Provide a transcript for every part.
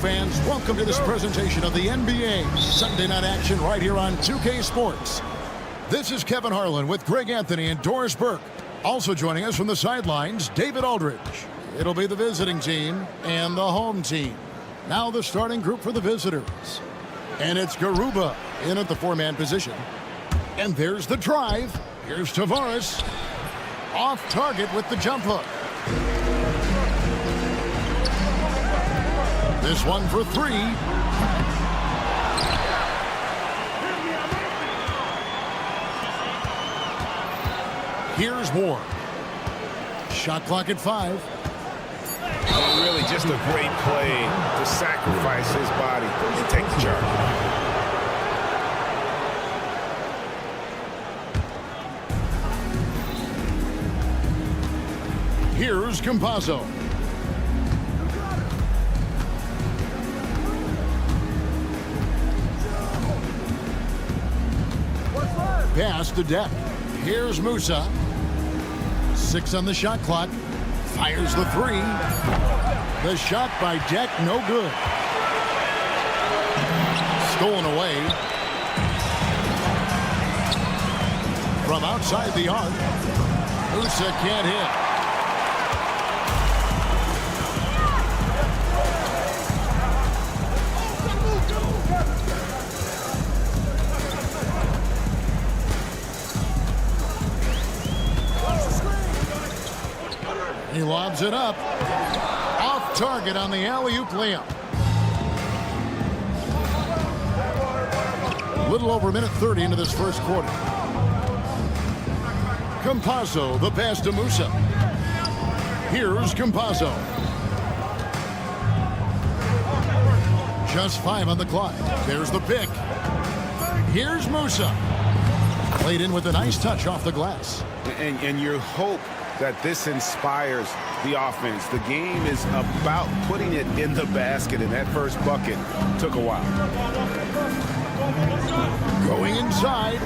fans, welcome to this presentation of the NBA Sunday night action right here on 2K Sports. This is Kevin Harlan with Greg Anthony and Doris Burke. Also joining us from the sidelines, David Aldridge. It'll be the visiting team and the home team. Now the starting group for the visitors. And it's Garuba in at the four-man position. And there's the drive. Here's Tavares. Off target with the jump hook. This one for three. Here's Ward. Shot clock at 5. Really just a great play to sacrifice his body and take the charge. Here's Campazzo. Pass to Deck. Here's Musa. 6 on the shot clock. Fires the 3. The shot by Deck, no good. Stolen away. From outside the arc. Musa can't hit. He lobs it up. Off target on the alley-oop layup. Little over a minute 30 into this first quarter. Campazzo, the pass to Musa. Here's Campazzo. Just 5 on the clock. There's the pick. Here's Musa. Played in with a nice touch off the glass. And you hope that this inspires the offense. The game is about putting it in the basket, and that first bucket took a while. Going inside,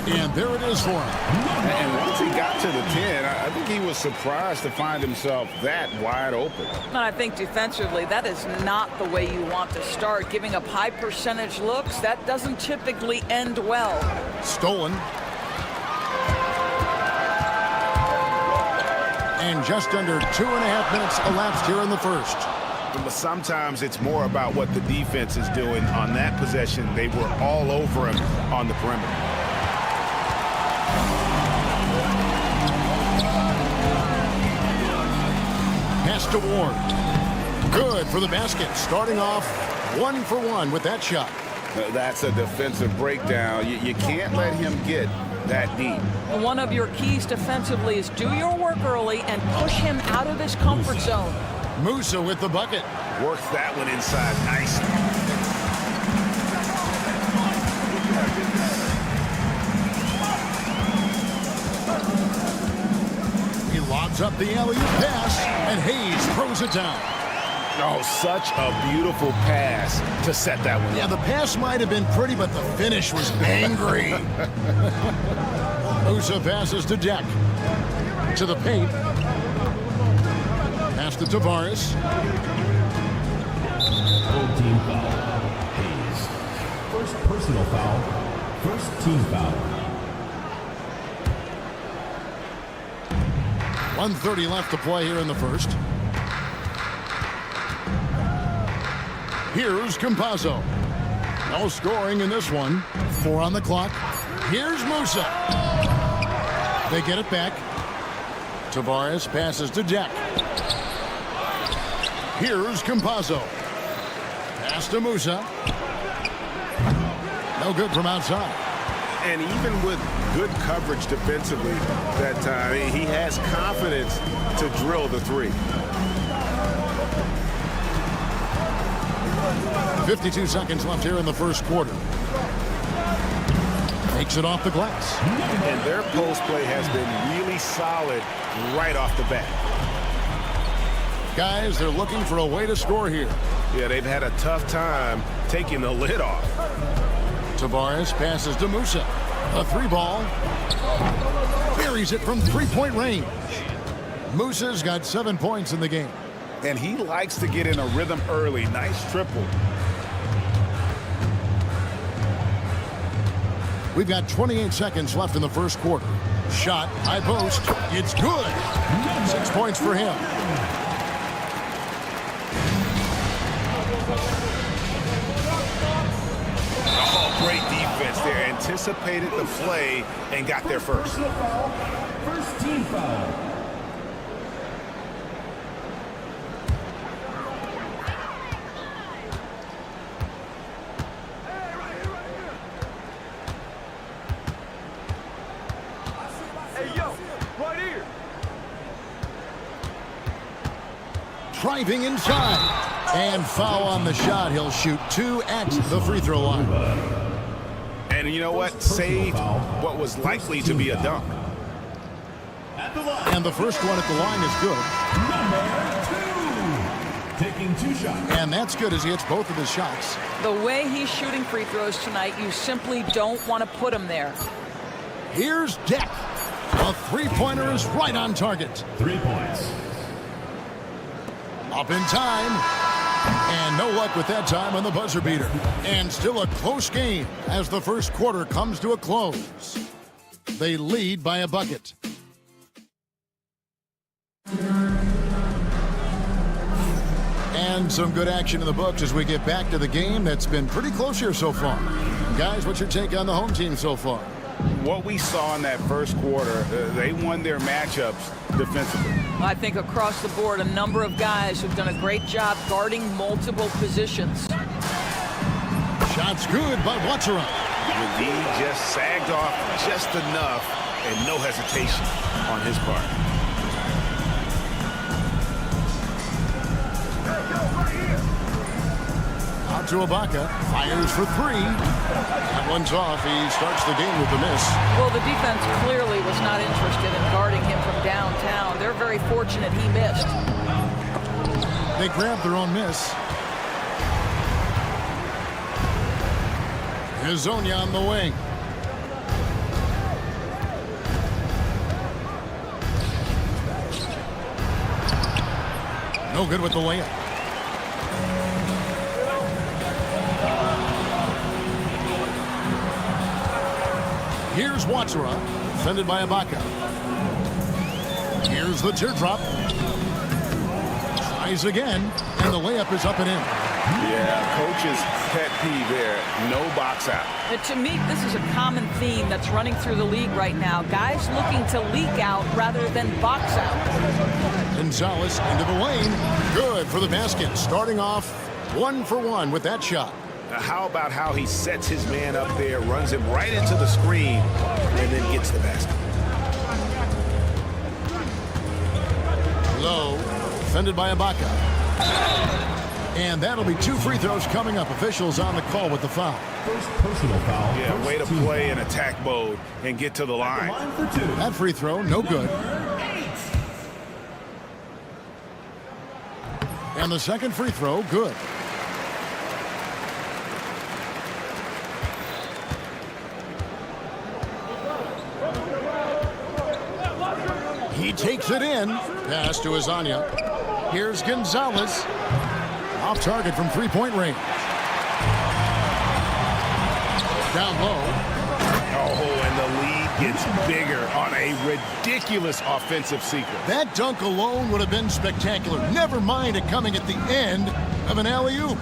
and there it is for him. And once he got to the 10, I think he was surprised to find himself that wide open. And I think defensively, that is not the way you want to start. Giving up high percentage looks, that doesn't typically end well. Stolen. And just under 2.5 minutes elapsed here in the first. But sometimes it's more about what the defense is doing on that possession. They were all over him on the perimeter. Pass to Ward. Good for the basket. Starting off 1 for 1 with that shot. That's a defensive breakdown. You can't let him get that deep. One of your keys defensively is do your work early and push him out of his comfort zone. Musa with the bucket. Works that one inside nicely. He lobs up the alley-oop pass, and Hayes throws it down. Oh, such a beautiful pass to set that one up. Yeah, the pass might have been pretty, but the finish was angry. Musa passes to Deck. To the paint. Pass to Tavares. Full team foul. Hayes. First personal foul. First team foul. 1:30 left to play here in the first. Here's Campazzo. No scoring in this one. 4 on the clock. Here's Musa. They get it back. Tavares passes to Deck. Here's Campazzo. Pass to Musa. No good from outside. And even with good coverage defensively that time, he has confidence to drill the 3. 52 seconds left here in the first quarter. Takes it off the glass. And their post play has been really solid right off the bat. Guys, they're looking for a way to score here. Yeah, they've had a tough time taking the lid off. Tavares passes to Musa. A 3-ball. Buries it from 3-point range. Musa's got 7 points in the game. and he likes to get in a rhythm early. Nice triple. We've got 28 seconds left in the first quarter. Shot, high post. It's good. 6 points for him. Oh, great defense there. Anticipated the play and got there first. First team foul. Driving inside. And foul on the shot. He'll shoot 2 at the free throw line. And you know what? Saved what was likely to be a dunk. And the first one at the line is good. Number 2. Taking 2 shots. And that's good as he hits both of his shots. The way he's shooting free throws tonight, you simply don't want to put him there. Here's Deck. A three-pointer is right on target. 3 points. Up in time. And no luck with that time on the buzzer beater. And still a close game as the first quarter comes to a close. They lead by a bucket. And some good action in the books as we get back to the game that's been pretty close here so far. Guys, what's your take on the home team so far? What we saw in that first quarter, they won their matchups defensively. I think across the board, a number of guys who've done a great job guarding multiple positions. Shot's good by Watsara. Indeed, just sagged off just enough and no hesitation on his part. Out to Ibaka, fires for 3. That one's off. He starts the game with a miss. Well, the defense clearly was not interested in guarding him from downtown. They're very fortunate he missed. They grabbed their own miss. Hazonia on the wing. No good with the layup. Here's Watsara, defended by Ibaka. Here's the teardrop. Tries again, and the layup is up and in. Yeah, coach's pet peeve there. No box out. To me, this is a common theme that's running through the league right now. Guys looking to leak out rather than box out. Gonzalez into the lane. Good for the basket. Starting off 1 for 1 with that shot. How about how he sets his man up there, runs him right into the screen, and then gets the basket. Low, defended by Ibaka. And that'll be 2 free throws coming up. Officials on the call with the foul. First personal foul. Yeah, way to play in attack mode and get to the line. For 2. That free throw, no good. And the second free throw, good. He takes it in. Pass to Azania. Here's Gonzalez. Off target from three-point range. Down low. Oh, and the lead gets bigger on a ridiculous offensive sequence. That dunk alone would have been spectacular. Never mind it coming at the end of an alley-oop.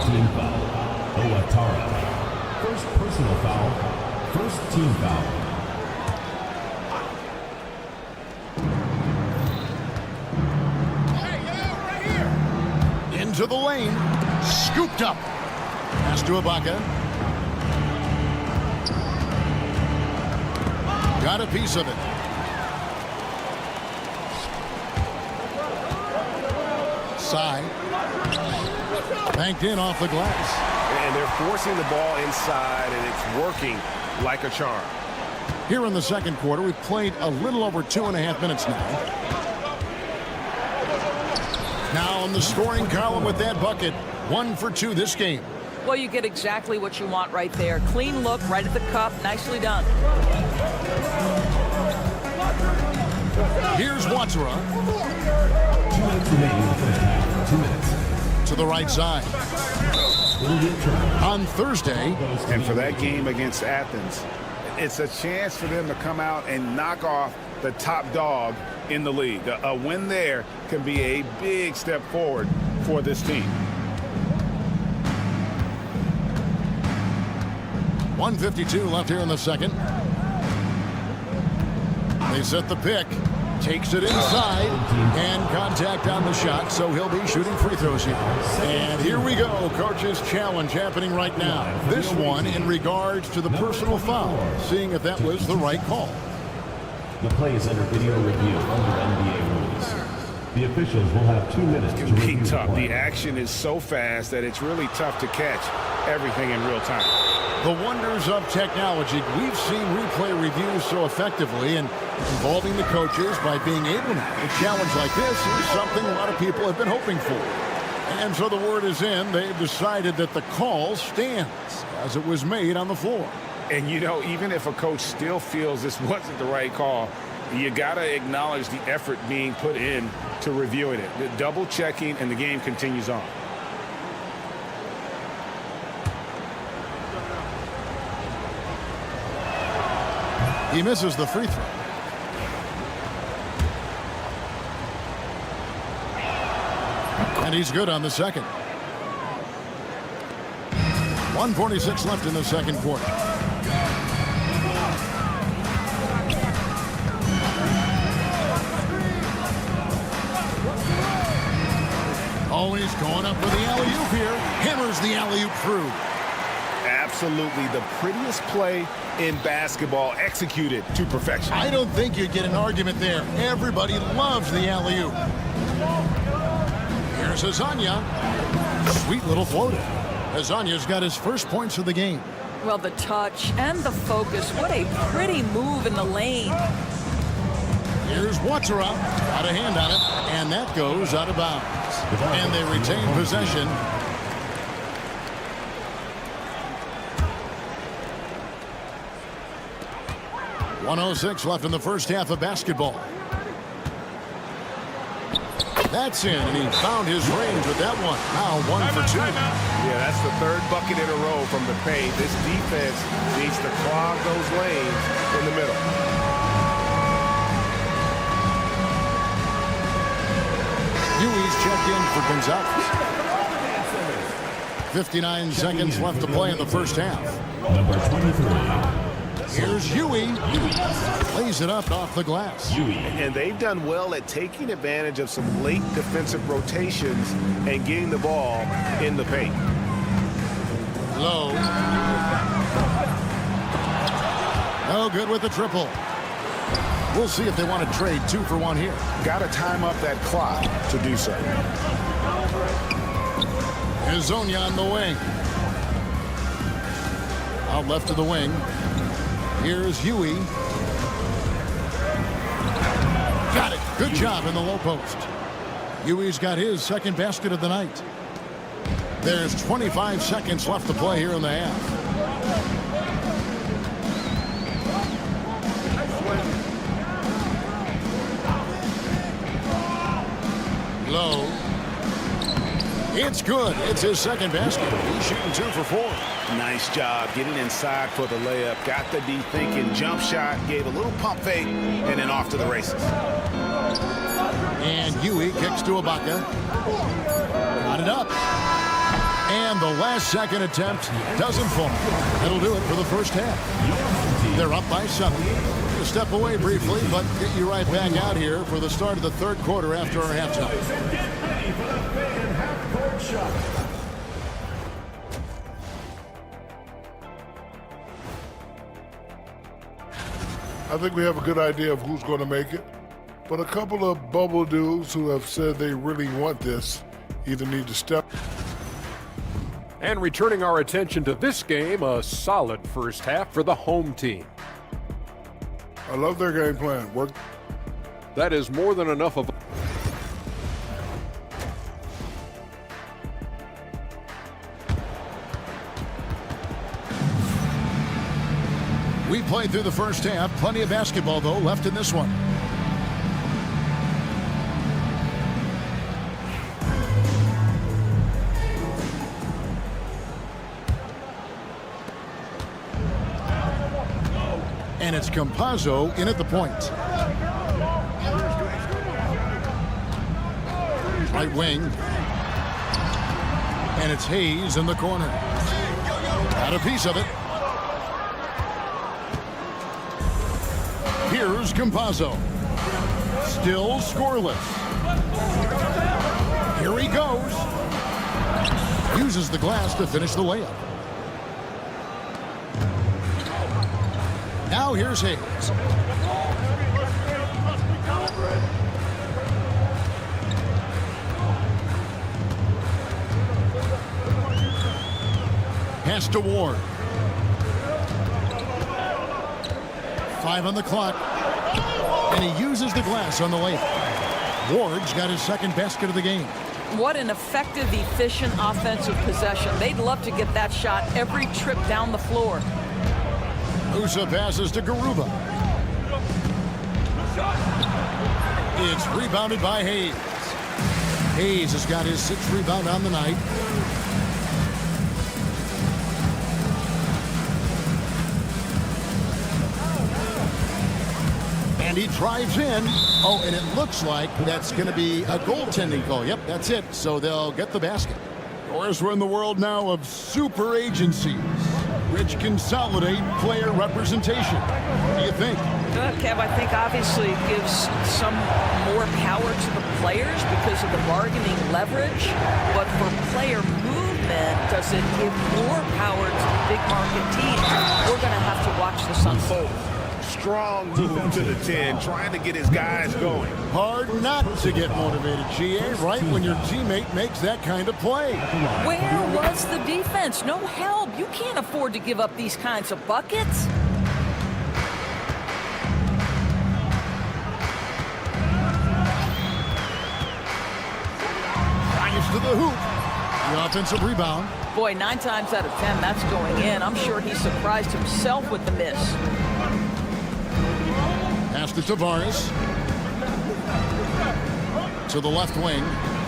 Team foul. Owatara. First personal foul. First team foul. Into the lane. Scooped up. Pass to Ibaka. Got a piece of it. Side. Banked in off the glass. And they're forcing the ball inside, and it's working like a charm. Here in the second quarter, we've played a little over 2.5 minutes now. Now in the scoring column with that bucket. 1 for 2 this game. Well, you get exactly what you want right there. Clean look, right at the cup. Nicely done. Here's Watsura. 2 minutes remaining in the first half. 2 minutes. To the right side. On Thursday. And for that game against Athens, it's a chance for them to come out and knock off the top dog in the league. A win there can be a big step forward for this team. 1:52 left here in the second. They set the pick. Takes it inside, and contact on the shot, so he'll be shooting free throws here. And here we go, coach's challenge happening right now. This one in regards to the personal foul, seeing if that was the right call. The play is under video review under NBA rules. The officials will have 2 minutes to review the Tough. play. The action is so fast that it's really tough to catch everything in real time. The wonders of technology. We've seen replay reviews so effectively, and involving the coaches by being able to have a challenge like this is something a lot of people have been hoping for. And so the word is in. They've decided that the call stands as it was made on the floor. And, you know, even if a coach still feels this wasn't the right call, you got to acknowledge the effort being put in to reviewing it. The double checking, and the game continues on. He misses the free throw. And he's good on the second. 1:46 left in the second quarter. Oh, he's going up with the alley-oop here. Hammers the alley-oop through. Absolutely the prettiest play in basketball, executed to perfection. I don't think you'd get an argument there. Everybody loves the alley-oop. Here's Azania. Sweet little floater. Azania's got his first points of the game. Well, the touch and the focus. What a pretty move in the lane. Here's Watsura. Got a hand on it, and that goes out of bounds. And they retain possession. .106 left in the first half of basketball. That's in, and he found his range with that one. Now 1 for 2. Yeah, that's the third bucket in a row from the paint. This defense needs to clog those lanes in the middle. Huey's checked in for Gonzalez. 59 seconds left to play in the first half. Number 23. Here's Huey. Lays it up off the glass. And they've done well at taking advantage of some late defensive rotations and getting the ball in the paint. Low. No good with the triple. We'll see if they want to trade 2 for 1 here. Got to time up that clock to do so. Here's Zonia on the wing. Out left of the wing. Here's Huey. Got it. Good job in the low post. Huey's got his second basket of the night. There's 25 seconds left to play here in the half. Low. It's good. It's his second basket. He's shooting 2 for 4. Nice job getting inside for the layup. Got the D thinking, jump shot, gave a little pump fake, and then off to the races. And Huey kicks to Ibaka. Got it up. And the last second attempt doesn't fall. That'll do it for the first half. They're up by 7. We'll step away briefly, but get you right back out here for the start of the third quarter after our halftime. I think we have a good idea of who's going to make it, but a couple of bubble dudes who have said they really want this either need to step. And returning our attention to this game, a solid first half for the home team. I love their game plan. Work. That is more than enough of. We played through the first half. Plenty of basketball, though, left in this one. And it's Campazzo in at the point. Right wing. And it's Hayes in the corner. Got a piece of it. Here's Campazzo. Still scoreless. Here he goes. Uses the glass to finish the layup. Now here's Hayes. Pass to Ward. 5 on the clock. And he uses the glass on the layup. Ward's got his second basket of the game. What an effective, efficient offensive possession. They'd love to get that shot every trip down the floor. Musa passes to Garuba. It's rebounded by Hayes. Hayes has got his 6th rebound on the night. And he drives in. Oh, and it looks like that's going to be a goaltending call. Yep, that's it. So they'll get the basket. Of course, we're in the world now of super agencies, which consolidate player representation. What do you think? Kev, I think obviously it gives some more power to the players because of the bargaining leverage. But for player movement, does it give more power to the big market teams? We're going to have to watch this unfold. Strong move to the 10, trying to get his guys going. Hard not to get motivated, GA, right when your teammate makes that kind of play. Where was the defense? No help. You can't afford to give up these kinds of buckets. Drives to the hoop. The offensive rebound. Boy, 9 times out of 10, that's going in. I'm sure he surprised himself with the miss. Pass to Tavares. To the left wing.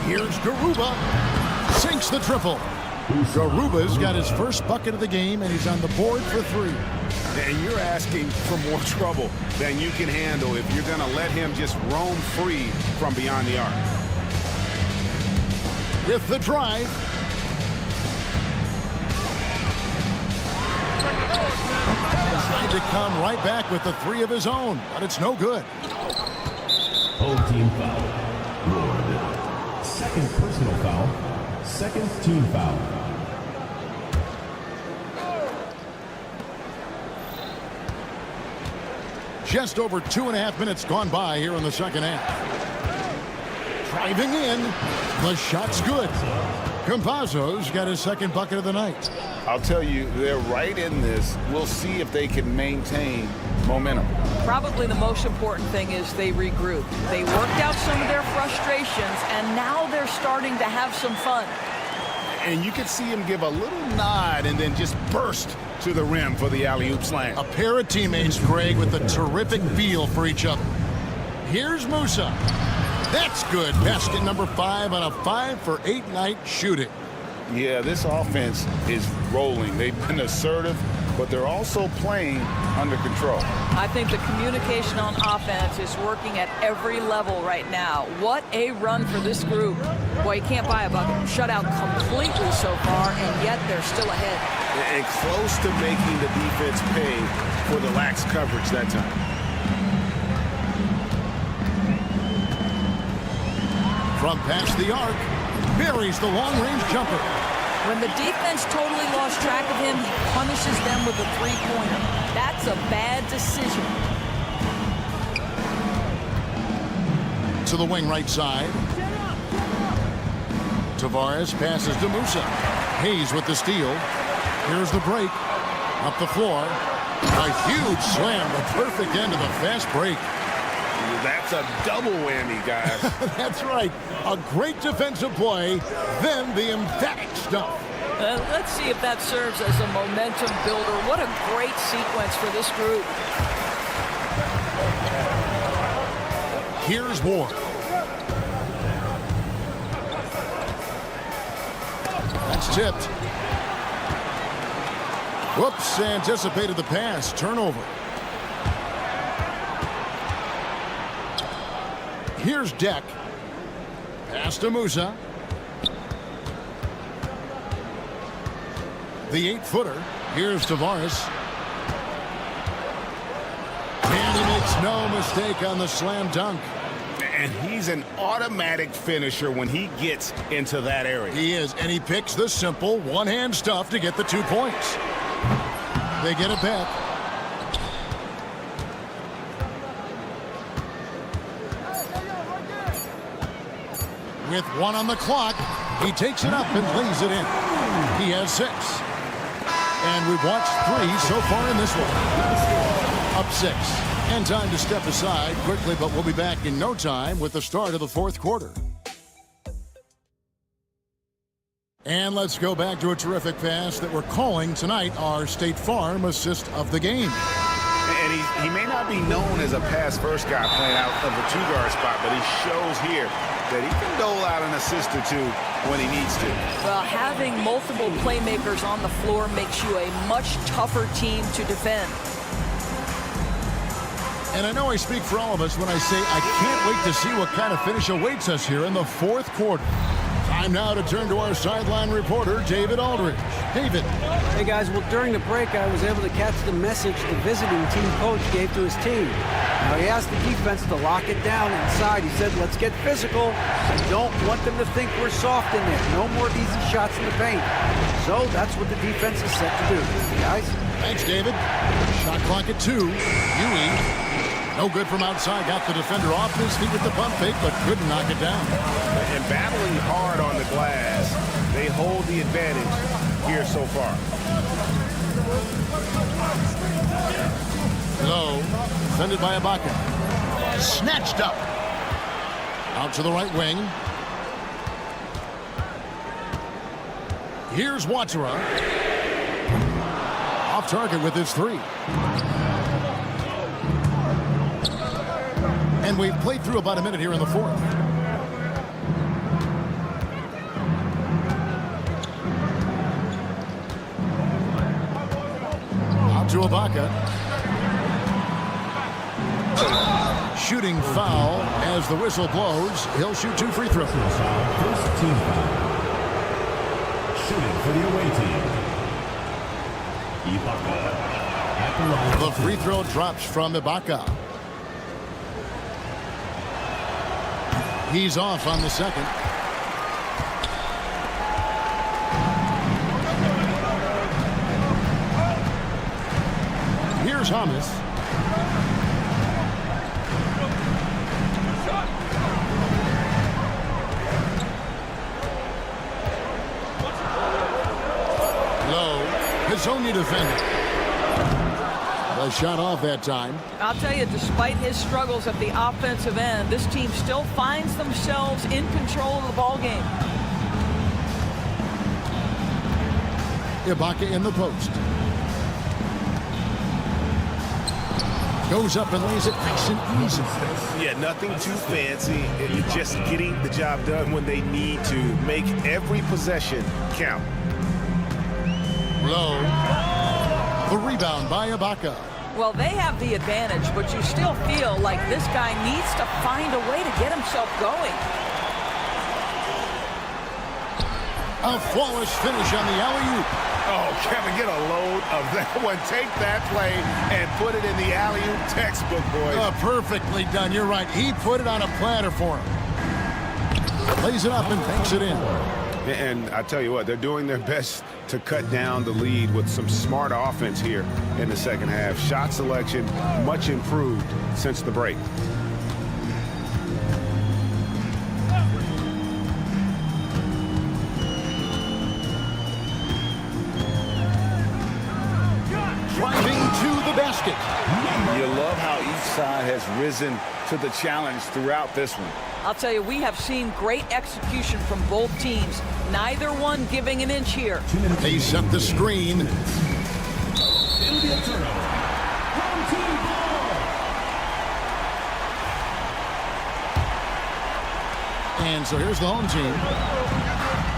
Here's Garuba. Sinks the triple. Garuba's got his first bucket of the game, and he's on the board for 3. And you're asking for more trouble than you can handle if you're going to let him just roam free from beyond the arc. With the drive. Trying to come right back with the 3 of his own, but it's no good. Home team foul. Ward. Second personal foul. Second team foul. Just over 2.5 minutes gone by here in the second half. Driving in. The shot's good. Campazzo's got his second bucket of the night. I'll tell you, they're right in this. We'll see if they can maintain momentum. Probably the most important thing is they regroup. They worked out some of their frustrations, and now they're starting to have some fun. And you can see him give a little nod and then just burst to the rim for the alley-oop slam. A pair of teammates, Greg, with a terrific feel for each other. Here's Musa. That's good. Basket number 5 on a 5-for-8 night shooting. Yeah, this offense is rolling. They've been assertive, but they're also playing under control. I think the communication on offense is working at every level right now. What a run for this group. Boy, you can't buy a bucket. Shut out completely so far, and yet they're still ahead. And close to making the defense pay for the lax coverage that time. From past the arc, buries the long-range jumper. When the defense totally lost track of him, he punishes them with a 3-pointer. That's a bad decision. To the wing right side. Tavares passes to Musa. Hayes with the steal. Here's the break. Up the floor. A huge slam, the perfect end of the fast break. That's a double whammy, guys. That's right. A great defensive play, then the emphatic stuff. Let's see if that serves as a momentum builder. What a great sequence for this group. Here's Ward. That's tipped. Whoops, anticipated the pass. Turnover. Here's Deck. Pass to Musa. The 8-footer. Here's Tavares. And he makes no mistake on the slam dunk. And he's an automatic finisher when he gets into that area. He is, and he picks the simple one-hand stuff to get the 2 points. They get it back. With 1 on the clock, he takes it up and lays it in. He has 6. And we've watched 3 so far in this one. Up 6. And time to step aside quickly, but we'll be back in no time with the start of the 4th quarter. And let's go back to a terrific pass that we're calling tonight our State Farm assist of the game. And he may not be known as a pass-first guy playing out of the 2-guard spot, but he shows here that he can dole out an assist or 2 when he needs to. Well, having multiple playmakers on the floor makes you a much tougher team to defend. And I know I speak for all of us when I say I can't wait to see what kind of finish awaits us here in the 4th quarter. Time now to turn to our sideline reporter, David Aldridge. David. Hey, guys. Well, during the break, I was able to catch the message the visiting team coach gave to his team. Now, he asked the defense to lock it down inside. He said, let's get physical. I don't want them to think we're soft in there. No more easy shots in the paint. So that's what the defense is set to do. Guys? Thanks, David. Shot clock at 2. Yui. No good from outside. Got the defender off his feet with the pump fake, but couldn't knock it down. And battling hard on the glass, they hold the advantage here so far. Low, defended by Ibaka. Snatched up. Out to the right wing. Here's Watara. Off target with his 3. And we've played through about a minute here in the 4th. Out to Ibaka. Shooting foul as the whistle blows. He'll shoot 2 free throws. First team foul. Shooting for the away team. Ibaka at the line. The free throw drops from Ibaka. He's off on the second. Here's Hamas. Low. Hizzonia defender. The shot off that time. I'll tell you, despite his struggles at the offensive end, this team still finds themselves in control of the ball game. Ibaka in the post. Goes up and lays it nice and easy. Yeah, nothing too fancy. It's just getting the job done when they need to. Make every possession count. Low. The rebound by Ibaka. Well, they have the advantage, but you still feel like this guy needs to find a way to get himself going. A flawless finish on the alley-oop. Oh, Kevin, get a load of that one. Take that play and put it in the alley-oop textbook, boys. Perfectly done. You're right. He put it on a platter for him. Lays it up and takes it in. And I tell you what, they're doing their best to cut down the lead with some smart offense here in the second half. Shot selection much improved since the break. Driving to the basket. You love how each side has risen to the challenge throughout this one. I'll tell you, we have seen great execution from both teams. Neither one giving an inch here. They set the screen. It'll be a turnover. Home team ball. And so here's the home team.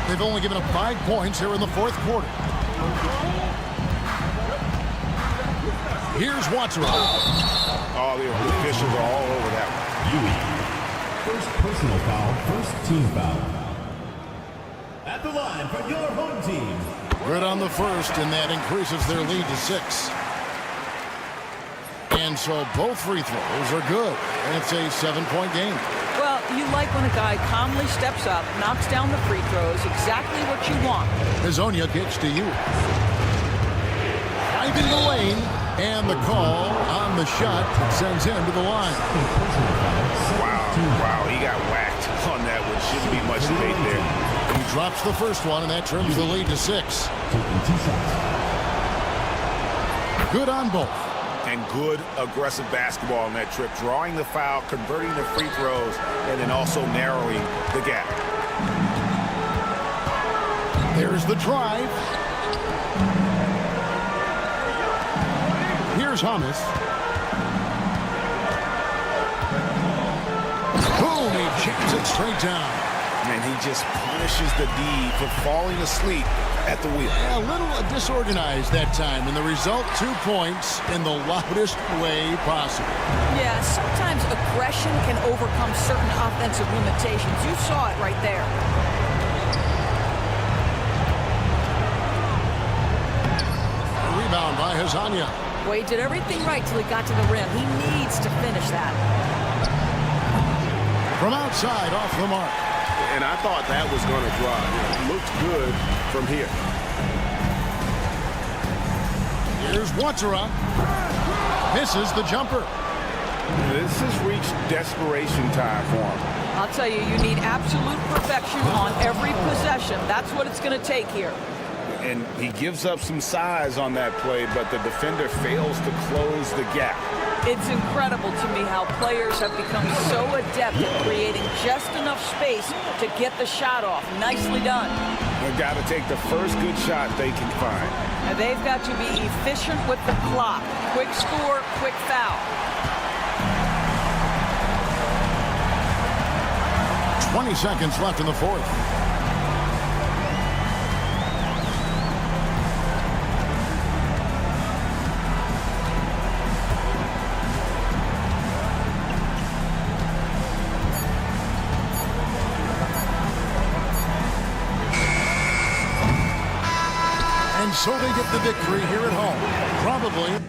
They've only given up 5 points here in the fourth quarter. Here's Watsura. Oh, the officials are all over that one. First personal foul, first team foul. At the line for your home team. Good on the first, and that increases their lead to 6. And so both free throws are good, and it's a 7-point game. Well, you like when a guy calmly steps up, knocks down the free throws, exactly what you want. Hazonia gets to you. Driving the lane, and the call on the shot sends him to the line. Wow, he got whacked on that one. Shouldn't be much debate there. He drops the first one, and that trims the lead to 6. Good on both. And good aggressive basketball on that trip. Drawing the foul, converting the free throws, and then also narrowing the gap. There's the drive. Here's Hamas. Boom, he jams it straight down. And he just punishes the D for falling asleep at the wheel. A little disorganized that time, and the result 2 points in the loudest way possible. Yeah, sometimes aggression can overcome certain offensive limitations. You saw it right there. Rebound by Hazonia. Well, he did everything right till he got to the rim. He needs to finish that. From outside, off the mark. And I thought that was going to drop. It looked good from here. Here's Watsura. Misses the jumper. This has reached desperation time for him. I'll tell you, you need absolute perfection on every possession. That's what it's going to take here. And he gives up some size on that play, but the defender fails to close the gap. It's incredible to me how players have become so adept at creating just enough space to get the shot off. Nicely done. They've got to take the first good shot they can find. And they've got to be efficient with the clock. Quick score, quick foul. 20 seconds left in the fourth. And so they get the victory here at home. Probably.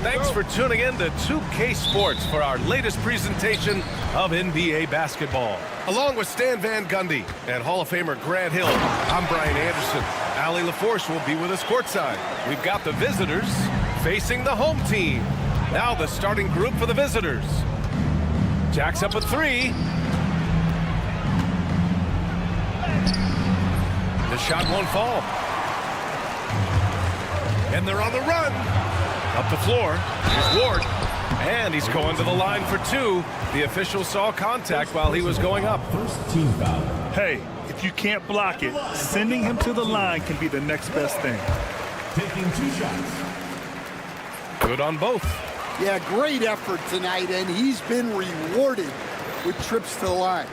Thanks for tuning in to 2K Sports for our latest presentation of NBA basketball. Along with Stan Van Gundy and Hall of Famer Grant Hill, I'm Brian Anderson. Allie LaForce will be with us courtside. We've got the visitors facing the home team. Now the starting group for the visitors. Jack's up a three. The shot won't fall. And they're on the run. Up the floor. Here's Ward. And he's going to the line for two. The official saw contact while he was going up. First team foul. Hey, if you can't block it, sending him to the line can be the next best thing. Taking 2 shots. Good on both. Yeah, great effort tonight, and he's been rewarded with trips to the line.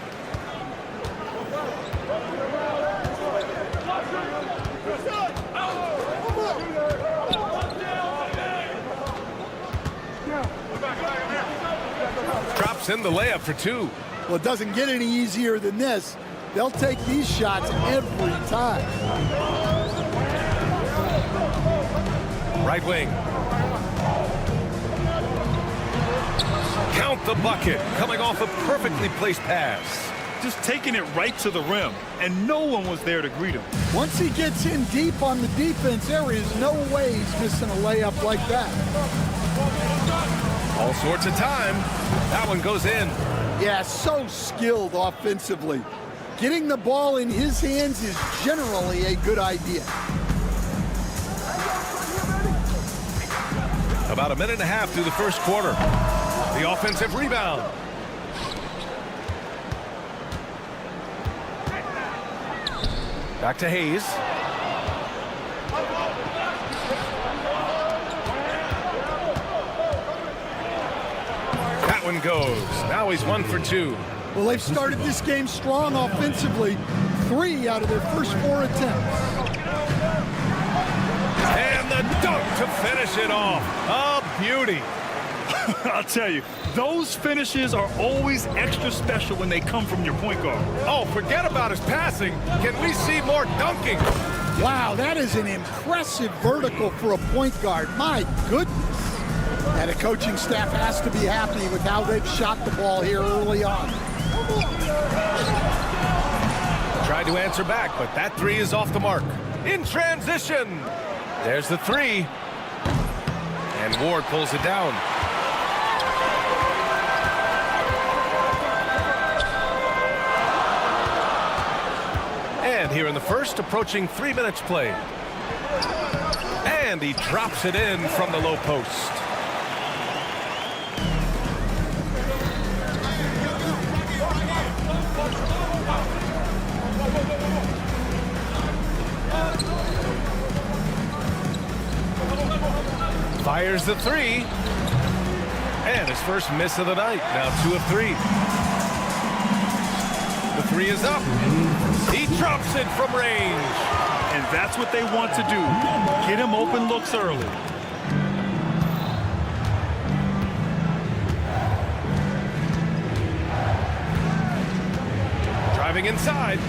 Drops in the layup for two. Well, it doesn't get any easier than this. They'll take these shots every time. Right wing. Count the bucket. Coming off a perfectly placed pass. Just taking it right to the rim, and no one was there to greet him. Once he gets in deep on the defense, there is no way he's missing a layup like that. All sorts of time. That one goes in. Yeah, so skilled offensively. Getting the ball in his hands is generally a good idea. About a minute and a half through the first quarter. The offensive rebound. Back to Hayes. That one goes. Now he's 1 for 2. Well, they've started this game strong offensively. 3 out of their first 4 attempts. And the dunk to finish it off. A beauty. I'll tell you, those finishes are always extra special when they come from your point guard. Oh, forget about his passing. Can we see more dunking? Wow, that is an impressive vertical for a point guard. My goodness. And the coaching staff has to be happy with how they've shot the ball here early on. Tried to answer back, but that three is off the mark. In transition. There's the three. And Ward pulls it down. And here in the first, approaching 3 minutes played. And he drops it in from the low post. Fires the three. And his first miss of the night. Now 2 of 3. The three is up. He drops it from range. And that's what they want to do. Get him open looks early. Driving inside.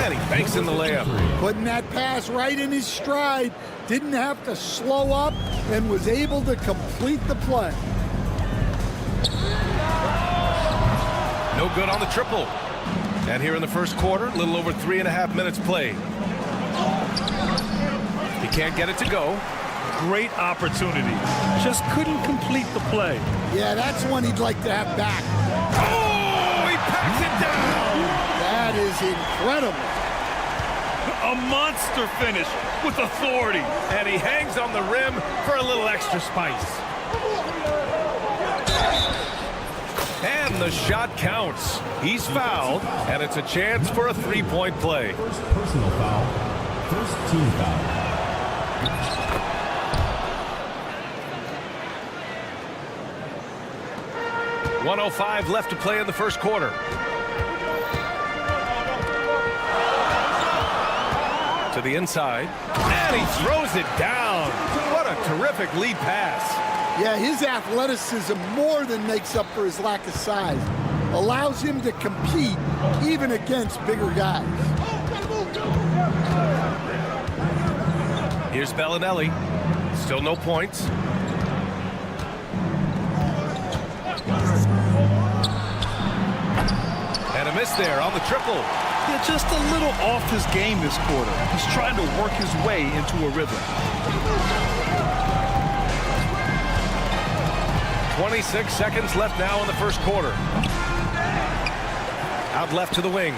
And he banks in the layup. Putting that pass right in his stride. Didn't have to slow up and was able to complete the play. No good on the triple. And here in the first quarter, a little over 3.5 minutes played. He can't get it to go. Great opportunity. Just couldn't complete the play. Yeah, that's one he'd like to have back. Oh, he packs it down. That is incredible. A monster finish with authority. And he hangs on the rim for a little extra spice. And the shot counts. He's fouled, and it's a chance for a three-point play. First personal foul. First team foul. .105 left to play in the first quarter. To the inside, and he throws it down. What a terrific lead pass. Yeah, his athleticism more than makes up for his lack of size. Allows him to compete even against bigger guys. Here's Bellinelli. Still no points. a miss there on the triple. Yeah, just a little off his game this quarter. He's trying to work his way into a rhythm. 26 seconds left now in the first quarter. Out left to the wing.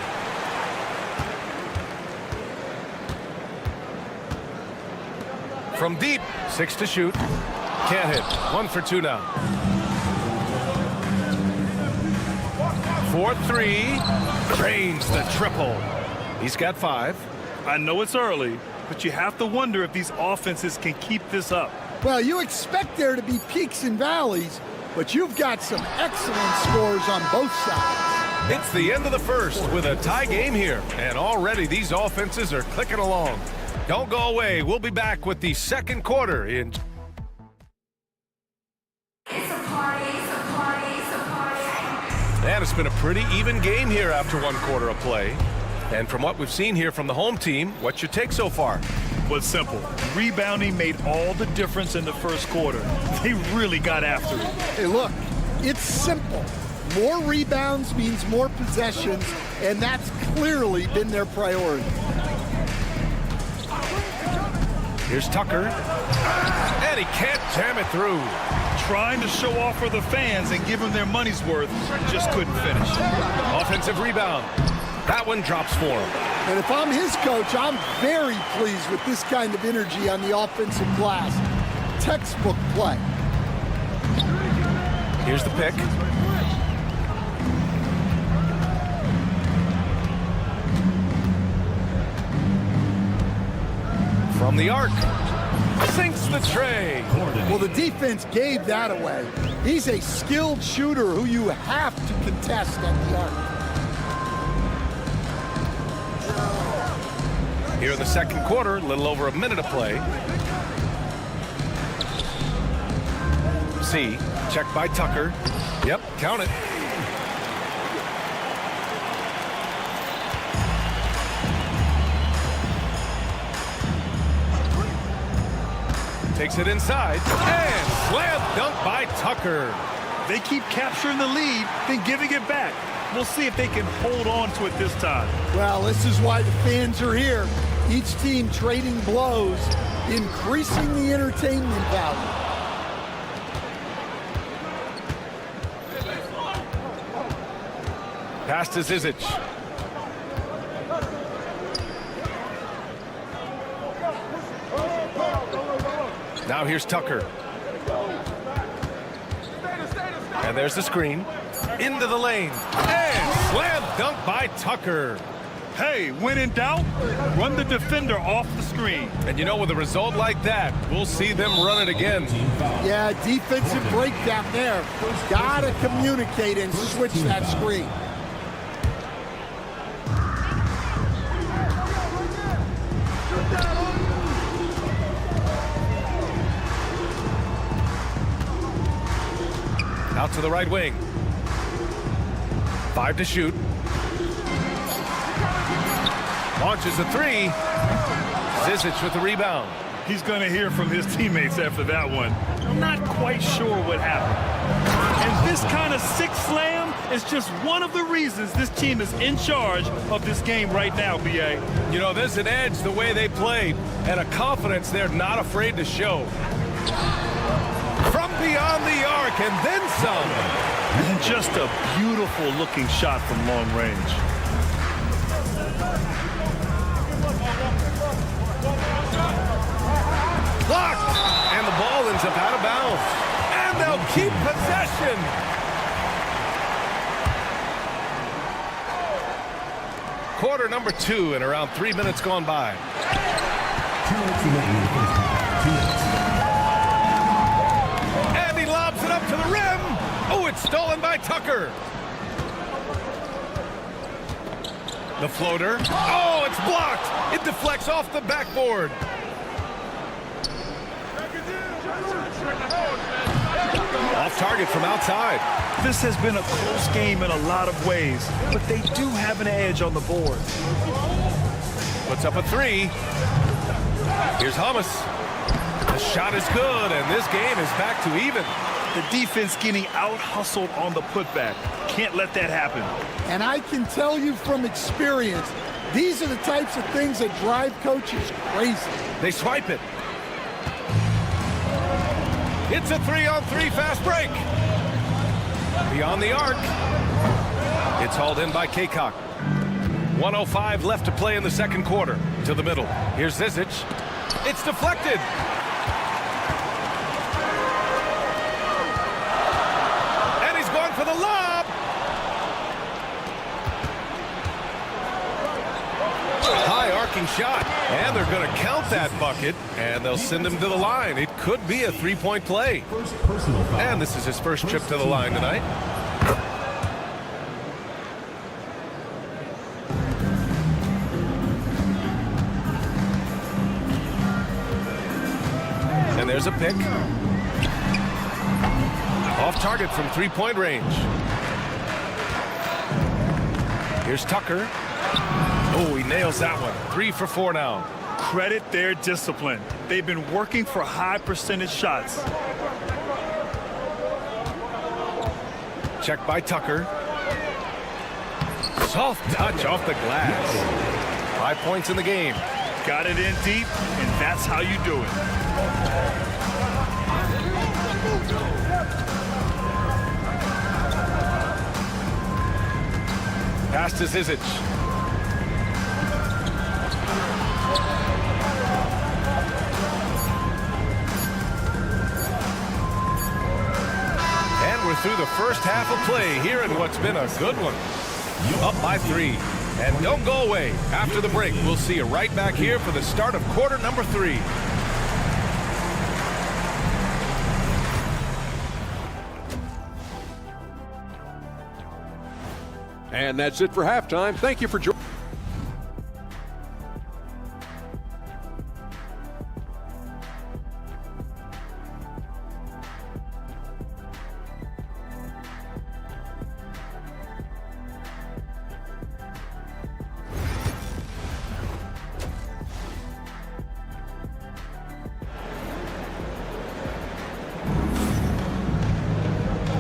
From deep, 6 to shoot. Can't hit. 1 for 2 now. 4-3. Drains the triple. He's got 5. I know it's early, but you have to wonder if these offenses can keep this up. Well, you expect there to be peaks and valleys, but you've got some excellent scores on both sides. It's the end of the first with a tie game here, and already these offenses are clicking along. Don't go away. We'll be back with the second quarter in. And it's been a pretty even game here after 1 quarter of play. And from what we've seen here from the home team, what's your take so far? Well, it's simple. Rebounding made all the difference in the first quarter. They really got after it. Hey, look, it's simple. More rebounds means more possessions, and that's clearly been their priority. Here's Tucker. And he can't jam it through. Trying to show off for the fans and give them their money's worth, just couldn't finish. Offensive rebound. That one drops for him. And if I'm his coach, I'm very pleased with this kind of energy on the offensive glass. Textbook play. Here's the pick. From the arc. Sinks the tray. Well, the defense gave that away. He's a skilled shooter who you have to contest at the arc. Here in the second quarter, a little over a minute of play. C, checked by Tucker. Yep, count it. Takes it inside, and slam dunk by Tucker. They keep capturing the lead, then giving it back. We'll see if they can hold on to it this time. Well, this is why the fans are here. Each team trading blows, increasing the entertainment value. Pass to Zizic. Now here's Tucker. And there's the screen. Into the lane. And slam dunk by Tucker. Hey, when in doubt, run the defender off the screen. And you know, with a result like that, we'll see them run it again. Yeah, defensive breakdown there. Gotta communicate and switch that screen. Out to the right wing. 5 to shoot. Launches a 3. Zizic with the rebound. He's going to hear from his teammates after that one. I'm not quite sure what happened. And this kind of sick slam is just one of the reasons this team is in charge of this game right now, B.A. You know, there's an edge the way they played and a confidence they're not afraid to show. From beyond the arc and then some. And just a beautiful looking shot from long range. Blocked! And the ball ends up out of bounds. And they'll keep possession. Quarter number 2 and around 3 minutes gone by. 2 minutes remaining in the first half. 2 minutes. And he lobs it up to the rim. Oh, it's stolen by Tucker. The floater. Oh, it's blocked. It deflects off the backboard. Off target from outside. This has been a close game in a lot of ways, but they do have an edge on the board. Puts up a 3. Here's Hummus. The shot is good, and this game is back to even. The defense getting out-hustled on the putback. Can't let that happen. And I can tell you from experience, these are the types of things that drive coaches crazy. They swipe it. It's a 3-on-3 fast break. Beyond the arc. It's hauled in by Kaycock. 1:05 left to play in the second quarter. To the middle. Here's Zizic. It's deflected. And he's going for the lob. High arcing shot. And they're going to count that bucket. And they'll send him to the line. It could be a three-point play. And this is his first trip to the line tonight. And there's a pick. Off target from three-point range. Here's Tucker. Oh, he nails that one. 3 for 4 now. Credit their discipline. They've been working for high percentage shots. Check by Tucker. Soft touch off the glass. 5 points in the game. Got it in deep, and that's how you do it. Pass to Zizic. And we're through the first half of play here in what's been a good one. Up by 3. And don't go away. After the break, we'll see you right back here for the start of quarter number 3. And that's it for halftime. Thank you for joining.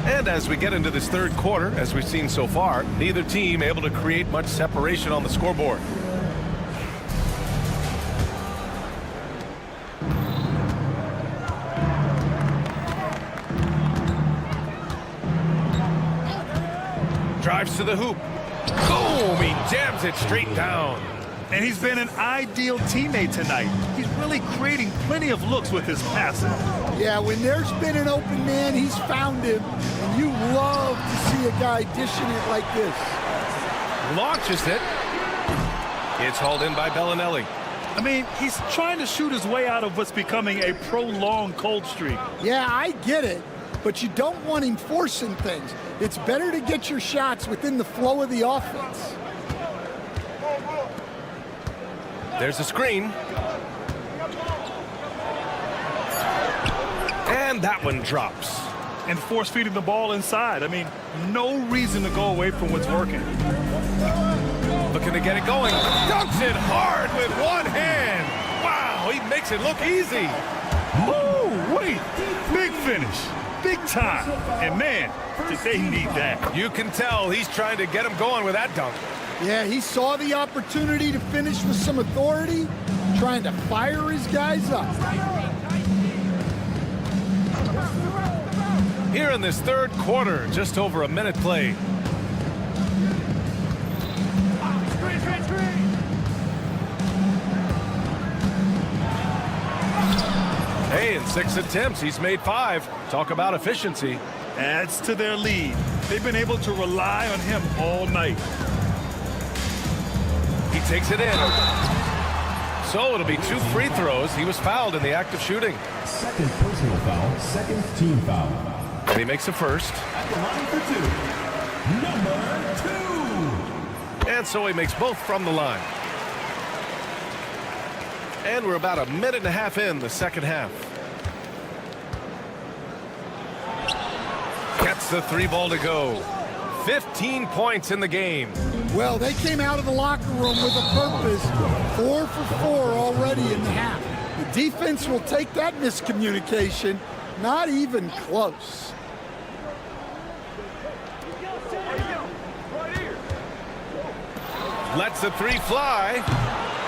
And as we get into this third quarter, as we've seen so far, neither team able to create much separation on the scoreboard. Drives to the hoop. Boom! He jams it straight down. And he's been an ideal teammate tonight. He's really creating plenty of looks with his passing. Yeah, when there's been an open man, he's found him. And you love to see a guy dishing it like this. Launches it. It's hauled in by Bellinelli. I mean, he's trying to shoot his way out of what's becoming a prolonged cold streak. Yeah, I get it. But you don't want him forcing things. It's better to get your shots within the flow of the offense. There's a screen. And that one drops. And force-feeding the ball inside. I mean, no reason to go away from what's working. Looking to get it going. Dunks it hard with one hand. Wow, he makes it look easy. Woo, wait. Big finish. Big time. And man, did they need that. You can tell he's trying to get him going with that dunk. Yeah, he saw the opportunity to finish with some authority, trying to fire his guys up. Here in this third quarter, just over a minute played. Hey, in 6 attempts, he's made 5. Talk about efficiency. Adds to their lead. They've been able to rely on him all night. He takes it in. So it'll be 2 free throws. He was fouled in the act of shooting. Second personal foul, second team foul. And he makes the first. At the line for 2, number 2. And so he makes both from the line. And we're about a minute and a half in the second half. Gets the 3 ball to go. 15 points in the game. Well, they came out of the locker room with a purpose. 4 for 4 already in the half. The defense will take that miscommunication. Not even close. Lets the three fly.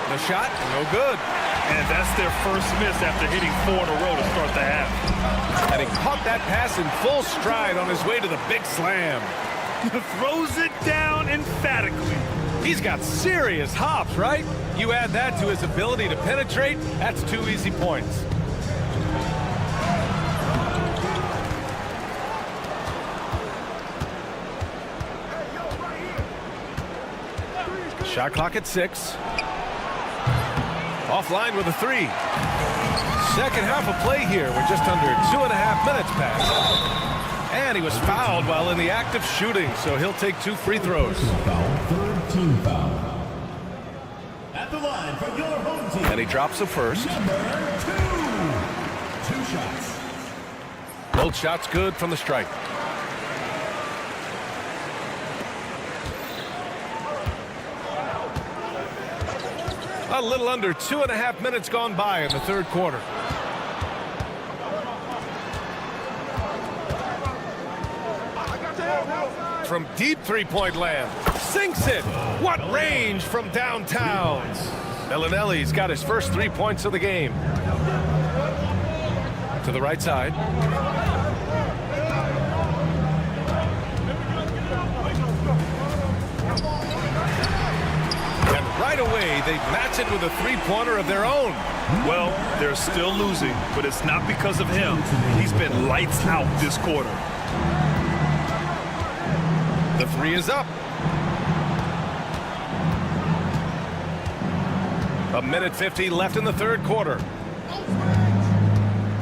The shot, no good. And that's their first miss after hitting 4 in a row to start the half. And he caught that pass in full stride on his way to the big slam. Throws it down emphatically. He's got serious hops, right? You add that to his ability to penetrate, that's 2 easy points. Shot clock at 6. Offline with a 3. Second half of play here. We're just under 2.5 minutes past. And he was fouled while in the act of shooting, so he'll take 2 free throws. Third team foul. At the line for your home team. And he drops the first. Number 2. 2 shots. Both shots good from the stripe. A little under 2.5 minutes gone by in the third quarter. From deep three-point land. Sinks it. What range from downtown. Bellinelli's got his first 3 points of the game. To the right side. Right away, they match it with a three-pointer of their own. Well, they're still losing, but it's not because of him. He's been lights out this quarter. The 3 is up. 1:50 left in the third quarter.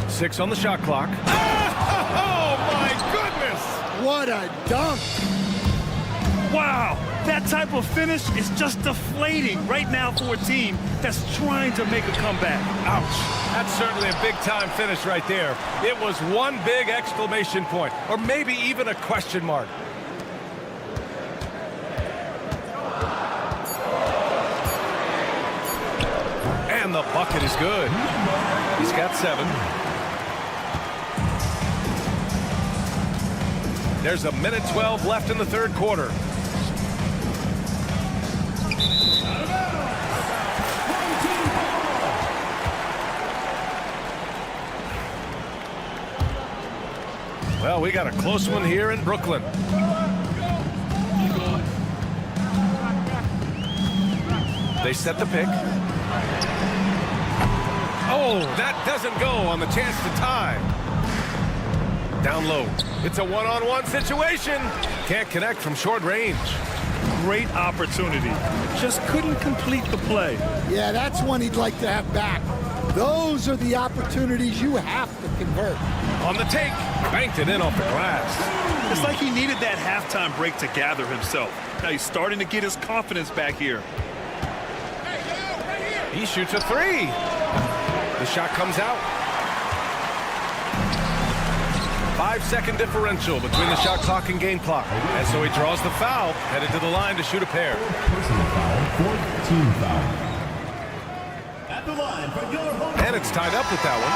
6 on the shot clock. Oh, my goodness! What a dunk! Wow, that type of finish is just deflating right now for a team that's trying to make a comeback. Ouch. That's certainly a big-time finish right there. It was one big exclamation point, or maybe even a question mark. And the bucket is good. He's got 7. There's 1:12 left in the third quarter. Well, we got a close one here in Brooklyn. They set the pick. Oh, that doesn't go on the chance to tie. Down low. It's a one-on-one situation. Can't connect from short range. Great opportunity. Just couldn't complete the play. Yeah, that's one he'd like to have back. Those are the opportunities you have to convert. On the take. Banked it in off the glass. It's like he needed that halftime break to gather himself. Now he's starting to get his confidence back here. He shoots a 3. The shot comes out. 5-second differential between the shot clock and game clock. And so he draws the foul, headed to the line to shoot a pair. Personal foul, 4th team foul. At the line for your home. And it's tied up with that one.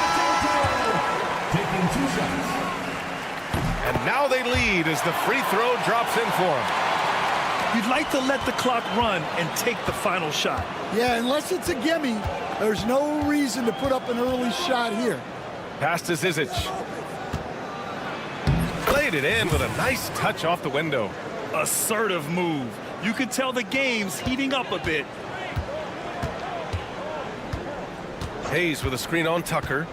Taking 2 shots. And now they lead as the free throw drops in for him. You'd like to let the clock run and take the final shot. Yeah, unless it's a gimme, there's no reason to put up an early shot here. Pass to Zizic. Played it in with a nice touch off the window. Assertive move. You could tell the game's heating up a bit. Hayes with a screen on Tucker.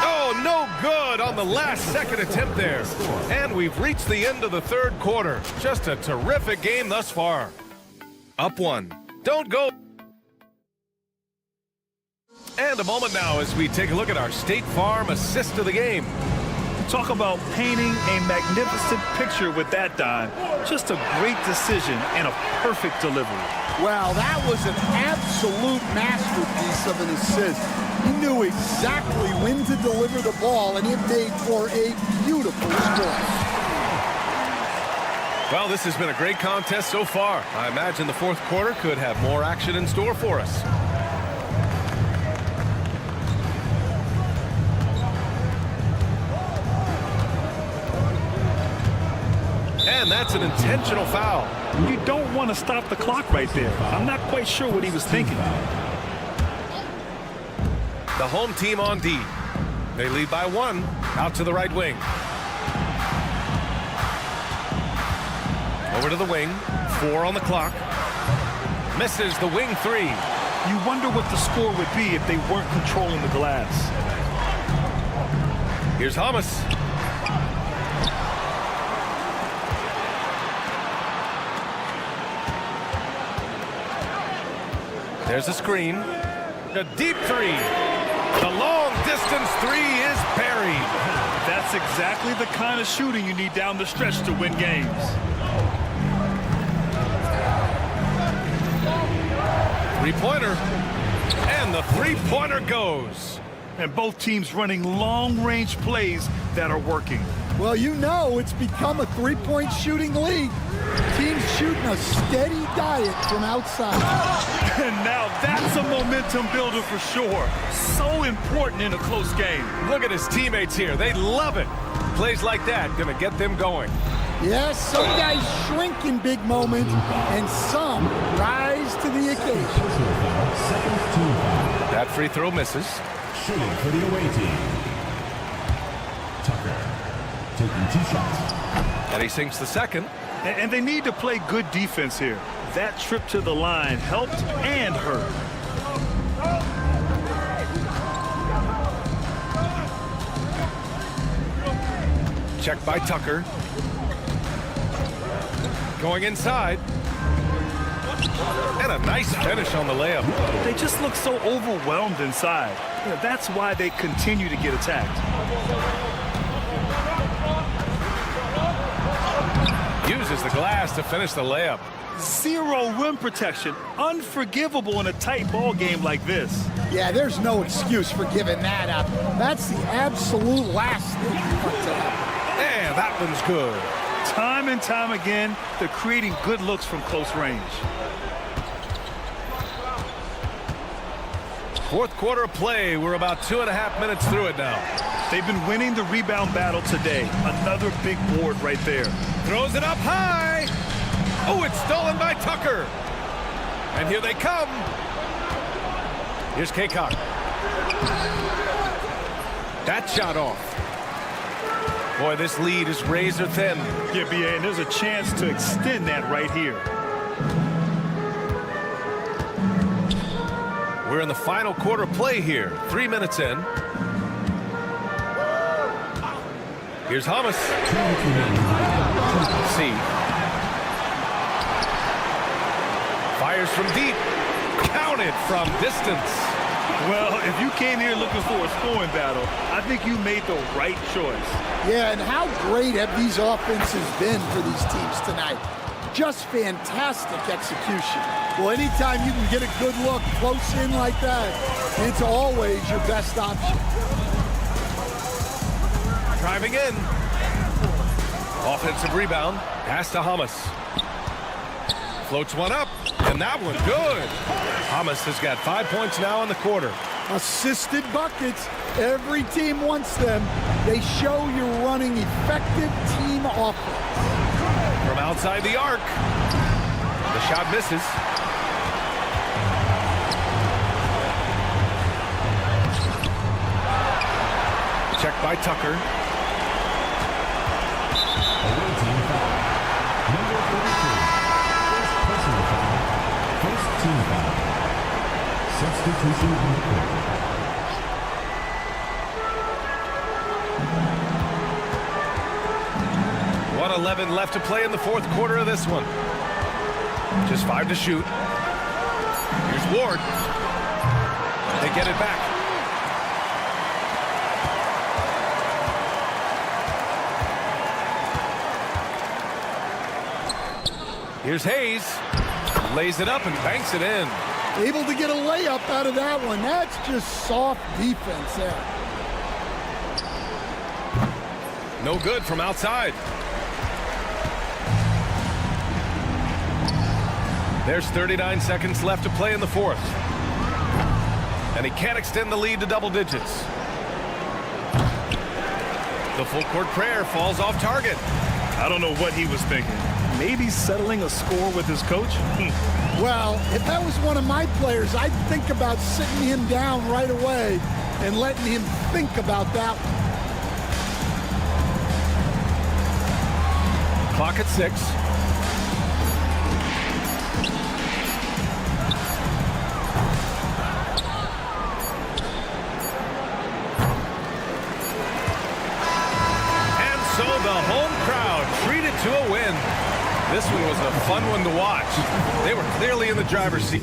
Oh, no good on the last second attempt there. And we've reached the end of the third quarter. Just a terrific game thus far. Up 1. Don't go. And a moment now as we take a look at our State Farm assist of the game. Talk about painting a magnificent picture with that dime. Just a great decision and a perfect delivery. Well, that was an absolute masterpiece of an assist. He knew exactly when to deliver the ball, and it made for a beautiful score. Well, this has been a great contest so far. I imagine the fourth quarter could have more action in store for us. And that's an intentional foul. You don't want to stop the clock right there. I'm not quite sure what he was thinking. The home team on D. They lead by 1. Out to the right wing. Over to the wing. 4 on the clock. Misses the wing 3. You wonder what the score would be if they weren't controlling the glass. Here's Hamas. There's a screen. A deep 3. The long distance 3 is buried. That's exactly the kind of shooting you need down the stretch to win games. Three-pointer. And the three-pointer goes. And both teams running long-range plays that are working. Well, you know it's become a three-point shooting league. Teams shooting a steady diet from outside. And now that's a momentum builder for sure. So important in a close game. Look at his teammates here. They love it. Plays like that gonna get them going. Yes, some guys shrink in big moments, and some rise to the occasion. That free throw misses. Shooting for the away team. Tucker taking 2 shots. And he sinks the second. And they need to play good defense here. That trip to the line helped and hurt. Check by Tucker. Going inside. And a nice finish on the layup. They just look so overwhelmed inside. You know, that's why they continue to get attacked. Uses the glass to finish the layup. Zero rim protection. Unforgivable in a tight ball game like this. Yeah, there's no excuse for giving that up. That's the absolute last thing you want to happen. And that one's good. Time and time again, they're creating good looks from close range. Fourth quarter of play. We're about 2.5 minutes through it now. They've been winning the rebound battle today. Another big board right there. Throws it up high. Oh, it's stolen by Tucker. And here they come. Here's Kaycock. That shot off. Boy, this lead is razor thin. Yeah, BA, and there's a chance to extend that right here. We're in the final quarter play here. 3 minutes in. Here's Hamas. C. Fires from deep. Counted from distance. Well, if you came here looking for a scoring battle, I think you made the right choice. Yeah, and how great have these offenses been for these teams tonight? Just fantastic execution. Well, anytime you can get a good look close in like that, it's always your best option. Driving in. Offensive rebound. Pass to Hamas. Floats one up. And that one good. Hamas has got 5 points now in the quarter. Assisted buckets. Every team wants them. They show you're running effective team offense. From outside the arc. The shot misses. Check by Tucker. Away team foul. Number 32. First personal foul. First team foul. Substitution on the court. 1:11 left to play in the fourth quarter of this one. Just 5 to shoot. Here's Ward. They get it back. Here's Hayes. Lays it up and banks it in. Able to get a layup out of that one. That's just soft defense there. No good from outside. There's 39 seconds left to play in the fourth. And he can't extend the lead to double digits. The full court prayer falls off target. I don't know what he was thinking. Maybe settling a score with his coach? Well, if that was one of my players, I'd think about sitting him down right away and letting him think about that one. Clock at 6. And so the home crowd treated to a win. This one was a fun one to watch. They were clearly in the driver's seat.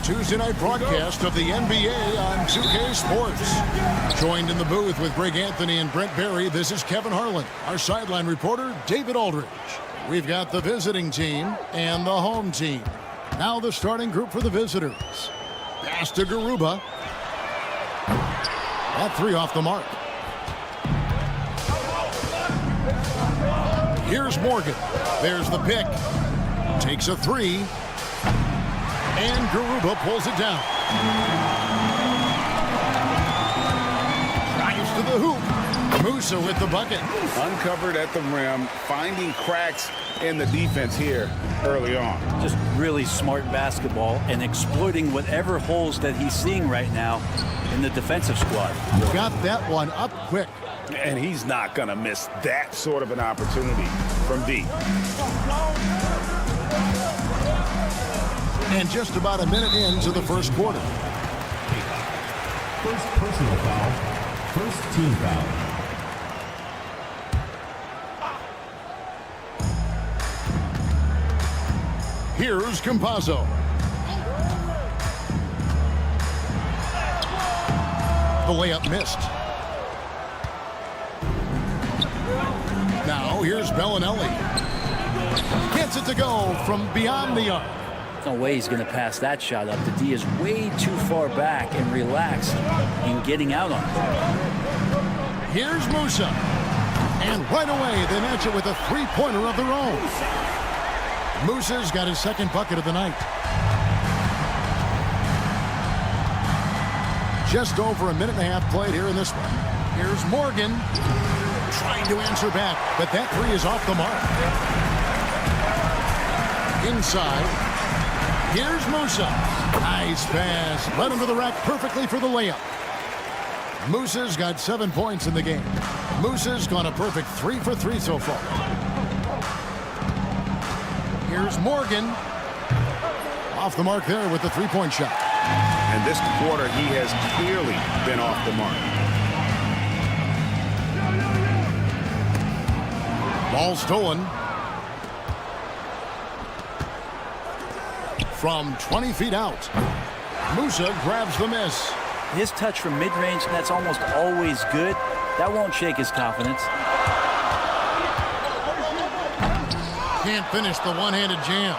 Tuesday night broadcast of the NBA on 2K Sports. Joined in the booth with Greg Anthony and Brent Barry, this is Kevin Harlan. Our sideline reporter, David Aldridge. We've got the visiting team and the home team. Now the starting group for the visitors. Pass to Garuba. That three off the mark. Here's Morgan. There's the pick. Takes a three. And Garuba pulls it down. Drives to the hoop. Musa with the bucket. Uncovered at the rim, finding cracks in the defense here early on. Just really smart basketball and exploiting whatever holes that he's seeing right now in the defensive squad. Got that one up quick. And he's not going to miss that sort of an opportunity from deep. And just about a minute into the first quarter. First personal foul. First team foul. Here's Campazzo. The layup missed. Now here's Bellinelli. Gets it to go from beyond the arc. No way he's going to pass that shot up. The D is way too far back and relaxed in getting out on it. Here's Musa. And right away they match it with a three-pointer of their own. Musa's got his second bucket of the night. Just over a minute and a half played here in this one. Here's Morgan trying to answer back, but that three is off the mark. Inside. Here's Musa. Nice pass. Led him to the rack perfectly for the layup. Musa's got 7 points in the game. Musa's gone a perfect 3 for 3 so far. Here's Morgan. Off the mark there with the three-point shot. And this quarter, he has clearly been off the mark. Ball stolen. From 20 feet out. Musa grabs the miss. His touch from mid-range, that's almost always good. That won't shake his confidence. Can't finish the one-handed jam.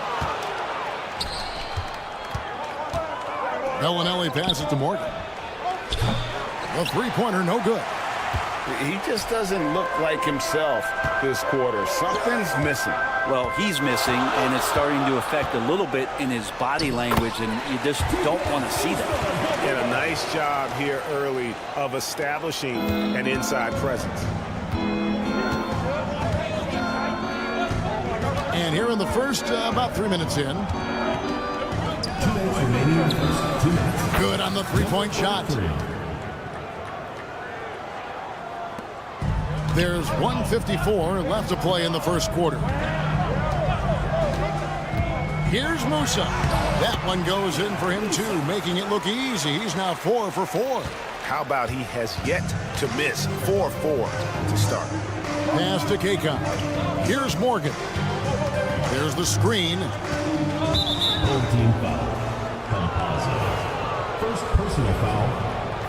Bellinelli passes to Morgan. The three-pointer, no good. He just doesn't look like himself this quarter. Something's missing. Well, he's missing, and it's starting to affect a little bit in his body language, and you just don't want to see that. And a nice job here early of establishing an inside presence. And here in the first, about 3 minutes in. 2 minutes remaining in the first 2 minutes. Good on the three-point shot. There's 1:54 left to play in the first quarter. Here's Musa. That one goes in for him too, making it look easy. He's now 4 for 4. How about he has yet to miss 4-4 to start. Pass to Kakon. Here's Morgan. There's the screen. Third team foul. Campazzo. First personal foul.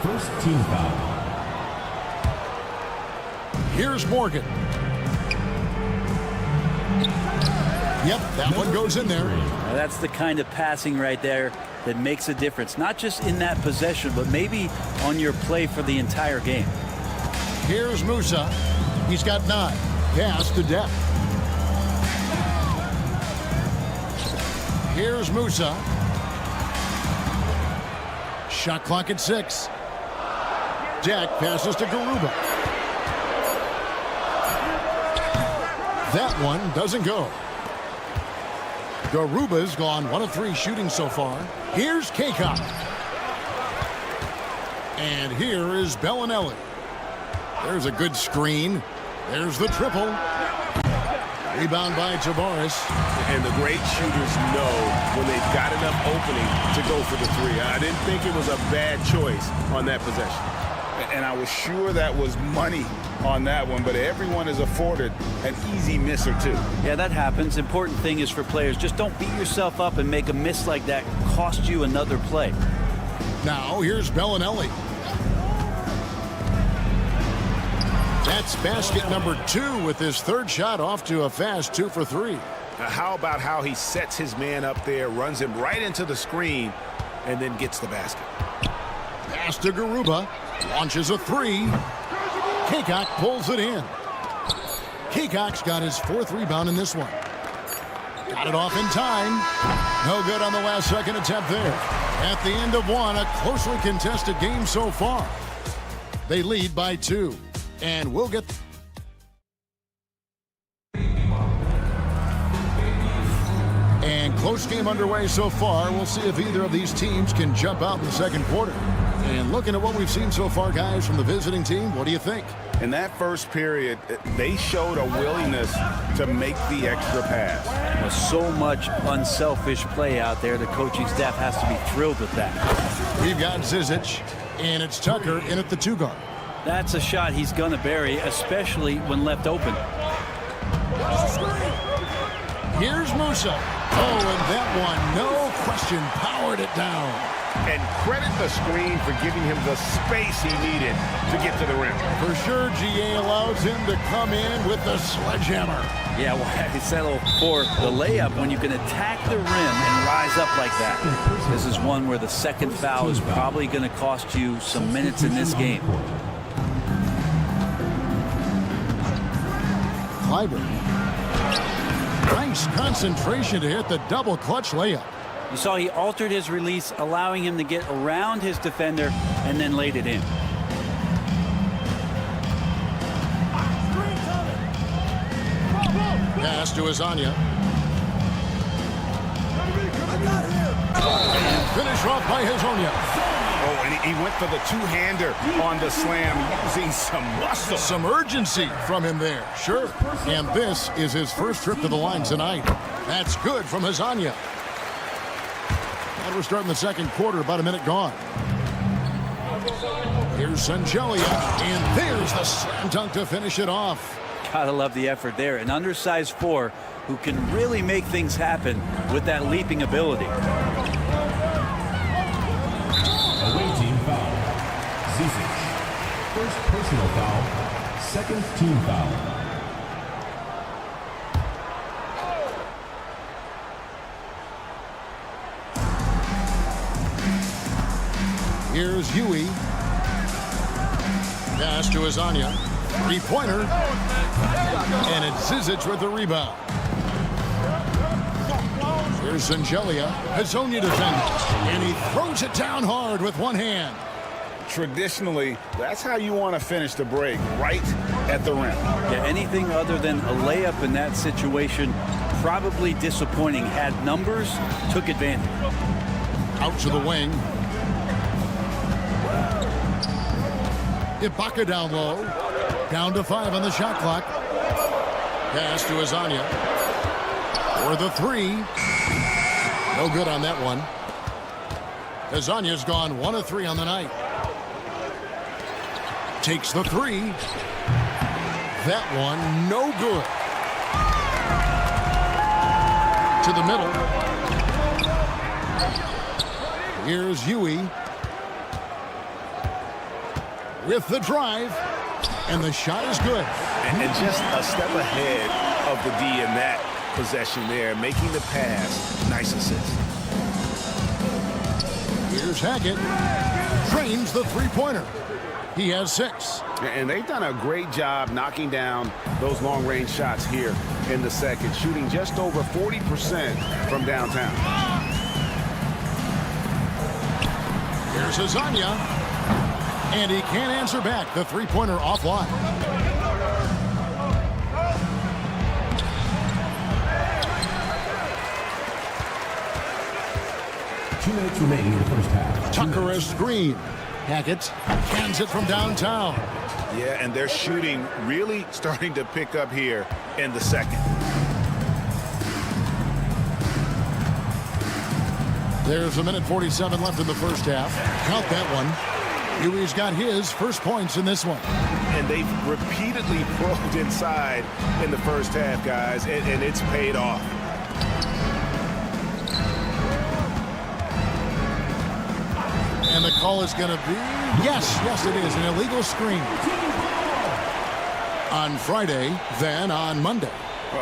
First team foul. Here's Morgan. Yep, that one goes in there. Now that's the kind of passing right there that makes a difference. Not just in that possession, but maybe on your play for the entire game. Here's Musa. He's got 9. Pass to depth. Here's Musa. Shot clock at 6. Jack passes to Garuba. That one doesn't go. Garuba's gone 1 of 3 shooting so far. Here's Kakon. And here is Bellinelli. There's a good screen. There's the triple. Rebound by Tavares. And the great shooters know when they've got enough opening to go for the three. I didn't think it was a bad choice on that possession. And I was sure that was money on that one, but everyone is afforded an easy miss or two. Yeah, that happens. Important thing is for players, just don't beat yourself up and make a miss like that cost you another play. Now here's Bellinelli. That's basket number 2 with his third shot off to a fast 2 for 3. How about how he sets his man up there, runs him right into the screen, and then gets the basket. Pass to Garuba. Launches a 3. Kakok pulls it in. Kakok's got his 4th rebound in this one. Got it off in time. No good on the last second attempt there. At the end of one, a closely contested game so far. They lead by 2. And we'll get... And close game underway so far. We'll see if either of these teams can jump out in the second quarter. And looking at what we've seen so far, guys, from the visiting team, what do you think? In that first period, they showed a willingness to make the extra pass. There's so much unselfish play out there. The coaching staff has to be thrilled with that. We've got Zizic, and it's Tucker in at the 2 guard. That's a shot he's going to bury, especially when left open. Here's Musa. Oh, and that one, no question, powered it down. And credit the screen for giving him the space he needed to get to the rim. For sure, GA allows him to come in with the sledgehammer. Yeah, why settle for the layup when you can attack the rim and rise up like that? This is one where the second foul is probably going to cost you some minutes in this game. Clyburn. Nice concentration to hit the double clutch layup. You saw he altered his release, allowing him to get around his defender and then laid it in. Pass to Azania. And finish off by Hazonia. Oh, and he went for the two-hander on the slam, using some muscle. Some urgency from him there, sure. And this is his first trip to the line tonight. That's good from Hazonia. And we're starting the second quarter, about a minute gone. Here's Sangelia, and there's the slam dunk to finish it off. Gotta love the effort there. An undersized 4 who can really make things happen with that leaping ability. Away team foul. Zizic. First personal foul. Second team foul. Here's Huey. Pass to Azania. Three-pointer. And it's Zizic with the rebound. Here's Sangelia. Hazonia defending. And he throws it down hard with one hand. Traditionally, that's how you want to finish the break, right at the rim. Yeah, anything other than a layup in that situation, probably disappointing. Had numbers, took advantage. Out to the wing. Ibaka down low. Down to 5 on the shot clock. Pass to Azania. For the 3. No good on that one. Azania's gone 1 of 3 on the night. Takes the 3. That one, no good. To the middle. Here's Huey. With the drive. And the shot is good. And just a step ahead of the D in that possession there, making the pass. Nice assist. Here's Hackett. Drains the three-pointer. He has 6. And they've done a great job knocking down those long-range shots here in the second, shooting just over 40% from downtown. Here's Azania. And he can't answer back. The three-pointer offline. Two minutes remaining in the first half. Tucker a screen. Hackett cans it from downtown. Yeah, and their shooting really starting to pick up here in the second. There's a minute 47 left in the first half. Count that one. Huey's got his first points in this one. And they've repeatedly probed inside in the first half, guys, and it's paid off. And the call is going to be, yes, it is, an illegal screen. On Friday, then on Monday.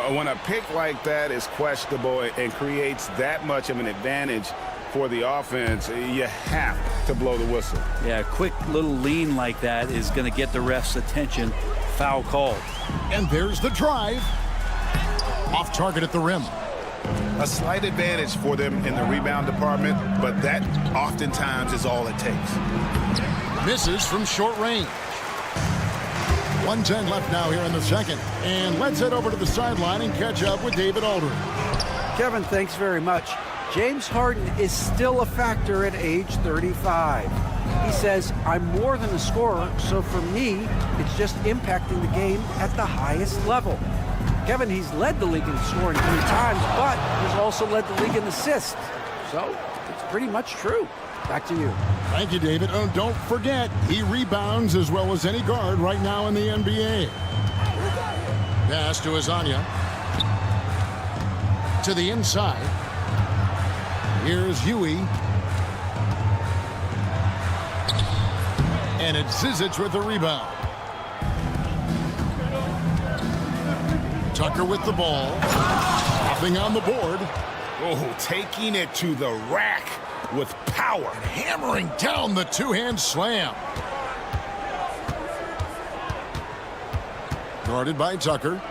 When a pick like that is questionable and creates that much of an advantage for the offense, you have to blow the whistle. Yeah, a quick little lean like that is going to get the ref's attention. Foul called. And there's the drive. Off target at the rim. A slight advantage for them in the rebound department, but that oftentimes is all it takes. Misses from short range. 1:10 left now here in the second. And let's head over to the sideline and catch up with David Aldridge. Kevin, thanks very much. James Harden is still a factor at age 35. He says, I'm more than a scorer, so for me, it's just impacting the game at the highest level. Kevin, he's led the league in scoring 3 times, but he's also led the league in assists. So it's pretty much true. Back to you. Thank you, David. Oh, don't forget, he rebounds as well as any guard right now in the NBA. Pass to Azania. To the inside. Here's Huey. And it's Zizic with the rebound. Tucker with the ball. Nothing on the board. Oh, taking it to the rack with power. Hammering down the two-hand slam. Guarded by Tucker.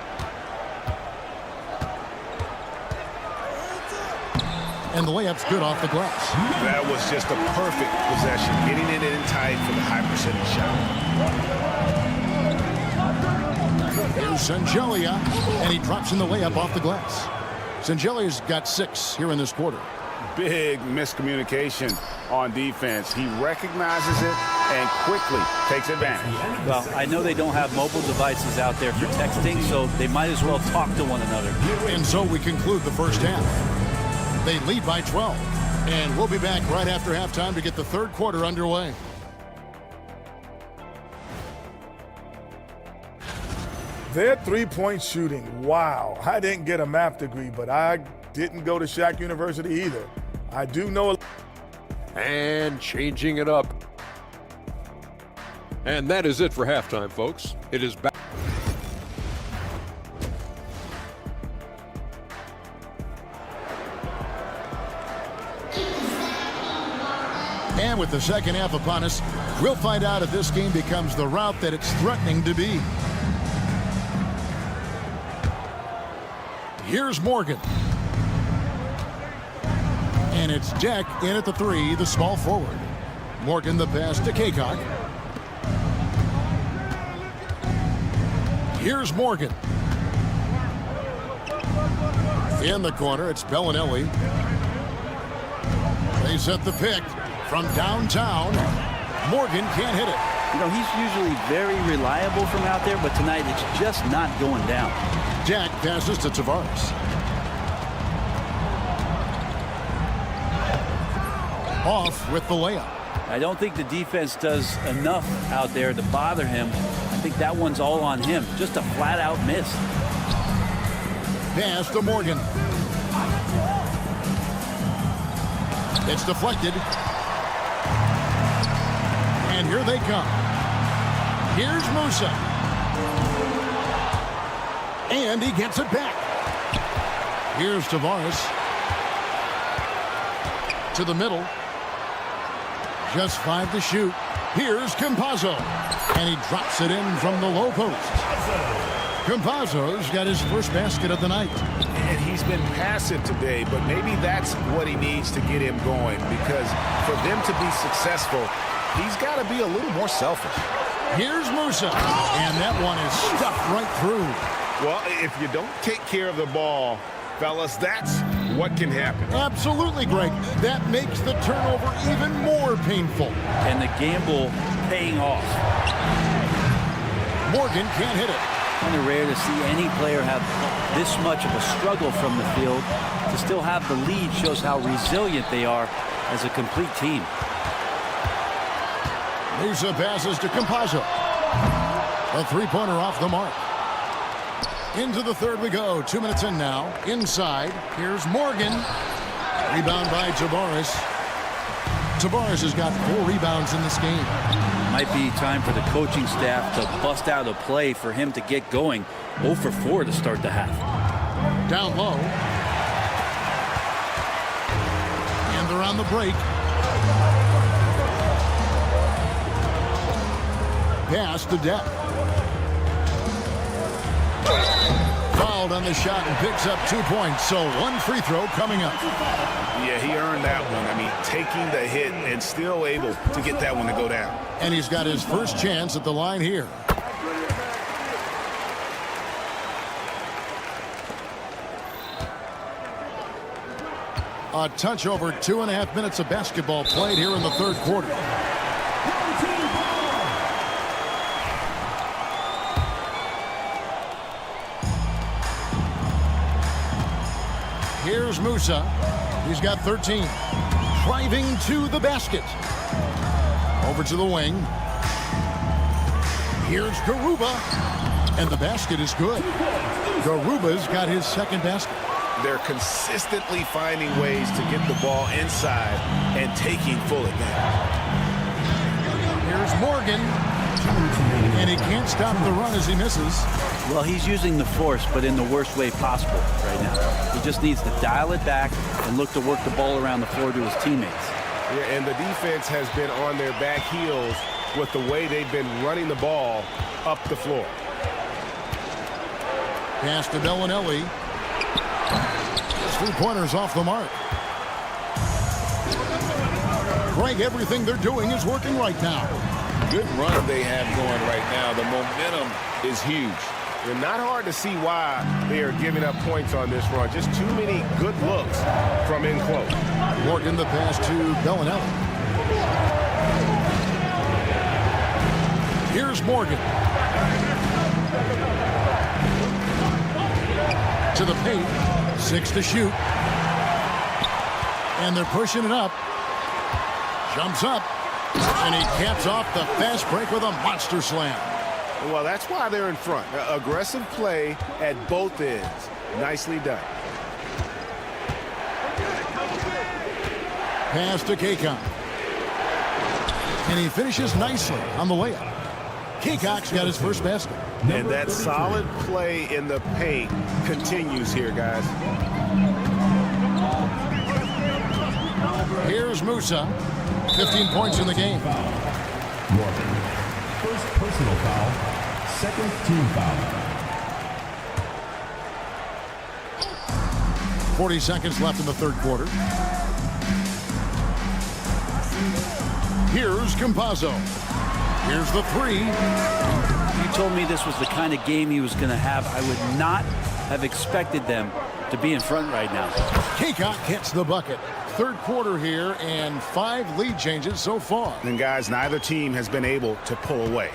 And the layup's good off the glass. That was just a perfect possession, getting it in tight for the high percentage shot. Here's Sangelia, and he drops in the layup off the glass. Sangelia's got 6 here in this quarter. Big miscommunication on defense. He recognizes it and quickly takes advantage. Well, I know they don't have mobile devices out there for texting, so they might as well talk to one another. And so we conclude the first half. They lead by 12. And we'll be back right after halftime to get the third quarter underway. Their three-point shooting, wow. I didn't get a math degree, but I didn't go to Shaq University either. I do know. And changing it up. And that is it for halftime, folks. It is back. And with the second half upon us, we'll find out if this game becomes the route that it's threatening to be. Here's Morgan. And it's Deck in at the 3, the small forward. Morgan the pass to Kaycock. Here's Morgan. In the corner, it's Bellinelli. They set the pick from downtown. Morgan can't hit it. You know, he's usually very reliable from out there, but tonight it's just not going down. Jack passes to Tavares. Off with the layup. I don't think the defense does enough out there to bother him. I think that one's all on him. Just a flat-out miss. Pass to Morgan. It's deflected. And here they come. Here's Musa. And he gets it back. Here's Tavares. To the middle. Just 5 to shoot. Here's Campazzo. And he drops it in from the low post. Campazzo's got his first basket of the night. And he's been passive today, but maybe that's what he needs to get him going, because for them to be successful, he's got to be a little more selfish. Here's Musa. And that one is stuffed right through. Well, if you don't take care of the ball, fellas, that's what can happen. Absolutely, Greg. That makes the turnover even more painful. And the gamble paying off. Morgan can't hit it. Kind of rare to see any player have this much of a struggle from the field. To still have the lead shows how resilient they are as a complete team. Musa passes to Campazzo. A three-pointer off the mark. Into the third we go. 2 minutes in now. Inside. Here's Morgan. Rebound by Tavares. Tavares has got 4 rebounds in this game. Might be time for the coaching staff to bust out a play for him to get going. 0 for 4 to start the half. Down low. And they're on the break. Pass to Depp. Fouled on the shot and picks up 2 points. So 1 free throw coming up. Yeah, he earned that one. I mean, taking the hit and still able to get that one to go down. And he's got his first chance at the line here. A touch over 2.5 minutes of basketball played here in the third quarter. Here's Musa. He's got 13. Driving to the basket. Over to the wing. Here's Garuba. And the basket is good. Garuba's got his second basket. They're consistently finding ways to get the ball inside and taking full advantage. Here's Morgan. And he can't stop the run as he misses. Well, he's using the force, but in the worst way possible right now. He just needs to dial it back and look to work the ball around the floor to his teammates. Yeah, and the defense has been on their back heels with the way they've been running the ball up the floor. Pass to Bellinelli. His three-pointers off the mark. Greg, everything they're doing is working right now. Good run they have going right now. The momentum is huge. And not hard to see why they are giving up points on this run. Just too many good looks from in close. Morgan the pass to Bellinelli. Here's Morgan. To the paint. 6 to shoot. And they're pushing it up. Jumps up. And he caps off the fast break with a monster slam. Well, that's why they're in front. Aggressive play at both ends. Nicely done. Pass to Kaycock. And he finishes nicely on the layup. Kaycock's got his first basket. And that solid play in the paint continues here, guys. Here's Musa. 15 points in the game. Morgan. First personal foul. Second team foul. 40 seconds left in the third quarter. Here's Campazzo. Here's the three. You told me this was the kind of game he was going to have. I would not have expected them to be in front right now. Kaycock hits the bucket. Third quarter here and 5 lead changes so far. And guys, neither team has been able to pull away.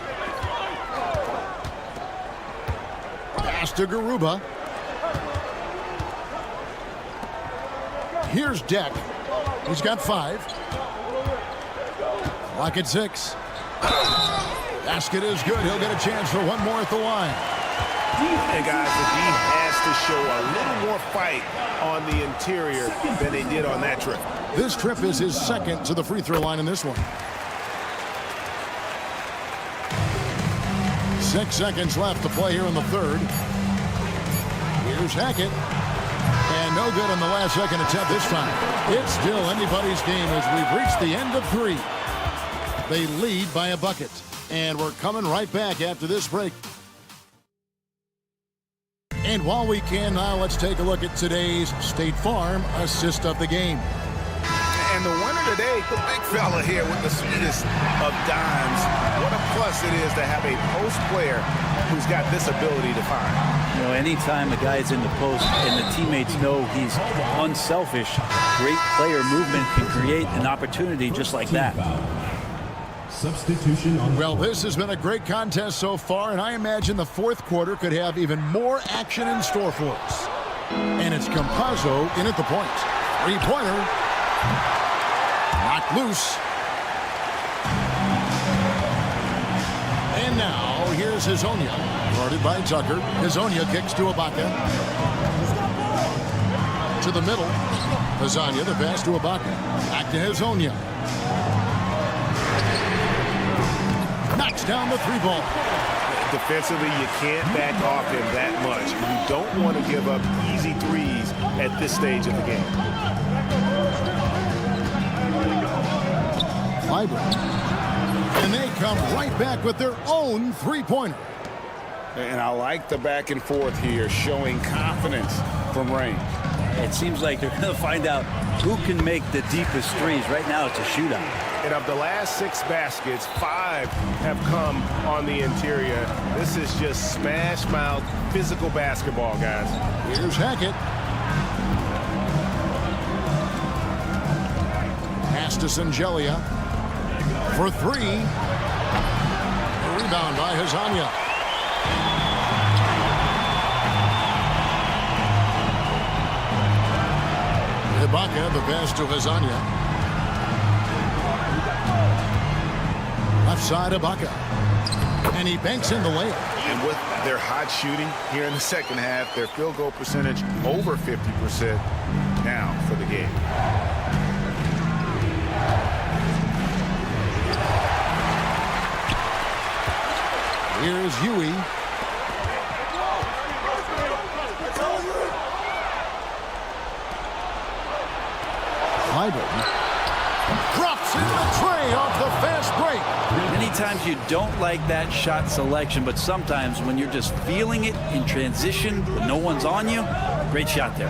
Pass to Garuba. Here's Deck. He's got 5. Clock at 6. Basket is good. He'll get a chance for one more at the line. And guys, the D has to show a little more fight on the interior than they did on that trip. This trip is his second to the free throw line in this one. 6 seconds left to play here in the third. Here's Hackett. And no good on the last second attempt this time. It's still anybody's game as we've reached the end of 3. They lead by a bucket. And we're coming right back after this break. And while we can now, let's take a look at today's State Farm assist of the game. And the winner today, the big fella here with the sweetest of dimes. What a plus it is to have a post player who's got this ability to find. You know, anytime a guy's in the post and the teammates know he's unselfish, great player movement can create an opportunity just like that. Substitution on. Well, this has been a great contest so far, and I imagine the fourth quarter could have even more action in store for us. And it's Campazzo in at the point. 3-pointer. Knocked loose. And now, here's Hezonja. Guarded by Tucker. Hezonja kicks to Ibaka. To the middle. Hezonja, the pass to Ibaka. Back to Hezonja. Knocks down the 3-ball. Defensively, you can't back off him that much. You don't want to give up easy threes at this stage of the game. Clyburn. And they come right back with their own 3-pointer. And I like the back and forth here, showing confidence from range. It seems like they're going to find out who can make the deepest threes. Right now, it's a shootout. And of the last 6 baskets, 5 have come on the interior. This is just smash mouth physical basketball, guys. Here's Hackett. Pass to Singelia. For three. A rebound by Hazania. Ibaka, the pass to Hazania. Left side, Ibaka. And he banks in the layup. And with their hot shooting here in the second half, their field goal percentage over 50% now for the game. Here's Huey. Clyburn drops in the tray off the fast break. Many times you don't like that shot selection, but sometimes when you're just feeling it in transition, when no one's on you, great shot there.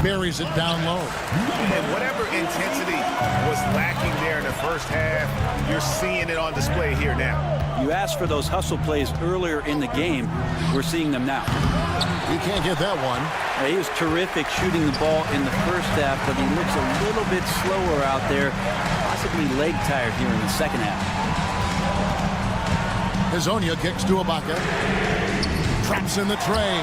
Buries it down low. And whatever intensity was lacking there in the first half, you're seeing it on display here now. You asked for those hustle plays earlier in the game. We're seeing them now. He can't get that one. He was terrific shooting the ball in the first half, but he looks a little bit slower out there, possibly leg tired here in the second half. Hazonia kicks to Ibaka. Traps in the tray.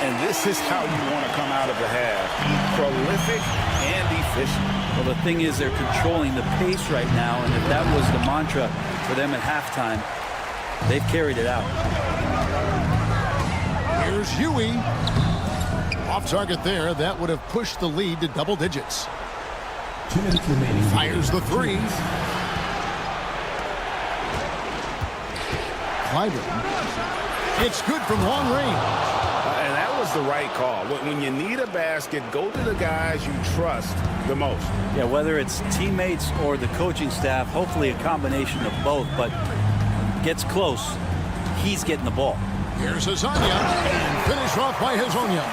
And this is how you want to come out of the half. Prolific and efficient. Well, the thing is they're controlling the pace right now, and if that was the mantra for them at halftime, they've carried it out. Here's Huey. Off target there. That would have pushed the lead to double digits. 2 minutes remaining. Fires the three. Clyburn. It's good from long range. And that was the right call. When you need a basket, go to the guys you trust the most. Yeah, whether it's teammates or the coaching staff, hopefully a combination of both, but gets close, he's getting the ball. Here's Hazania, and finish off by Hazonia.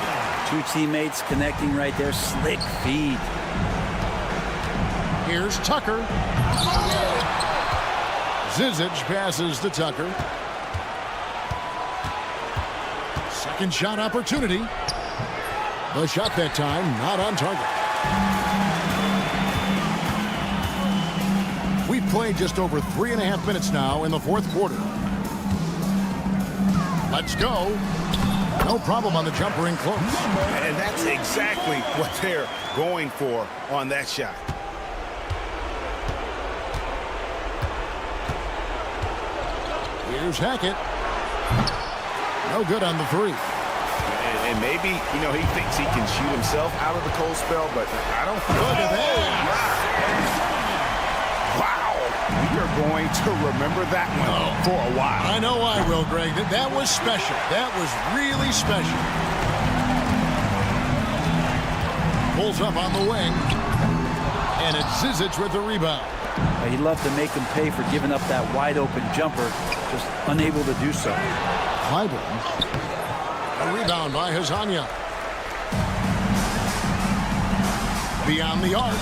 Two teammates connecting right there, slick feed. Here's Tucker. Zizic passes to Tucker. Second shot opportunity. The shot that time not on target. We've played just over 3.5 minutes now in the fourth quarter. Let's go. No problem on the jumper in close. And that's exactly what they're going for on that shot. Here's Hackett. No good on the three. And maybe, you know, he thinks he can shoot himself out of the cold spell, but I don't think. Look at that. Wow. We are going to remember that one for a while. I know I will, Greg. That was special. That was really special. Pulls up on the wing. And it's Zizic with the rebound. He'd love to make him pay for giving up that wide-open jumper, just unable to do so. Clyburn. A rebound by Hazania. Beyond the arc.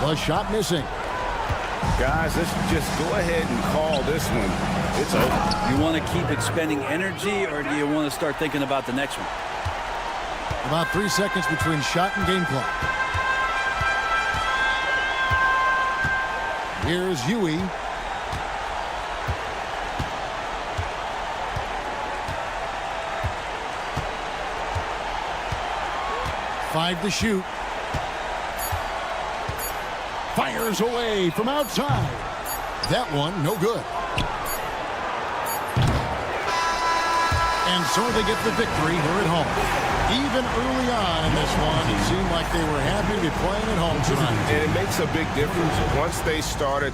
The shot missing. Guys, let's just go ahead and call this one. It's over. You want to keep expending energy, or do you want to start thinking about the next one? About 3 seconds between shot and game clock. Here's Huey. Five to shoot. Fires away from outside. That one, no good. And so they get the victory here at home. Even early on in this one, it seemed like they were happy to be playing at home tonight. And it makes a big difference once they started.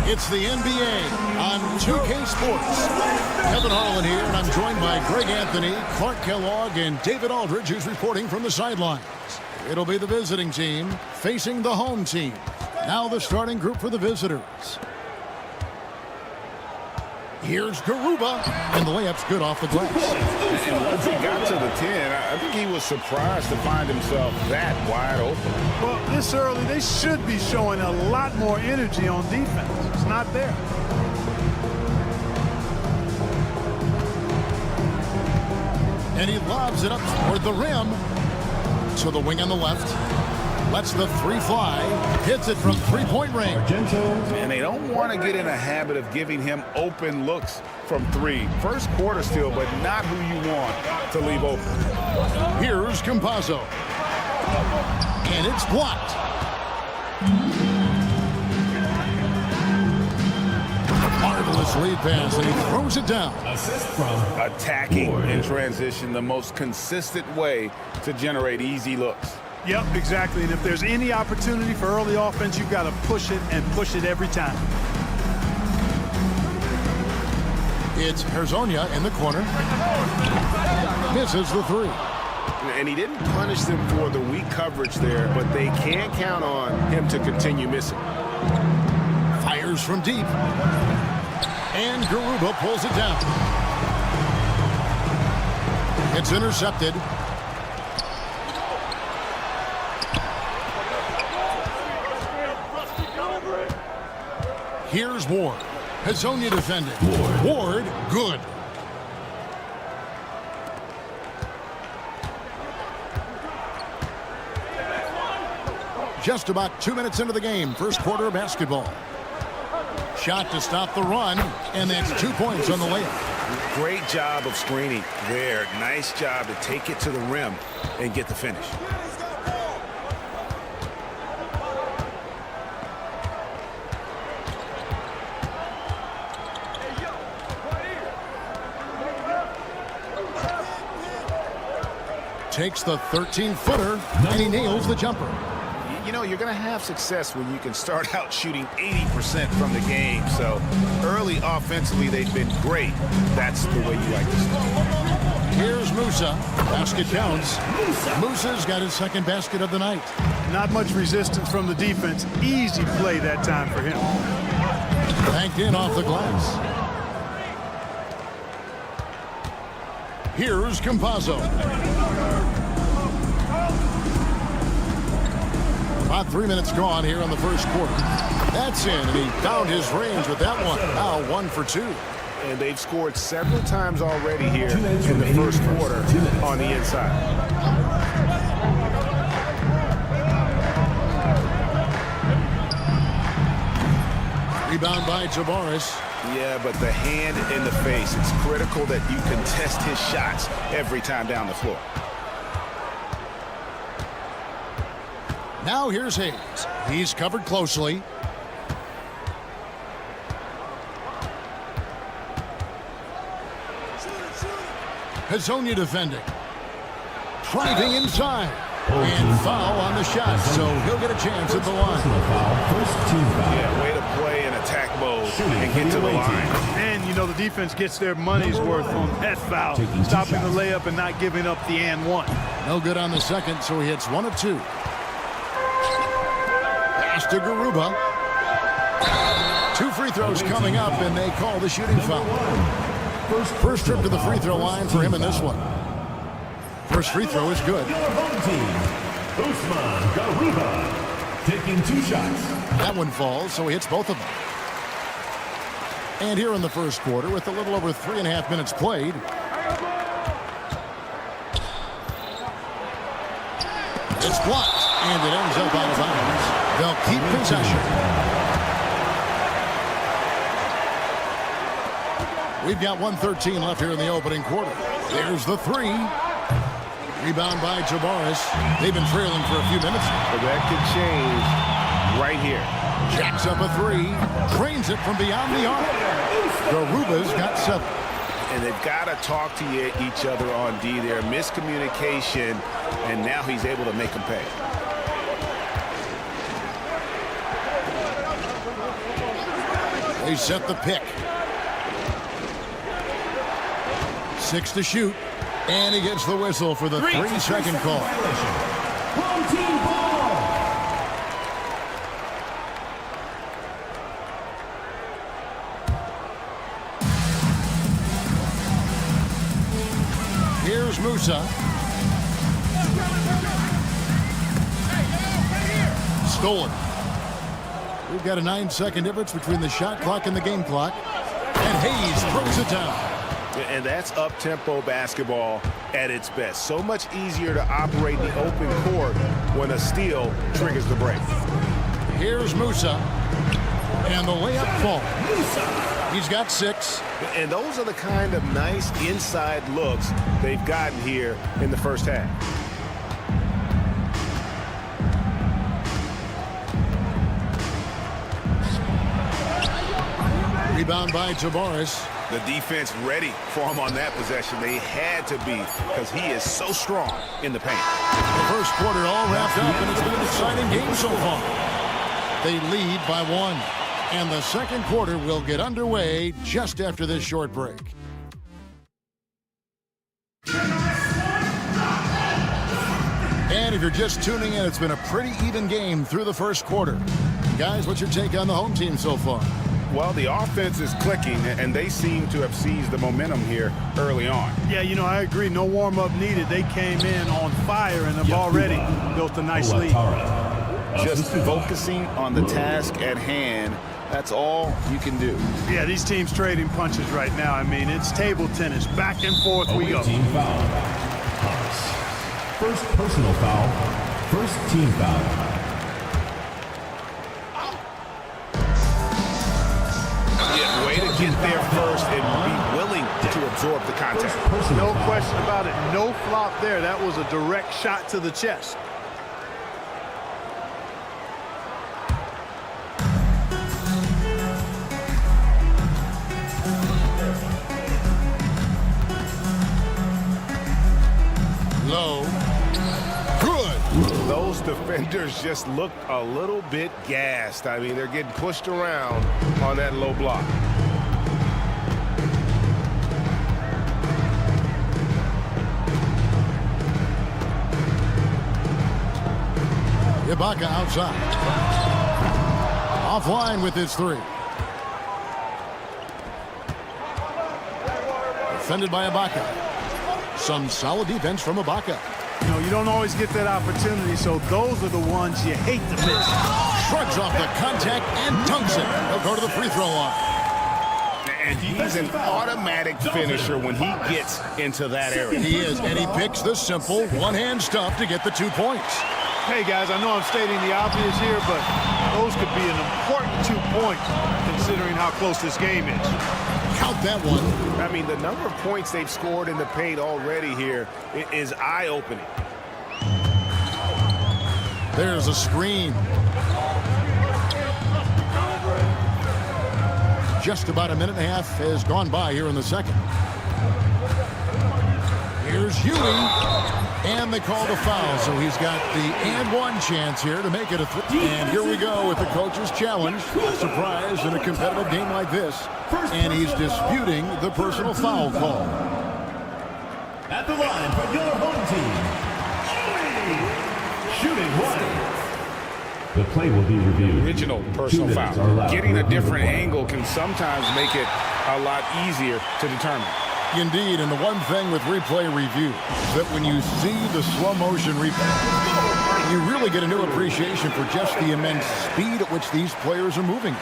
It's the NBA on 2K Sports. Kevin Harlan here, and I'm joined by Greg Anthony, Clark Kellogg, and David Aldridge, who's reporting from the sidelines. It'll be the visiting team facing the home team. Now the starting group for the visitors. Here's Garuba, and the layup's good off the glass. And once he got to the 10, I think he was surprised to find himself that wide open. Well, this early, they should be showing a lot more energy on defense. It's not there. And he lobs it up toward the rim. To the wing on the left. Lets the three fly. Hits it from three-point range. And they don't want to get in a habit of giving him open looks from three. First quarter still, but not who you want to leave open. Here's Campazzo. And it's blocked. Marvelous lead pass, and he throws it down. Assist from attacking in transition, the most consistent way to generate easy looks. Yep, exactly. And if there's any opportunity for early offense, you've got to push it and push it every time. It's Herzonia in the corner. Misses the three. And he didn't punish them for the weak coverage there, but they can't count on him to continue missing. Fires from deep. And Garuba pulls it down. It's intercepted. Here's Ward. Hazonia defended. Ward, good. Just about 2 minutes into the game, first quarter of basketball. Shot to stop the run, and that's 2 points on the layup. Great job of screening there. Nice job to take it to the rim and get the finish. Takes the 13-footer, and he nails the jumper. You know, you're going to have success when you can start out shooting 80% from the game. So early offensively, they've been great. That's the way you like to start. Here's Musa. Basket counts. Musa's got his second basket of the night. Not much resistance from the defense. Easy play that time for him. Banked in off the glass. Here's Campazzo. About 3 minutes gone here in the first quarter. That's in, and he found his range with that one. Now 1 for 2. And they've scored several times already here in the first quarter on the inside. Rebound by Tavares. Yeah, but the hand in the face. It's critical that you contest his shots every time down the floor. Now here's Hayes. He's covered closely. Hazonia defending. Driving inside. And foul on the shot, so he'll get a chance at the line. Yeah, way to play in attack mode and get to the line. And, you know, the defense gets their money's worth on that foul, stopping the layup and not giving up the and one. No good on the second, so he hits 1 of 2. Pass to Garuba. 2 free throws coming up, and they call the shooting foul. First trip to the free throw line for him in this one. First free throw is good. Your home team, Usman Garuba, taking 2 shots. That one falls, so he hits both of them. And here in the first quarter, with a little over 3.5 minutes played, it's blocked, and it ends up out of bounds. They'll keep possession. We've got 1:13 left here in the opening quarter. There's the 3. Rebound by Tavares. They've been trailing for a few minutes. But that could change right here. Jacks up a 3. Drains it from beyond the arc. Garuba's got 7. And they've got to talk to each other on D there. Miscommunication, and now he's able to make them pay. They set the pick. 6 to shoot. And he gets the whistle for the 3-second call. Home team ball. Here's Musa. Stolen. We've got a 9-second difference between the shot clock and the game clock. And Hayes throws it down. And that's up-tempo basketball at its best. So much easier to operate the open court when a steal triggers the break. Here's Musa. And the layup falls. He's got 6. And those are the kind of nice inside looks they've gotten here in the first half. Rebound by Tavares. The defense ready for him on that possession. They had to be, because he is so strong in the paint. The first quarter all wrapped up, and it's been an exciting game so far. They lead by 1. And the second quarter will get underway just after this short break. And if you're just tuning in, it's been a pretty even game through the first quarter. Guys, what's your take on the home team so far? Well, the offense is clicking, and they seem to have seized the momentum here early on. Yeah, you know, I agree. No warm-up needed. They came in on fire and have already built a nice lead. Just focusing on the task at hand, that's all you can do. Yeah, these teams trading punches right now. I mean, it's table tennis. Back and forth we go. Team foul. First personal foul. First team foul. Yeah, way to get there first and be willing to absorb the contact. No question about it. No flop there. That was a direct shot to the chest. Low. Good. Those defenders just look a little bit gassed. I mean, they're getting pushed around on that low block. Ibaka outside. Offline with his 3. Defended by Ibaka. Some solid defense from Ibaka. You know, you don't always get that opportunity, so those are the ones you hate to miss. Shrugs off the contact and dunks it. He'll go to the free throw line. And he's an automatic finisher when he gets into that area. He is, and he picks the simple one-hand stuff to get the 2 points. Hey, guys, I know I'm stating the obvious here, but those could be an important 2 points considering how close this game is. Count that one. I mean, the number of points they've scored in the paint already here is eye-opening. There's a screen. Just about a minute and a half has gone by here in the second. Here's Ewing. And they call the foul, so he's got the and one chance here to make it a 3. And here we go with the coach's challenge. A surprise in a competitive game like this. And he's disputing the personal foul call. At the line for your home team, shooting one. The play will be reviewed. Original personal foul. Getting a different angle can sometimes make it a lot easier to determine. Indeed, and the one thing with replay review is that when you see the slow motion replay, you really get a new appreciation for just the immense speed at which these players are moving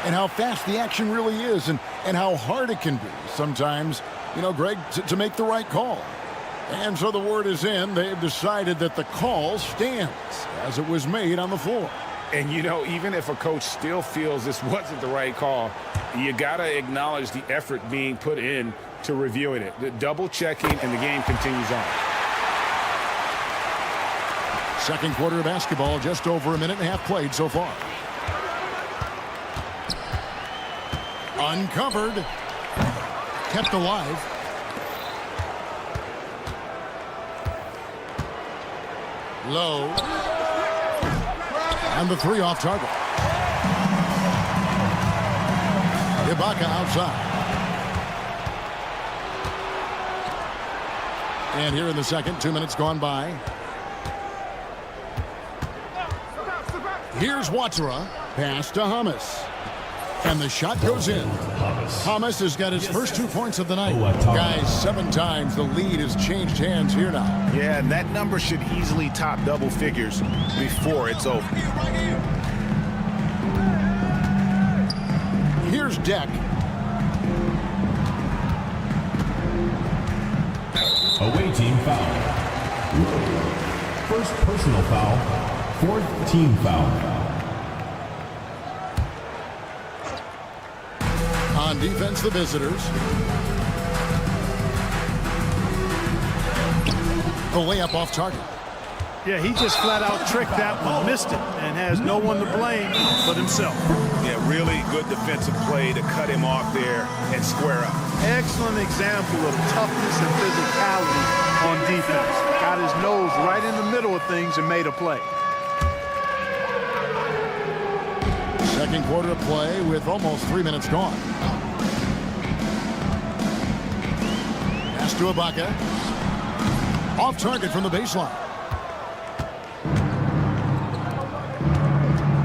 and how fast the action really is and how hard it can be sometimes, you know, Greg, to make the right call. And so the word is in. They've decided that the call stands as it was made on the floor. And, you know, even if a coach still feels this wasn't the right call, you got to acknowledge the effort being put in to reviewing it. The double checking, and the game continues on. Second quarter of basketball, just over a minute and a half played so far. Uncovered. Kept alive. Low. And the 3 off target. Ibaka outside. And here in the second, 2 minutes gone by. Here's Watsura. Pass to Hamas. And the shot goes in. Hamas has got his first 2 points of the night. Guys, 7 times the lead has changed hands here now. Yeah, and that number should easily top double figures before it's over. Here's Deck. Away team foul. First personal foul. 4th team foul. On defense, the visitors. The layup off target. Yeah, he just flat out tricked that one, missed it, and has no one to blame but himself. Yeah, really good defensive play to cut him off there and square up. Excellent example of toughness and physicality on defense. Got his nose right in the middle of things and made a play. Second quarter of play with almost 3 minutes gone. Pass to Ibaka. Off target from the baseline.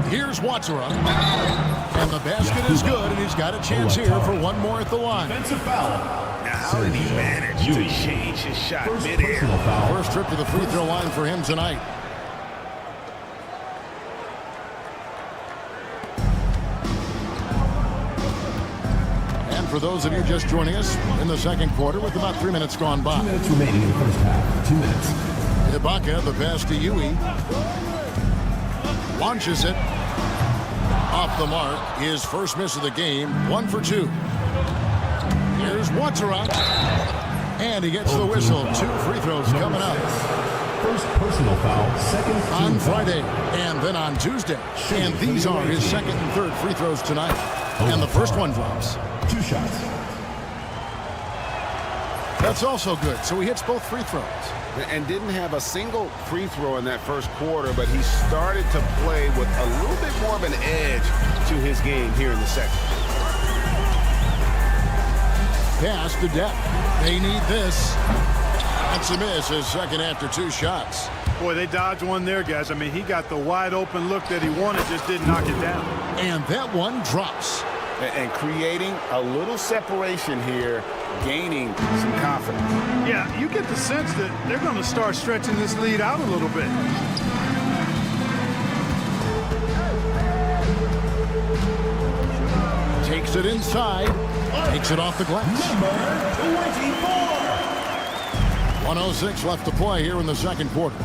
Here's Watsura. And the basket is good, and he's got a chance here for one more at the line. Defensive foul. Now, how did he manage to change his shot midair? First trip to the free throw line for him tonight. And for those of you just joining us in the second quarter with about 3 minutes gone by. 2 minutes remaining in the first half. 2 minutes. Ibaka, the pass to Ewing. Launches it. Off the mark. His first miss of the game. 1 for 2. Here's Watsura. And he gets the whistle. 2 free throws coming up. First personal foul. Second on Friday. And then on Tuesday. And these are his second and third free throws tonight. And the first one drops. 2 shots. That's also good. So he hits both free throws. And didn't have a single free throw in that first quarter, but he started to play with a little bit more of an edge to his game here in the second. Pass to Deck. They need this. That's a miss, his second after 2 shots. Boy, they dodged one there, guys. I mean, he got the wide open look that he wanted, just didn't knock it down. And that one drops. and creating a little separation here, gaining some confidence. Yeah, you get the sense that they're going to start stretching this lead out a little bit. Takes it inside. Takes it off the glass. Number 24. 1:06 left to play here in the second quarter.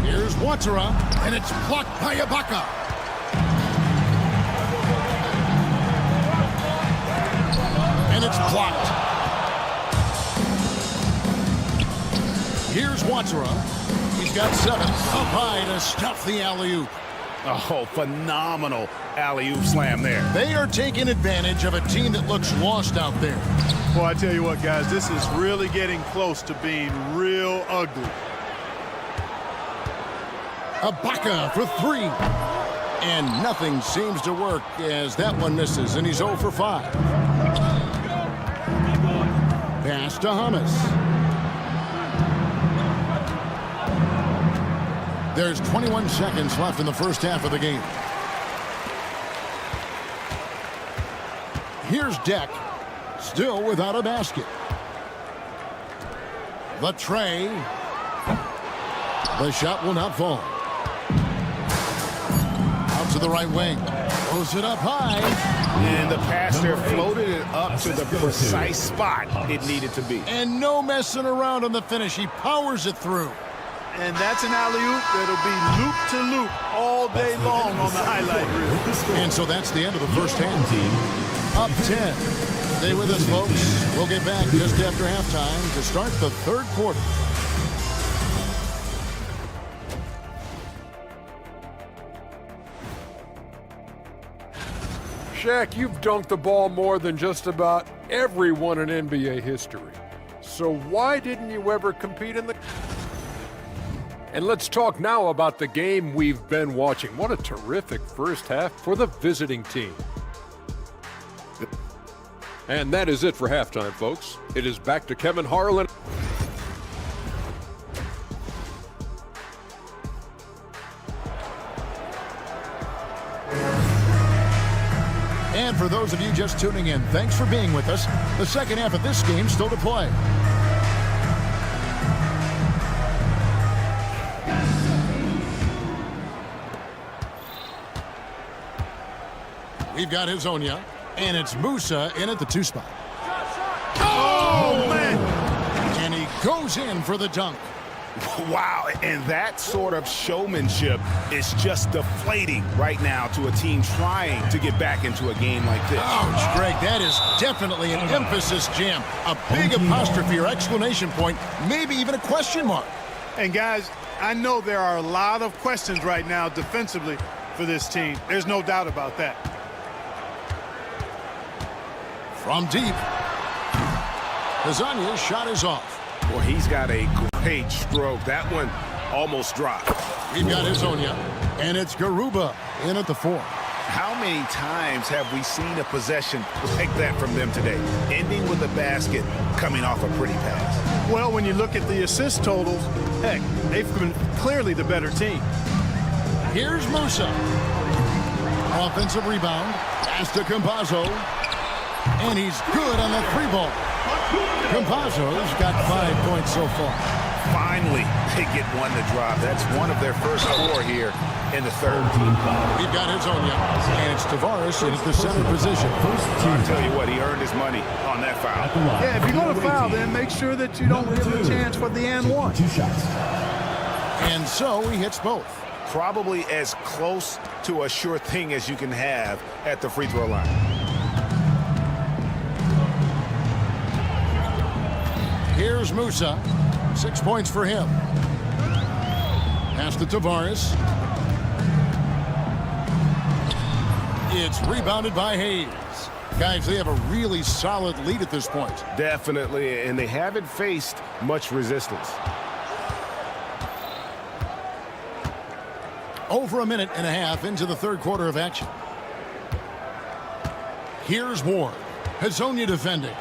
Here's Watara, and it's blocked by Ibaka. And it's blocked. Here's Watara. He's got 7. Up high to stuff the alley-oop. Oh, phenomenal alley-oop slam there. They are taking advantage of a team that looks lost out there. Well, I tell you what, guys, this is really getting close to being real ugly. Ibaka for 3. And nothing seems to work as that one misses, and he's 0 for 5. Pass to Hamas. There's 21 seconds left in the first half of the game. Here's Deck, still without a basket. The tray. The shot will not fall. Out to the right wing. Throws it up high. And the pass there floated it up to the precise spot it needed to be. And no messing around on the finish. He powers it through. And that's an alley-oop that'll be loop-to-loop all day long on the highlight reel. And so that's the end of the first half. Up 10. Stay with us, folks. We'll get back just after halftime to start the third quarter. Shaq, you've dunked the ball more than just about everyone in NBA history. So why didn't you ever compete in the... And let's talk now about the game we've been watching. What a terrific first half for the visiting team. And that is it for halftime, folks. It is back to Kevin Harlan. And for those of you just tuning in, thanks for being with us. The second half of this game still to play. We've got Hezonja, and it's Musa in at the 2 spot. Oh, man! And he goes in for the dunk. Wow, and that sort of showmanship is just deflating right now to a team trying to get back into a game like this. Ouch, Greg, that is definitely an emphasis jam. A big apostrophe or exclamation point, maybe even a question mark. And guys, I know there are a lot of questions right now defensively for this team. There's no doubt about that. From deep, Hezonja's shot is off. Well, he's got a great stroke. That one almost dropped. We've got Hezonja, and it's Garuba in at the 4. How many times have we seen a possession like that from them today, ending with a basket coming off a pretty pass? Well, when you look at the assist totals, heck, they've been clearly the better team. Here's Musa. Offensive rebound. Pass to Campazzo. And he's good on the 3 ball. Campazzo's got 5 points so far. Finally, they get one to drop. That's one of their first 4 here in the third. We've got Hezonja, and it's Tavares in the center position. I'll tell you what, he earned his money on that foul. Yeah, if you're going to foul, then make sure that you don't give a chance for the and 1. 2 shots. And so he hits both. Probably as close to a sure thing as you can have at the free throw line. Here's Musa. 6 points for him. Pass to Tavares. It's rebounded by Hayes. Guys, they have a really solid lead at this point. Definitely, and they haven't faced much resistance. Over a minute and a half into the third quarter of action. Here's Ward. Hezonja defending.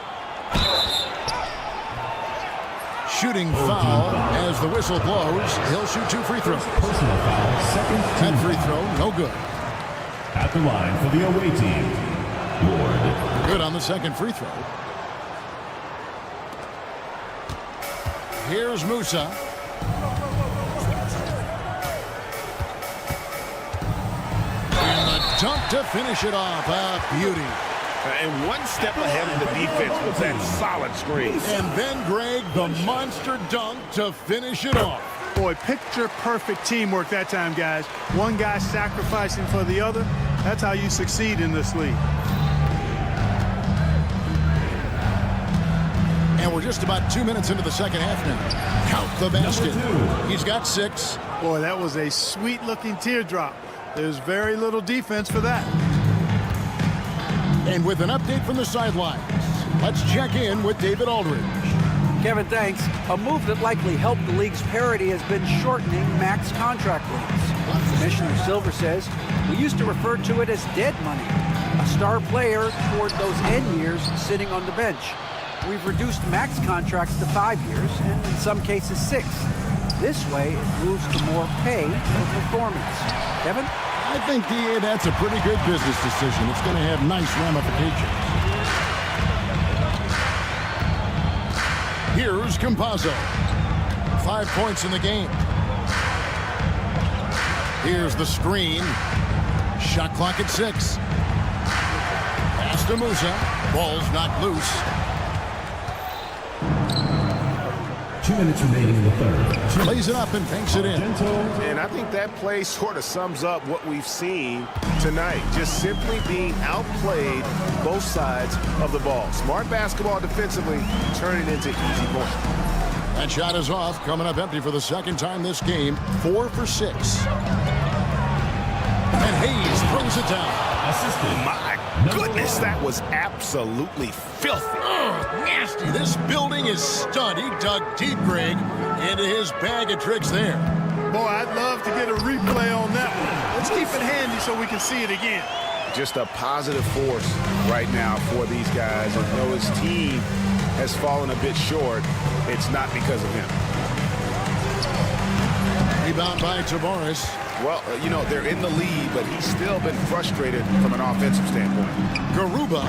Shooting foul as the whistle blows. He'll shoot 2 free throws. Personal foul, second That free throw, no good. At the line for the away team, Ward. Good on the second free throw. Here's Musa. And the dunk to finish it off. A beauty. And one step ahead of the defense with that solid screen. And then, Greg, the monster dunk to finish it off. Boy, picture-perfect teamwork that time, guys. One guy sacrificing for the other. That's how you succeed in this league. And we're just about 2 minutes into the second half now. Count the basket. He's got 6. Boy, that was a sweet-looking teardrop. There's very little defense for that. And with an update from the sidelines, let's check in with David Aldridge. Kevin, thanks. A move that likely helped the league's parity has been shortening max contract lengths. Commissioner Silver says, we used to refer to it as dead money, a star player toward those end years sitting on the bench. We've reduced max contracts to 5 years, and in some cases 6. This way, it moves to more pay for performance. Kevin? I think, DA, that's a pretty good business decision. It's going to have nice ramifications. Here's Campazzo. 5 points in the game. Here's the screen. Shot clock at 6. Pass to Musa. Ball's knocked loose. 2 minutes remaining in the third. Plays it up and banks it in. And I think that play sort of sums up what we've seen tonight. Just simply being outplayed both sides of the ball. Smart basketball defensively, turning into easy points. That shot is off, coming up empty for the second time this game. 4 for 6. And Hayes throws it down. My goodness, that was absolutely filthy. Nasty. This building is stud. He dug deep, Greg, into his bag of tricks there. Boy, I'd love to get a replay on that one. Let's keep it handy so we can see it again. Just a positive force right now for these guys. And though his team has fallen a bit short, it's not because of him. Rebound by Tavares. Well, you know, they're in the lead, but he's still been frustrated from an offensive standpoint. Garuba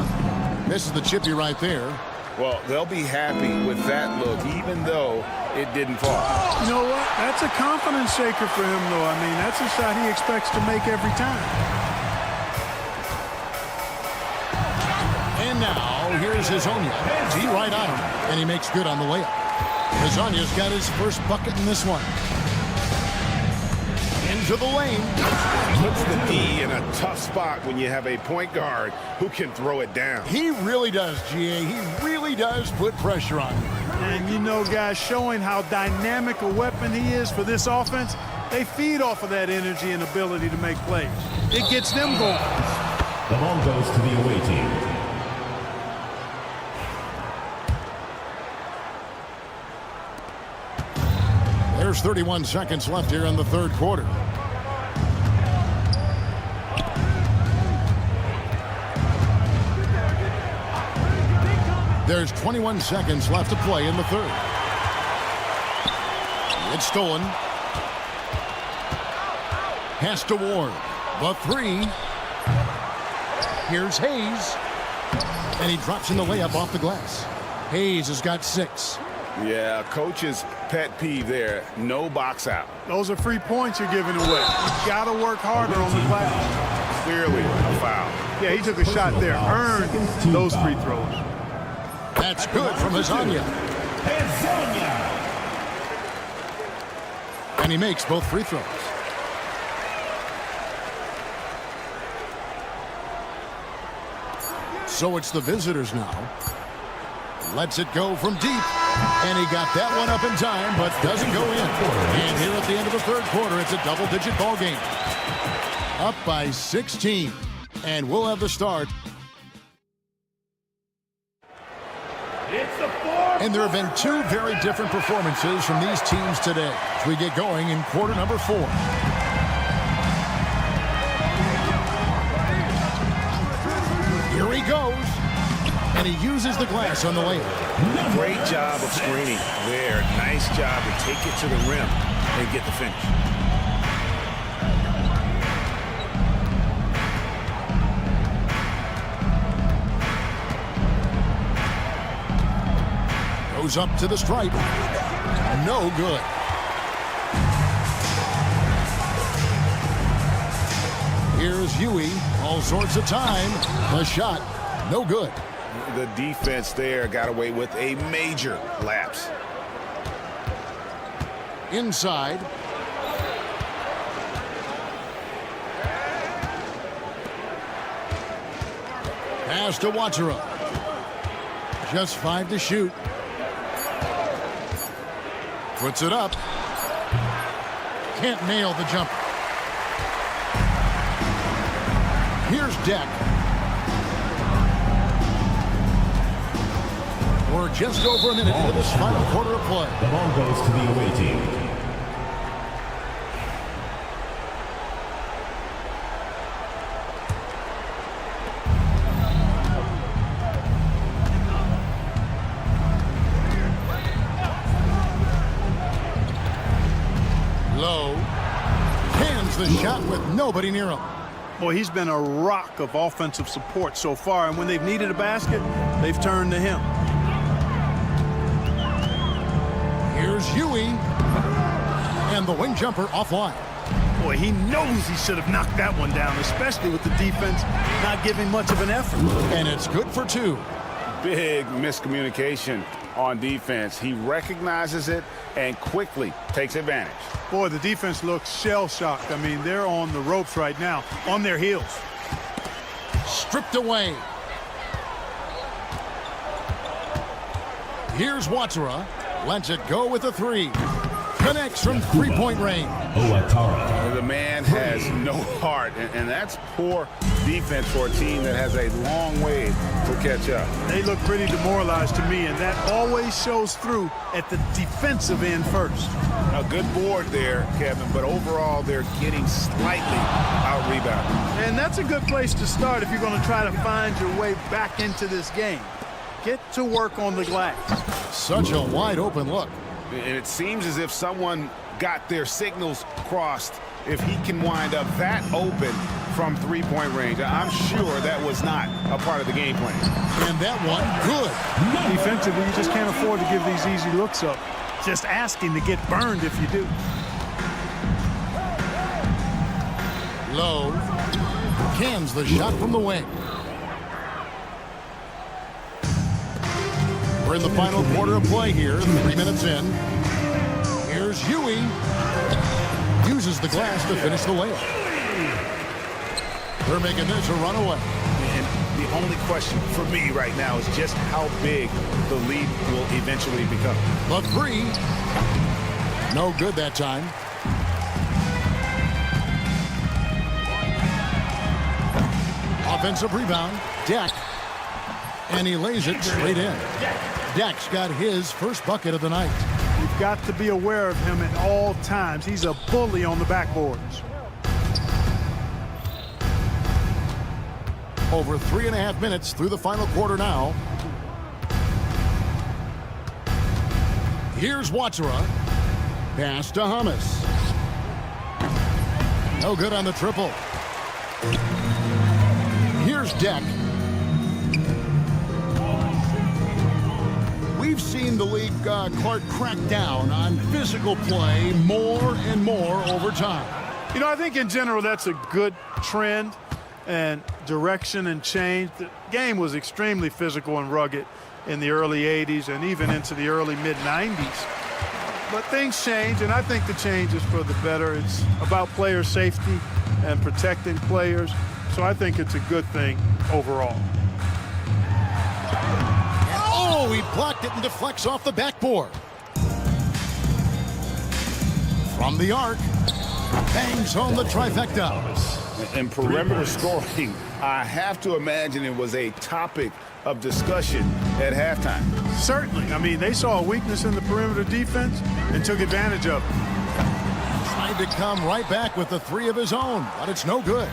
misses the chippy right there. Well, they'll be happy with that look, even though it didn't fall. You know what? That's a confidence shaker for him, though. I mean, that's a shot he expects to make every time. And now, here's Hezonja. T right on him, and he makes good on the layup. Hezonja's got his first bucket in this one. Into the lane. Puts the D in a tough spot when you have a point guard who can throw it down. He really does, GA. He really does put pressure on him. And you know, guys, showing how dynamic a weapon he is for this offense, they feed off of that energy and ability to make plays. It gets them going. The ball goes to the away team. There's 31 seconds left here in the third quarter. There's 21 seconds left to play in the third. It's stolen. Pass to Ward. The 3. Here's Hayes. And he drops in the layup off the glass. Hayes has got 6. Yeah, coach's pet peeve there. No box out. Those are free points you're giving away. You got to work harder on the glass. Clearly a foul. Yeah, he took a shot there. Earned those free throws. That's good from Hezonja. And he makes both free throws. So it's the visitors now. Lets it go from deep. And he got that one up in time, but doesn't go in. And here at the end of the third quarter, it's a double-digit ball game. Up by 16. And we'll have the start. And there have been 2 very different performances from these teams today as we get going in quarter number 4. Here he goes. And he uses the glass on the layup. Great job of screening there. Nice job to take it to the rim and get the finish. Goes up to the stripe. No good. Here's Huey. All sorts of time. The shot. No good. The defense there got away with a major lapse. Inside. Pass to Watsura. Just 5 to shoot. Puts it up. Can't nail the jumper. Here's Deck. We're just over a minute into this final quarter of play. The ball goes to the away team. Low. Hands the shot with nobody near him. Boy, he's been a rock of offensive support so far, and when they've needed a basket, they've turned to him. Here's Huey. And the wing jumper offline. Boy, he knows he should have knocked that one down, especially with the defense not giving much of an effort. And it's good for 2. Big miscommunication on defense. He recognizes it and quickly takes advantage. Boy, the defense looks shell-shocked. I mean, they're on the ropes right now, on their heels. Stripped away. Here's Watsura. Lets it go with a 3. Connects from 3-point range. The man has no heart, and that's poor defense for a team that has a long way to catch up. They look pretty demoralized to me, and that always shows through at the defensive end first. A good board there, Kevin, but overall they're getting slightly out-rebounded. And that's a good place to start if you're going to try to find your way back into this game. Get to work on the glass. Such a wide-open look. And it seems as if someone got their signals crossed if he can wind up that open from 3-point range. I'm sure that was not a part of the game plan. And that one, good. Defensively, you just can't afford to give these easy looks up. Just asking to get burned if you do. Low. Cans the shot from the wing. We're in the final quarter of play here, 3 minutes in. Here's Huey. Uses the glass to finish the layup. They're making this a runaway. And the only question for me right now is just how big the lead will eventually become. The 3. No good that time. Offensive rebound. Deck. And he lays it straight in. Deck's got his first bucket of the night. You've got to be aware of him at all times. He's a bully on the backboards. Over 3.5 minutes through the final quarter now. Here's Watsura. Pass to Hummus. No good on the triple. Here's Deck. We've seen the league, Clark, crack down on physical play more and more over time. You know, I think in general that's a good trend and direction and change. The game was extremely physical and rugged in the early 80s and even into the early mid-90s. But things change, and I think the change is for the better. It's about player safety and protecting players. So I think it's a good thing overall. Oh, he blocked it and deflects off the backboard. From the arc, bangs home the trifecta. And perimeter scoring, I have to imagine it was a topic of discussion at halftime. Certainly. I mean, they saw a weakness in the perimeter defense and took advantage of it. Tried to come right back with the 3 of his own, but it's no good.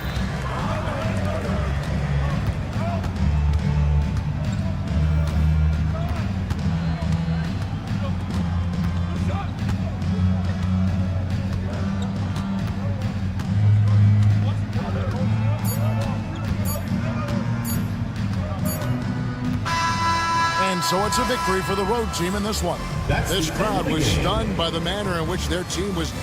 so it's a victory for the road team in this one. This crowd was stunned by the manner in which their team was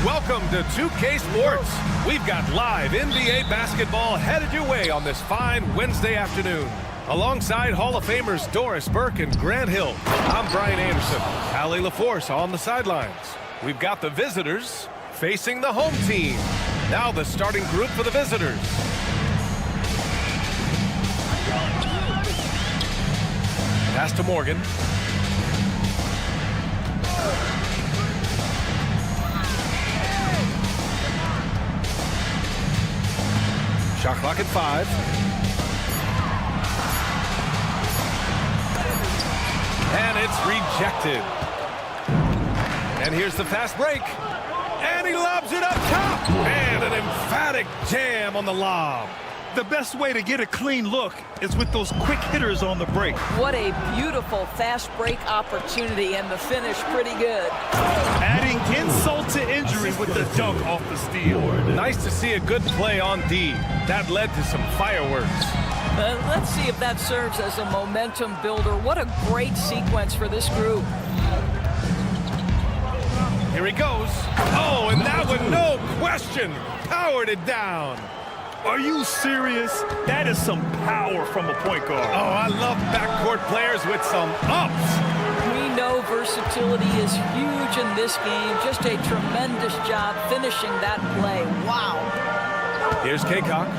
Welcome to 2K Sports. We've got live NBA basketball headed your way on this fine Wednesday afternoon. Alongside Hall of Famers Doris Burke and Grant Hill, I'm Brian Anderson. Allie LaForce on the sidelines. We've got the visitors facing the home team. Now the starting group for the visitors. Pass to Morgan. Shot clock at 5. And it's rejected. And here's the fast break. And he lobs it up top. And an emphatic jam on the lob. The best way to get a clean look is with those quick hitters on the break. What a beautiful fast break opportunity, and the finish pretty good. Adding insult to injury with the dunk off the steal. Nice to see a good play on D. That led to some fireworks. Let's see if that serves as a momentum builder. What a great sequence for this group. Here he goes. Oh, and that one, no question, powered it down. Are you serious? That is some power from a point guard. Oh, I love backcourt players with some ups. We know versatility is huge in this game. Just a tremendous job finishing that play. Wow. Here's Kaycock.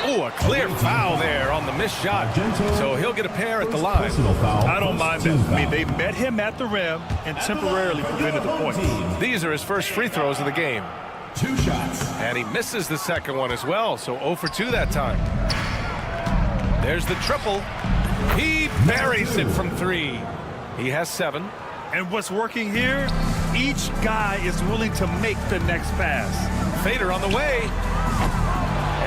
Oh, a clear foul there on the missed shot. So he'll get a pair at the line. I don't mind that. I mean, they met him at the rim and temporarily prevented the point. These are his first free throws of the game. 2 shots. And he misses the second one as well, so 0 for 2 that time. There's the triple. He buries it from 3. He has 7. And what's working here, each guy is willing to make the next pass. Fader on the way.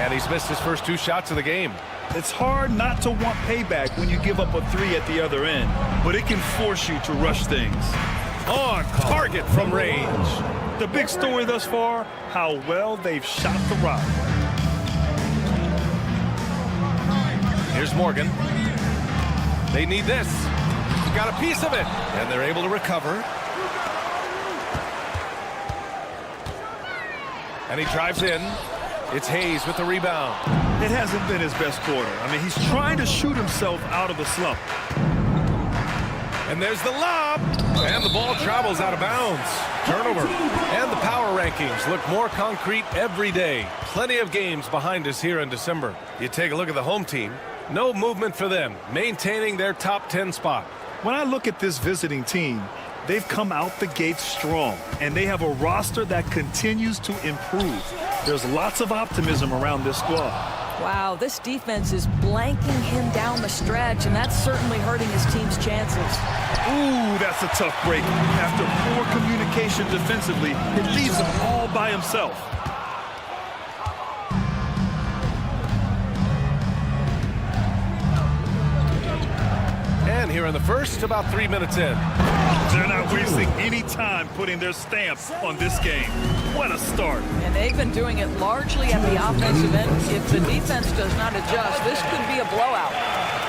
And he's missed his first 2 shots of the game. It's hard not to want payback when you give up a 3 at the other end, but it can force you to rush things. On target from range. The big story thus far, how well they've shot the rock. Here's Morgan. They need this. Got a piece of it. And they're able to recover. And he drives in. It's Hayes with the rebound. It hasn't been his best quarter. I mean, he's trying to shoot himself out of a slump. And there's the lob. And the ball travels out of bounds. Turnover. And the power rankings look more concrete every day. Plenty of games behind us here in December. You take a look at the home team. No movement for them, maintaining their top 10 spot. When I look at this visiting team, they've come out the gate strong, and they have a roster that continues to improve. There's lots of optimism around this squad. Wow, this defense is blanking him down the stretch, and that's certainly hurting his team's chances. Ooh, that's a tough break. After poor communication defensively, it leaves him all by himself. And here in the first, about 3 minutes in. They're not wasting any time putting their stamp on this game. What a start. And they've been doing it largely at the offensive end. If the defense does not adjust, this could be a blowout.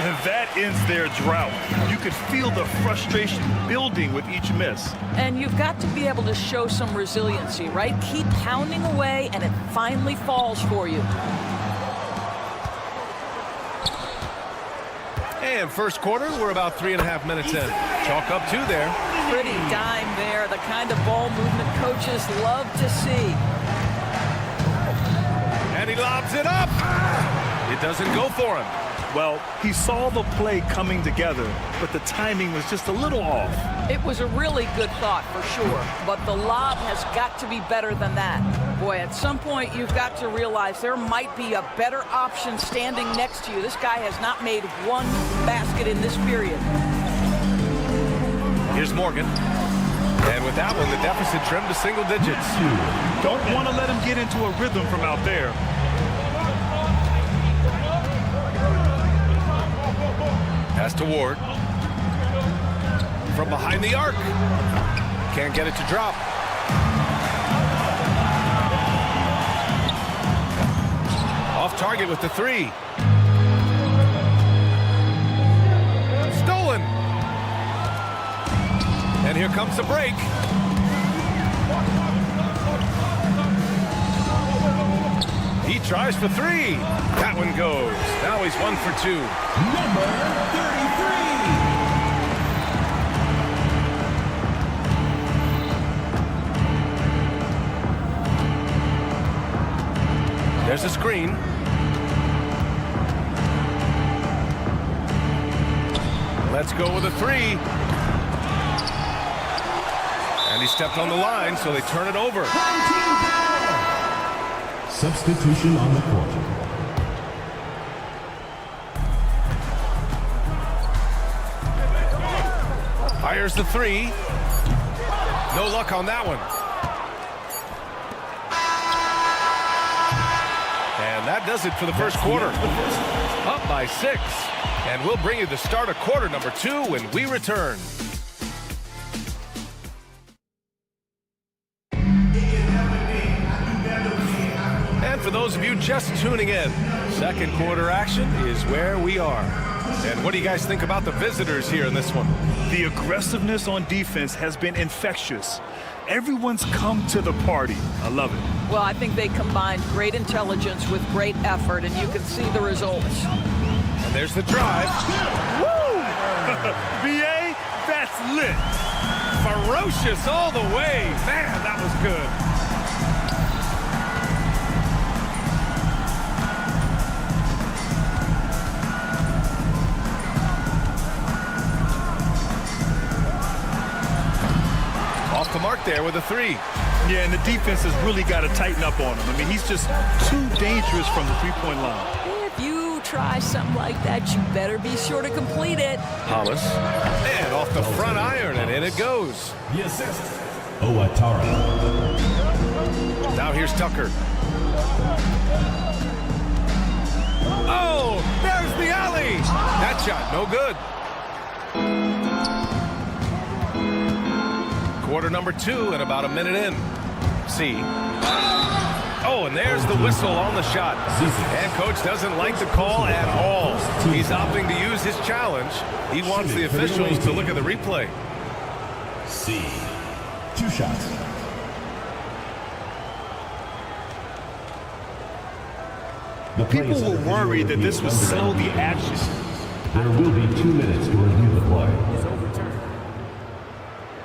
And that ends their drought. You could feel the frustration building with each miss. And you've got to be able to show some resiliency, right? Keep pounding away, and it finally falls for you. And first quarter, we're about 3.5 minutes in. Chalk up 2 there. Pretty dime there, the kind of ball movement coaches love to see. And he lobs it up. It doesn't go for him. Well, he saw the play coming together, but the timing was just a little off. It was a really good thought for sure, but the lob has got to be better than that. Boy, at some point you've got to realize there might be a better option standing next to you. This guy has not made one basket in this period. Here's Morgan. And with that one, the deficit trimmed to single digits. Don't want to let him get into a rhythm from out there. Pass to Ward. From behind the arc. Can't get it to drop. Off target with the 3. Stolen. And here comes the break. He tries for 3. That one goes. Now he's 1 for 2. Number 33. There's a screen. Let's go with a 3. And he stepped on the line, so they turn it over. Substitution on the court. Fires the 3. No luck on that one. And that does it for the first quarter. Up by 6. And we'll bring you the start of quarter number 2 when we return. And for those of you just tuning in, second quarter action is where we are. And what do you guys think about the visitors here in this one? The aggressiveness on defense has been infectious. Everyone's come to the party. I love it. Well, I think they combined great intelligence with great effort, and you can see the results. And there's the drive. Woo! BA, that's lit. Ferocious all the way. Man, that was good. Off the mark there with a 3. Yeah, and the defense has really got to tighten up on him. I mean, he's just too dangerous from the three-point line. If you try something like that, you better be sure to complete it. Hollis. And off the front iron, and in it goes. The assist. Owatara. Now here's Tucker. Oh, there's the alley. That shot, no good. Quarter number 2 and about a minute in. See. Oh, and there's the whistle on the shot. And coach doesn't like the call at all. He's opting to use his challenge. He wants the officials to look at the replay. C. 2 shots. The play People is were under worried that review this would under slow the review. action. There will be 2 minutes to review the play.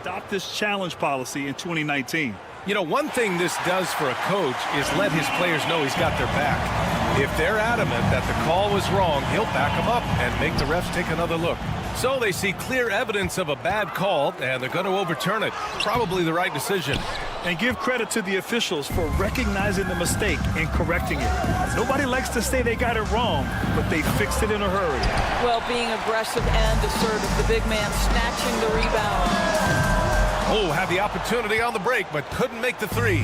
Adopt this challenge policy in 2019. You know, one thing this does for a coach is let his players know he's got their back. If they're adamant that the call was wrong, he'll back them up and make the refs take another look. So they see clear evidence of a bad call, and they're going to overturn it. Probably the right decision. And give credit to the officials for recognizing the mistake and correcting it. Nobody likes to say they got it wrong, but they fixed it in a hurry. Well, being aggressive and assertive, the big man snatching the rebound. Oh, had the opportunity on the break, but couldn't make the three.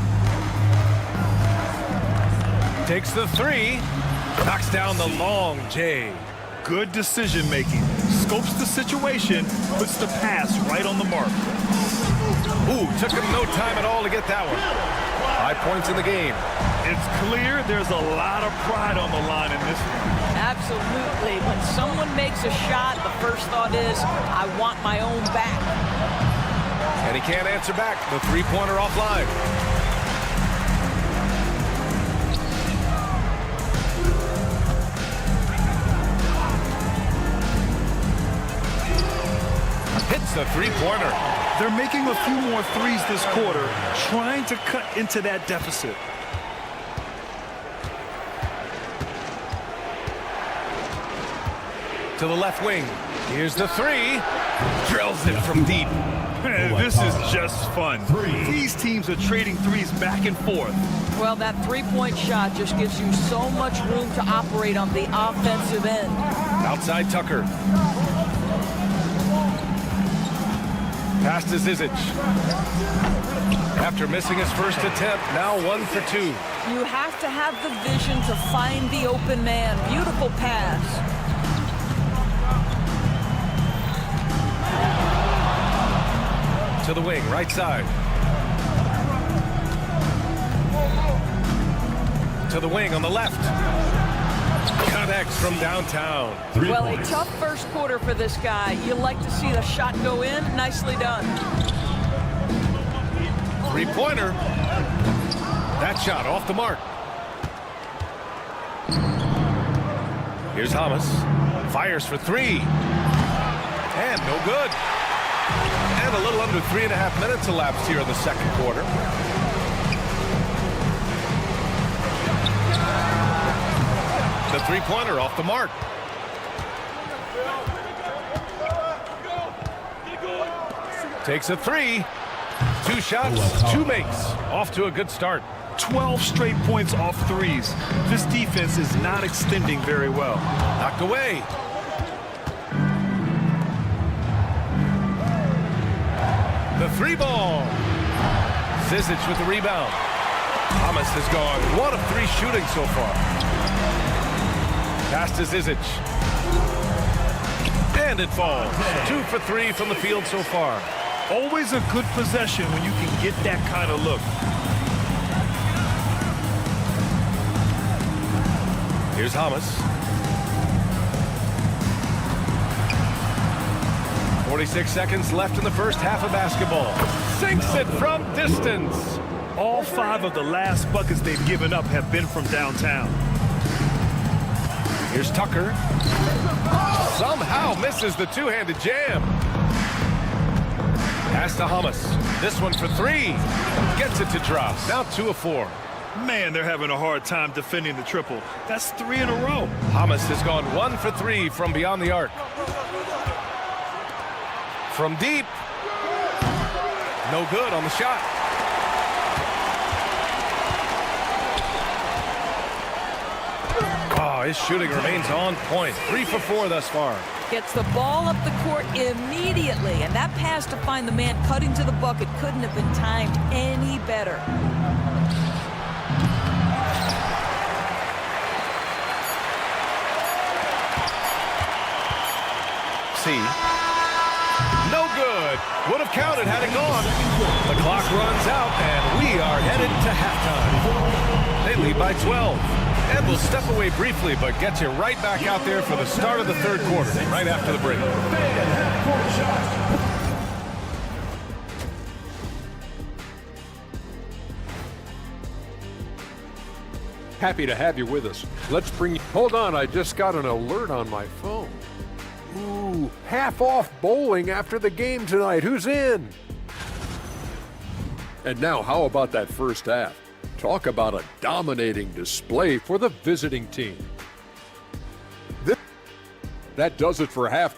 Takes the three. Knocks down the long J. Good decision making. Scopes the situation, puts the pass right on the mark. Ooh, took him no time at all to get that one. 5 points in the game. It's clear there's a lot of pride on the line in this one. Absolutely. When someone makes a shot, the first thought is, I want my own back. And he can't answer back. The three-pointer offline. Hits the three-pointer. They're making a few more threes this quarter, trying to cut into that deficit. To the left wing. Here's the three. Drills it from deep. Man, this is just fun. These teams are trading threes back and forth. Well, that three-point shot just gives you so much room to operate on the offensive end. Outside Tucker. Pass to Zizic. After missing his first attempt, now 1 for 2. You have to have the vision to find the open man. Beautiful pass. To the wing, right side. To the wing on the left. Connects from downtown. Well, a tough first quarter for this guy. You like to see the shot go in. Nicely done. Three-pointer. That shot off the mark. Here's Hamas. Fires for three. And no good. And a little under 3.5 minutes elapsed here in the second quarter. The three-pointer off the mark. Takes a three. 2 shots, 2 makes. Off to a good start. 12 straight points off threes. This defense is not extending very well. Knocked away. The three ball. Zizic with the rebound. Thomas has gone 1 of 3 shooting so far. Pass to Zizic. And it falls. 2 for 3 from the field so far. Always a good possession when you can get that kind of look. Here's Hamas. 46 seconds left in the first half of basketball. Sinks it from distance. All 5 of the last buckets they've given up have been from downtown. Here's Tucker. Somehow misses the two-handed jam. Pass to Hamas. This one for 3. Gets it to drop. Now 2 of 4. Man, they're having a hard time defending the triple. That's 3 in a row. Hamas has gone 1 for 3 from beyond the arc. From deep. No good on the shot. Oh, his shooting remains on point. 3 for 4 thus far. Gets the ball up the court immediately, and that pass to find the man cutting to the bucket couldn't have been timed any better. See. No good. Would have counted had it gone. The clock runs out, and we are headed to halftime. They lead by 12. And we'll step away briefly, but get you right back out there for the start of the third quarter, right after the break. Happy to have you with us. Let's bring you... Hold on, I just got an alert on my phone. Ooh, half off bowling after the game tonight. Who's in? And now, how about that first half? Talk about a dominating display for the visiting team. That does it for half.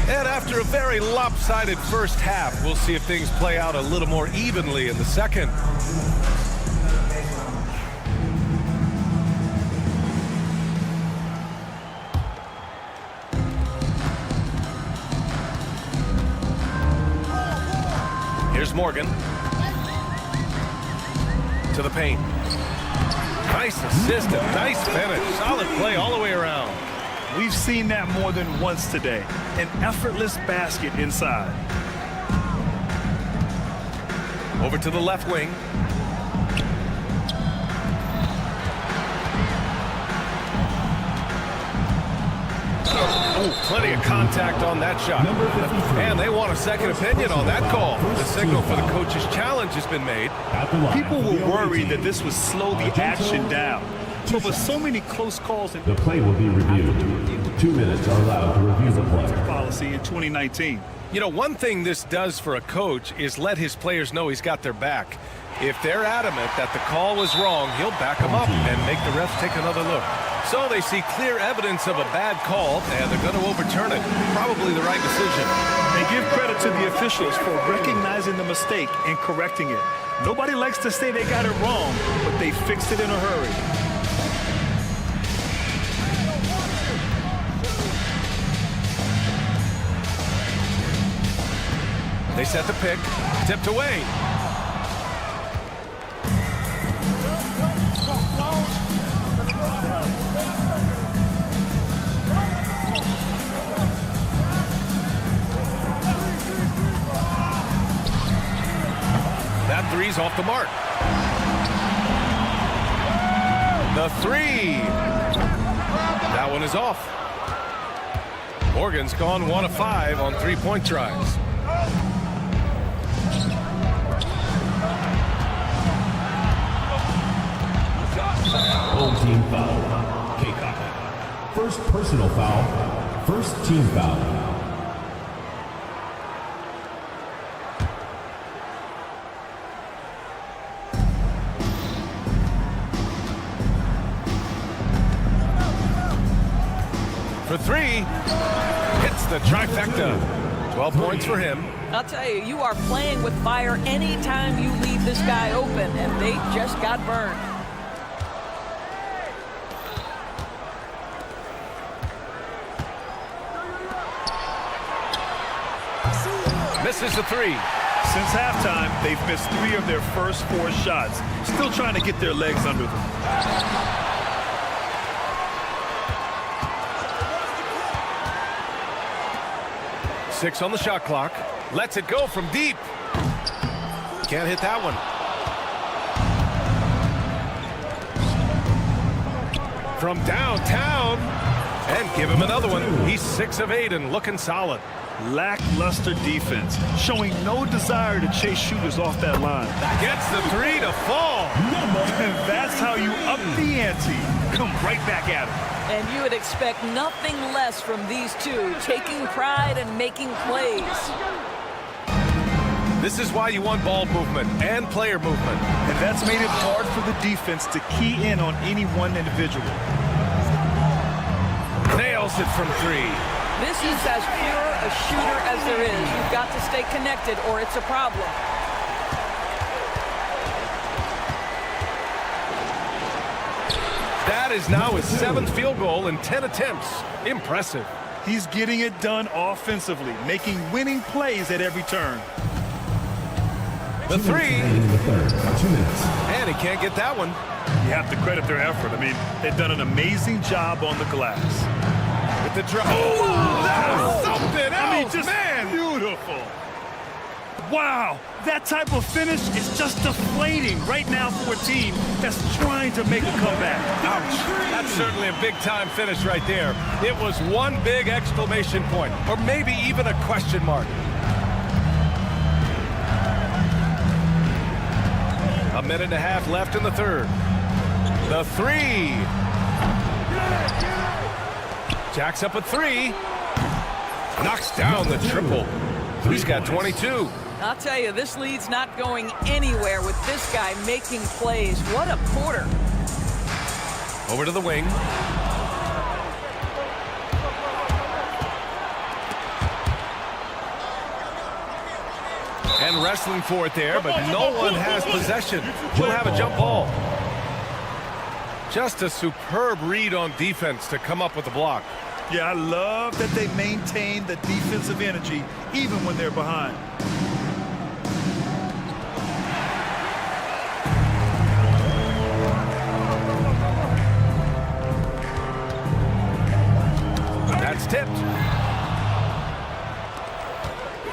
And after a very lopsided first half, we'll see if things play out a little more evenly in the second. Here's Morgan. To the paint. Nice assist and nice finish. Solid play all the way around. We've seen that more than once today. An effortless basket inside. Over to the left wing. Oh, plenty of contact on that shot. And they want a second opinion on that call. The signal for the coach's challenge has been made. People were worried that this would slow the action down. But with so many close calls and The play will be reviewed. 2 minutes are allowed to review the play. policy in 2019. You know, one thing this does for a coach is let his players know he's got their back. If they're adamant that the call was wrong, he'll back them up and make the refs take another look. So they see clear evidence of a bad call, and they're going to overturn it. Probably the right decision. They give credit to the officials for recognizing the mistake and correcting it. Nobody likes to say they got it wrong, but they fixed it in a hurry. They set the pick, tipped away. That three's off the mark. The three. That one is off. Morgan's gone 1 of 5 on 3-point tries. Home team foul. K-Cup. First personal foul. First team foul. For 3, hits the trifecta. 12 points for him. I'll tell you, you are playing with fire anytime you leave this guy open, and they just got burned. Misses the 3. Since halftime, they've missed 3 of their first 4 shots. Still trying to get their legs under them. Six on the shot clock. Lets it go from deep. Can't hit that one. From downtown. And give him another one. He's 6 of 8 and looking solid. Lackluster defense, showing no desire to chase shooters off that line. Gets the 3 to fall. And that's how you up the ante. Come right back at him. And you would expect nothing less from these two, taking pride and making plays. This is why you want ball movement and player movement. And that's made it hard for the defense to key in on any one individual. Nails it from 3. This is as pure a shooter as there is. You've got to stay connected or it's a problem. That is now his 7th field goal in 10 attempts. Impressive. He's getting it done offensively, making winning plays at every turn. The 3. In the third. 2 minutes. And he can't get that one. You have to credit their effort. I mean, they've done an amazing job on the glass. With the drive. Oh, that was something else, I mean, just man. Beautiful. Wow, that type of finish is just deflating right now for a team that's trying to make a comeback. Ouch. That's certainly a big-time finish right there. It was one big exclamation point, or maybe even a question mark. A minute and a half left in the third. The three. Jacks up a three. Knocks down the triple. He's got 22. I'll tell you, this lead's not going anywhere with this guy making plays. What a quarter. Over to the wing. And wrestling for it there, but no one has possession. We'll have a jump ball. Just a superb read on defense to come up with the block. Yeah, I love that they maintain the defensive energy even when they're behind. That's tipped.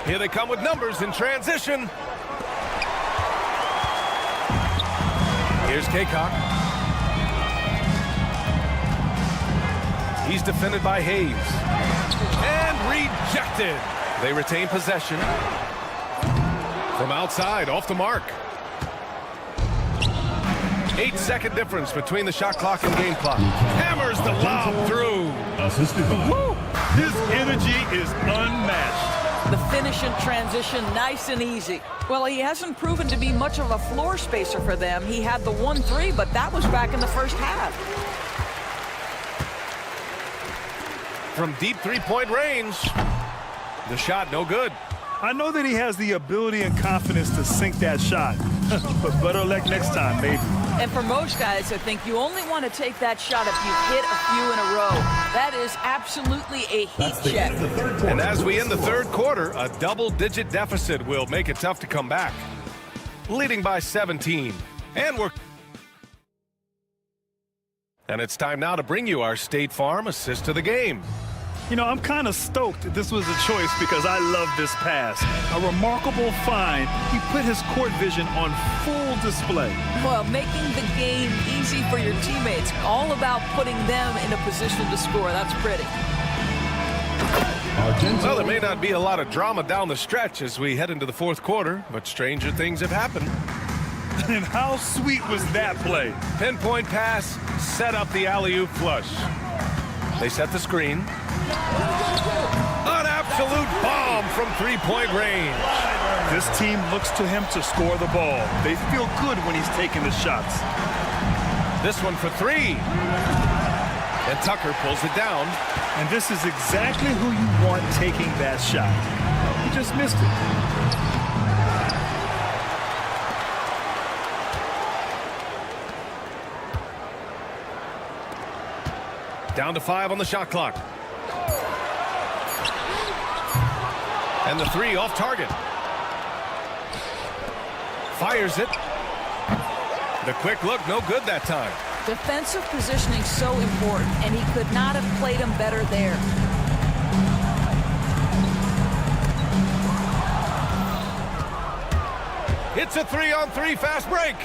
Here they come with numbers in transition. Here's Kaycock. He's defended by Hayes. And rejected. They retain possession. From outside, off the mark. 8-second difference between the shot clock and game clock. Hammers the lob through. Assisted by. His energy is unmatched. The finish in transition, nice and easy. Well, he hasn't proven to be much of a floor spacer for them. He had the 1-3, but that was back in the first half. From deep three-point range. The shot no good. I know that he has the ability and confidence to sink that shot, but better luck next time, maybe. And for most guys, I think you only want to take that shot if you've hit a few in a row. That is absolutely a heat check. And as we end the third quarter, a double-digit deficit will make it tough to come back. Leading by 17. And it's time now to bring you our State Farm assist of the game. You know, I'm kind of stoked this was a choice because I love this pass. A remarkable find. He put his court vision on full display. Well, making the game easy for your teammates. All about putting them in a position to score. That's pretty. Well, there may not be a lot of drama down the stretch as we head into the fourth quarter, but stranger things have happened. And how sweet was that play? Pinpoint pass, set up the alley-oop flush. They set the screen. An absolute bomb from three-point range. This team looks to him to score the ball. They feel good when he's taking the shots. This one for three. And Tucker pulls it down. And this is exactly who you want taking that shot. He just missed it. Down to 5 on the shot clock. And the three off target. Fires it. The quick look, no good that time. Defensive positioning so important, and he could not have played him better there. It's a 3-on-3 fast break.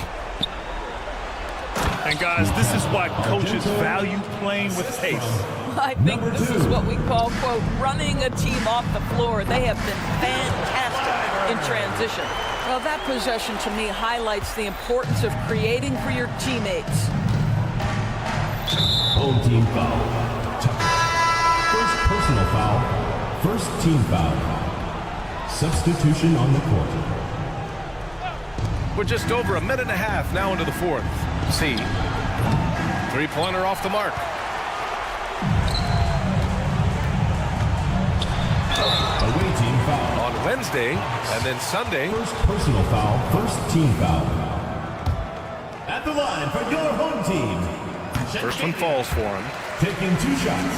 And guys, this is why coaches value playing with pace. I think this is what we call, quote, running a team off the floor. They have been fantastic in transition. Well, that possession to me highlights the importance of creating for your teammates. Home team foul. First personal foul. First team foul. Substitution on the court. We're just over a minute and a half now into the fourth. C. Three-pointer off the mark. Away team foul. On Wednesday and then Sunday. First personal foul. First team foul. At the line for your home team. First one falls for him. Taking 2 shots.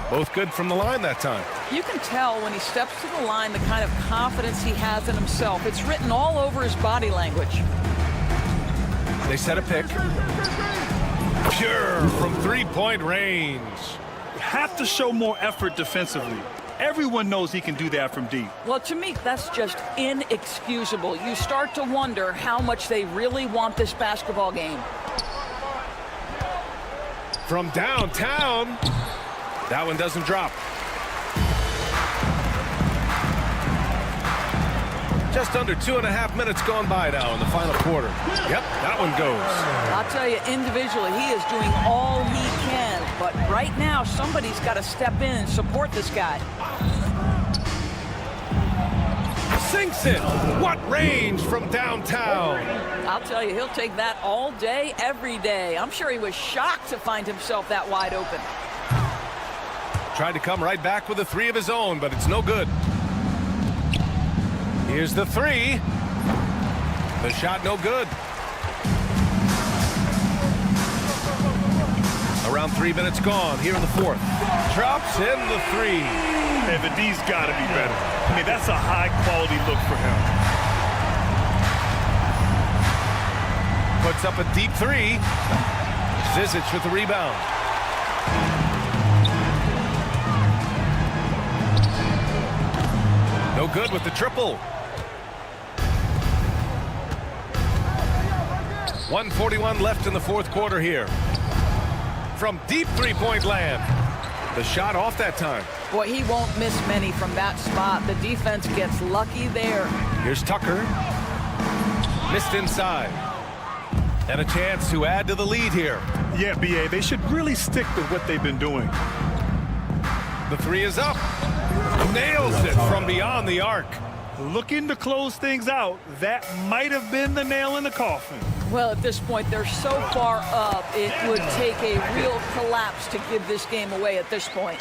Both good from the line that time. You can tell when he steps to the line the kind of confidence he has in himself. It's written all over his body language. They set a pick. Pure from three-point range. have to show more effort defensively. Everyone knows he can do that from deep. Well, to me, that's just inexcusable. You start to wonder how much they really want this basketball game. From downtown, that one doesn't drop. Just under 2.5 minutes gone by now in the final quarter. Yep, that one goes. I'll tell you, individually, he is doing all he can. But right now, somebody's got to step in and support this guy. Sinks it. What range from downtown? I'll tell you, he'll take that all day, every day. I'm sure he was shocked to find himself that wide open. Tried to come right back with a three of his own, but it's no good. Here's the three. The shot no good. Around 3 minutes gone here in the fourth. Drops in the three. And the D's got to be better. I mean, that's a high-quality look for him. Puts up a deep three. Zizic with the rebound. No good with the triple. 1:41 left in the fourth quarter here. From deep three-point land. The shot off that time. Boy, he won't miss many from that spot. The defense gets lucky there. Here's Tucker. Missed inside. And a chance to add to the lead here. Yeah, B.A., they should really stick with what they've been doing. The three is up. Nails it from beyond the arc. Looking to close things out. That might have been the nail in the coffin. Well, at this point, they're so far up, it would take a real collapse to give this game away at this point.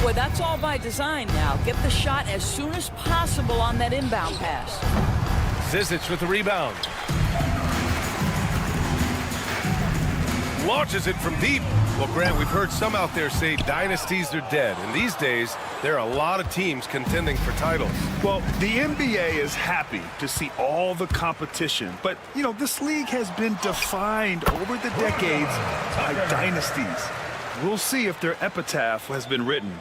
Boy, that's all by design now. Get the shot as soon as possible on that inbound pass. Zizic with the rebound. Launches it from deep. Well, Grant, we've heard some out there say dynasties are dead. And these days, there are a lot of teams contending for titles. Well, the NBA is happy to see all the competition. But, you know, this league has been defined over the decades by dynasties. We'll see if their epitaph has been written.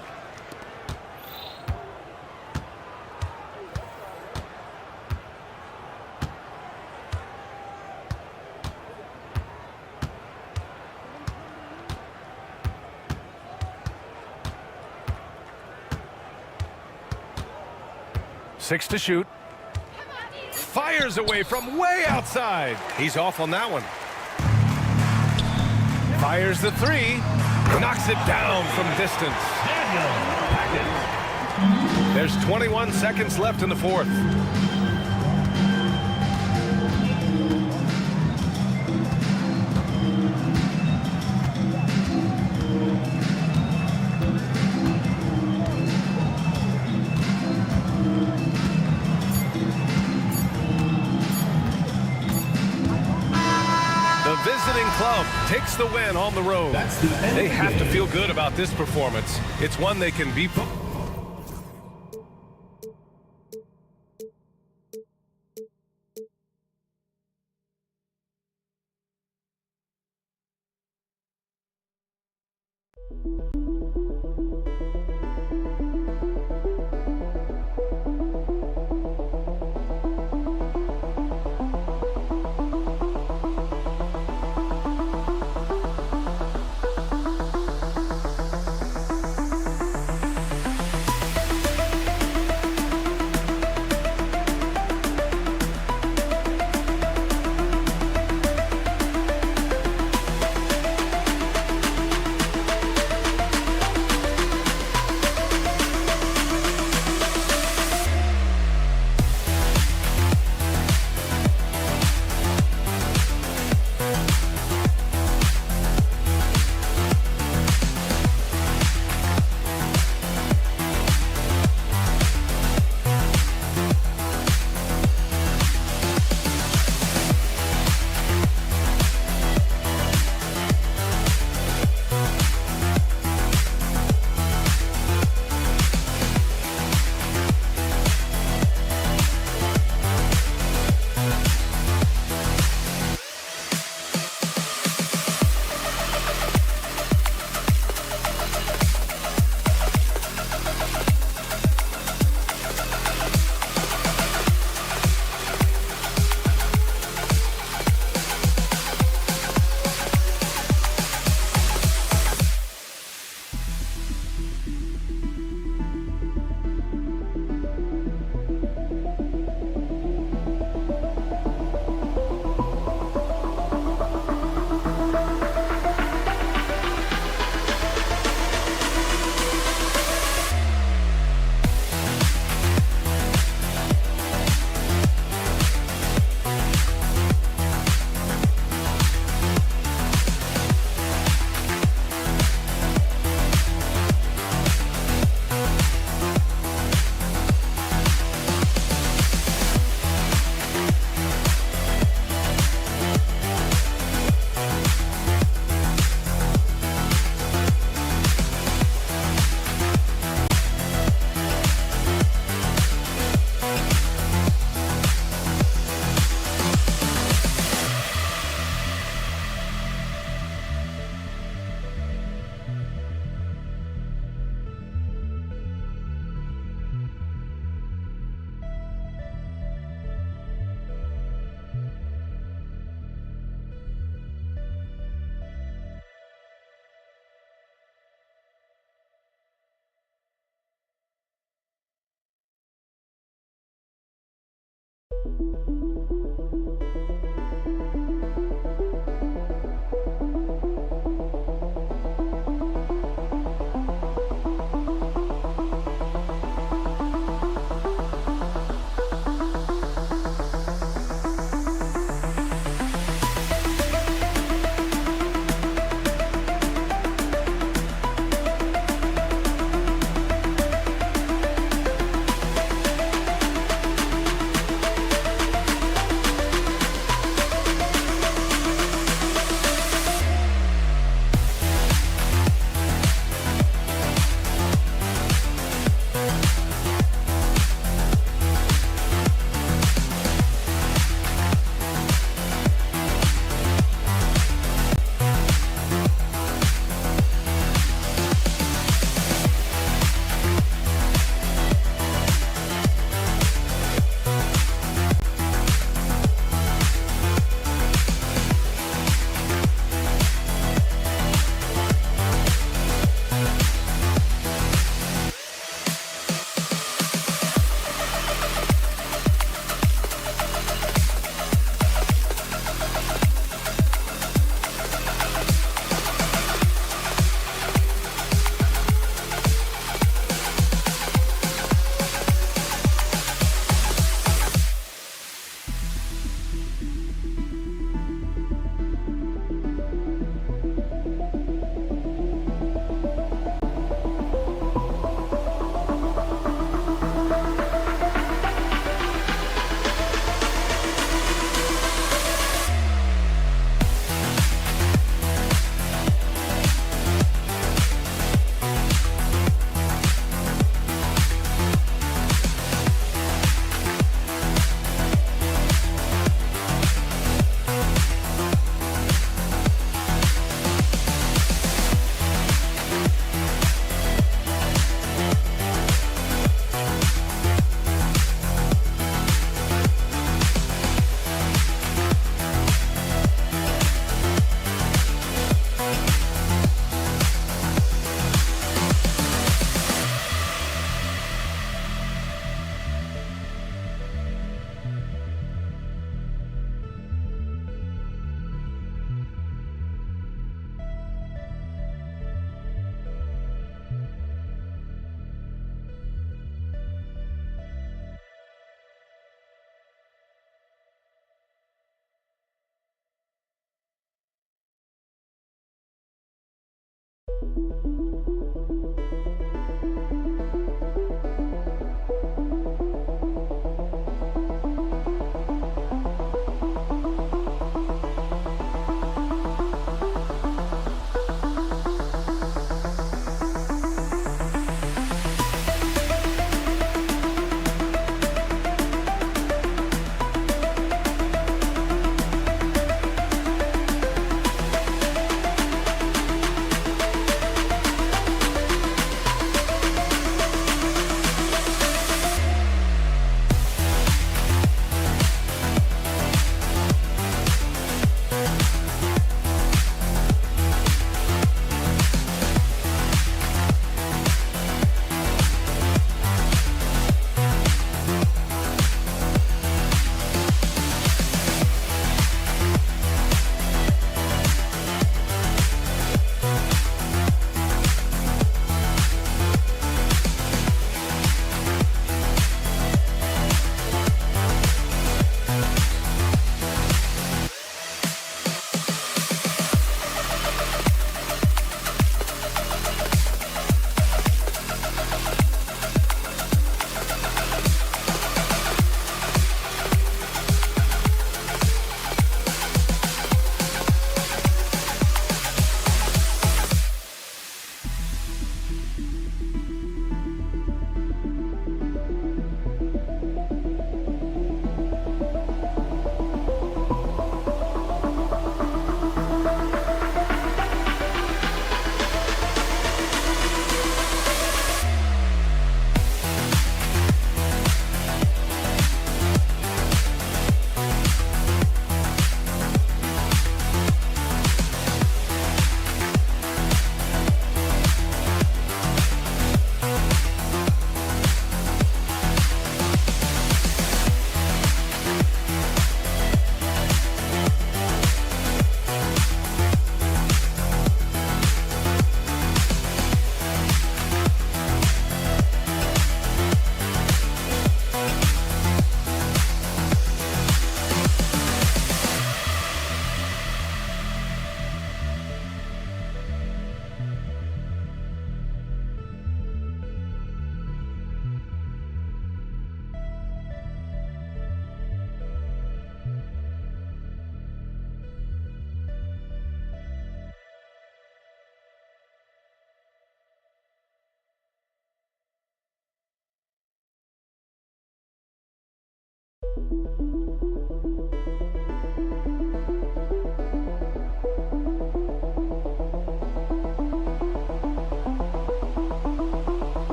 Six to shoot. Fires away from way outside. He's off on that one. Fires the three. Knocks it down from distance. There's 21 seconds left in the fourth. Visiting club takes the win on the road. They have to feel good about this performance. It's one they can be.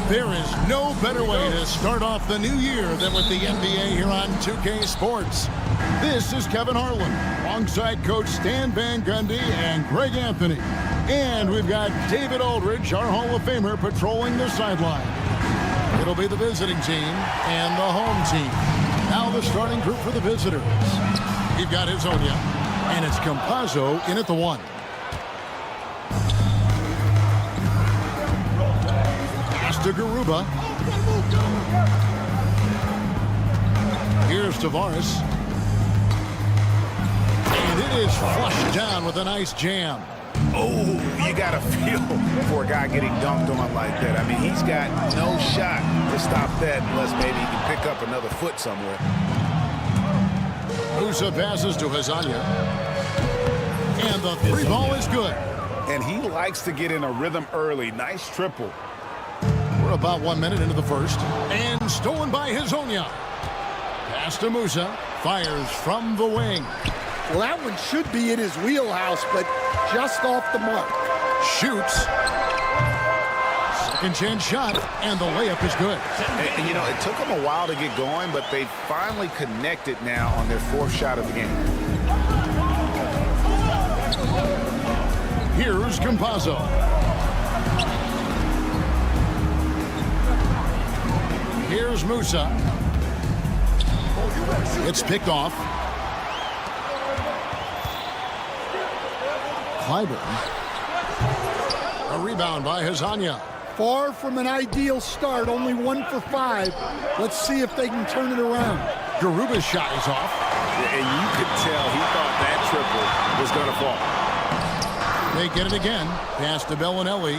There is no better way to start off the new year than with the NBA here on 2K Sports. This is Kevin Harlan, alongside Coach Stan Van Gundy and Greg Anthony. And we've got David Aldridge, our Hall of Famer, patrolling the sideline. It'll be the visiting team and the home team. Now the starting group for the visitors. You've got Hezonja, and it's Campazzo in at the 1. To Garuba. Here's Tavares. And it is flushed down with a nice jam. Oh, you got to feel for a guy getting dunked on like that. I mean, he's got no shot to stop that unless maybe he can pick up another foot somewhere. Musa passes to Hezonja. And the three ball is good. And he likes to get in a rhythm early. Nice triple. We're about 1 minute into the first. And stolen by Hezonja. Pass to Musa. Fires from the wing. Well, that one should be in his wheelhouse, but just off the mark. Shoots. Second chance shot, and the layup is good. And, you know, it took them a while to get going, but they finally connected now on their fourth shot of the game. Here's Campazzo. Here's Musa. It's picked off. Clyburn. A rebound by Hezonja. Far from an ideal start, only 1 for 5. Let's see if they can turn it around. Garuba's shot is off. And you could tell he thought that triple was going to fall. They get it again. Pass to Bellinelli.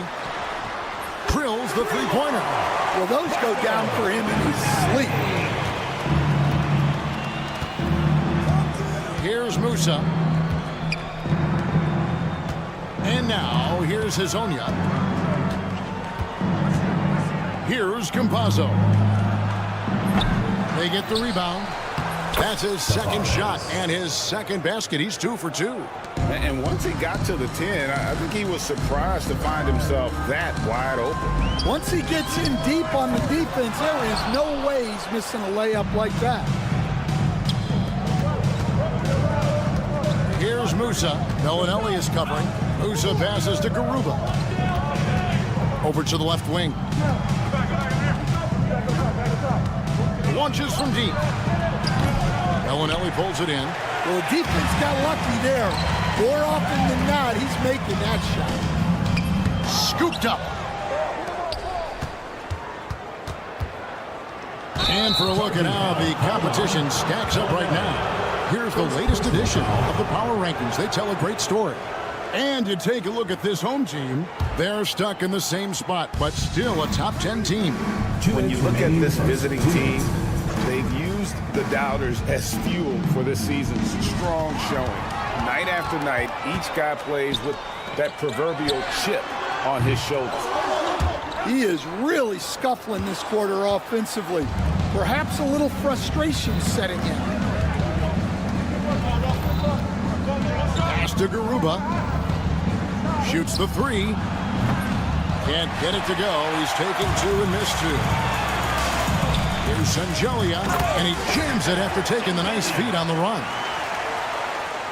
Drills the three-pointer. Well, those go down for him in his sleep. Here's Musa. And now, here's Hezonja. Here's Campazzo. They get the rebound. That's his second shot and his second basket. He's 2 for 2. And once he got to the 10, I think he was surprised to find himself that wide open. Once he gets in deep on the defense, there is no way he's missing a layup like that. Here's Musa. Bellinelli is covering. Musa passes to Garuba. Over to the left wing. Launches from deep. Bellinelli pulls it in. Well, the defense got lucky there. More often than not, he's making that shot. Scooped up. And for a look at how the competition stacks up right now, here's the latest edition of the Power Rankings. They tell a great story. And you take a look at this home team, they're stuck in the same spot, but still a top 10 team. When you look at this visiting team, they've used the doubters as fuel for this season's strong showing. Night after night, each guy plays with that proverbial chip on his shoulder. He is really scuffling this quarter offensively. Perhaps a little frustration setting in. Pass to Garuba. Shoots the 3. Can't get it to go. He's taken 2 and missed 2. Here's Sanjolia, and he jams it after taking the nice feed on the run.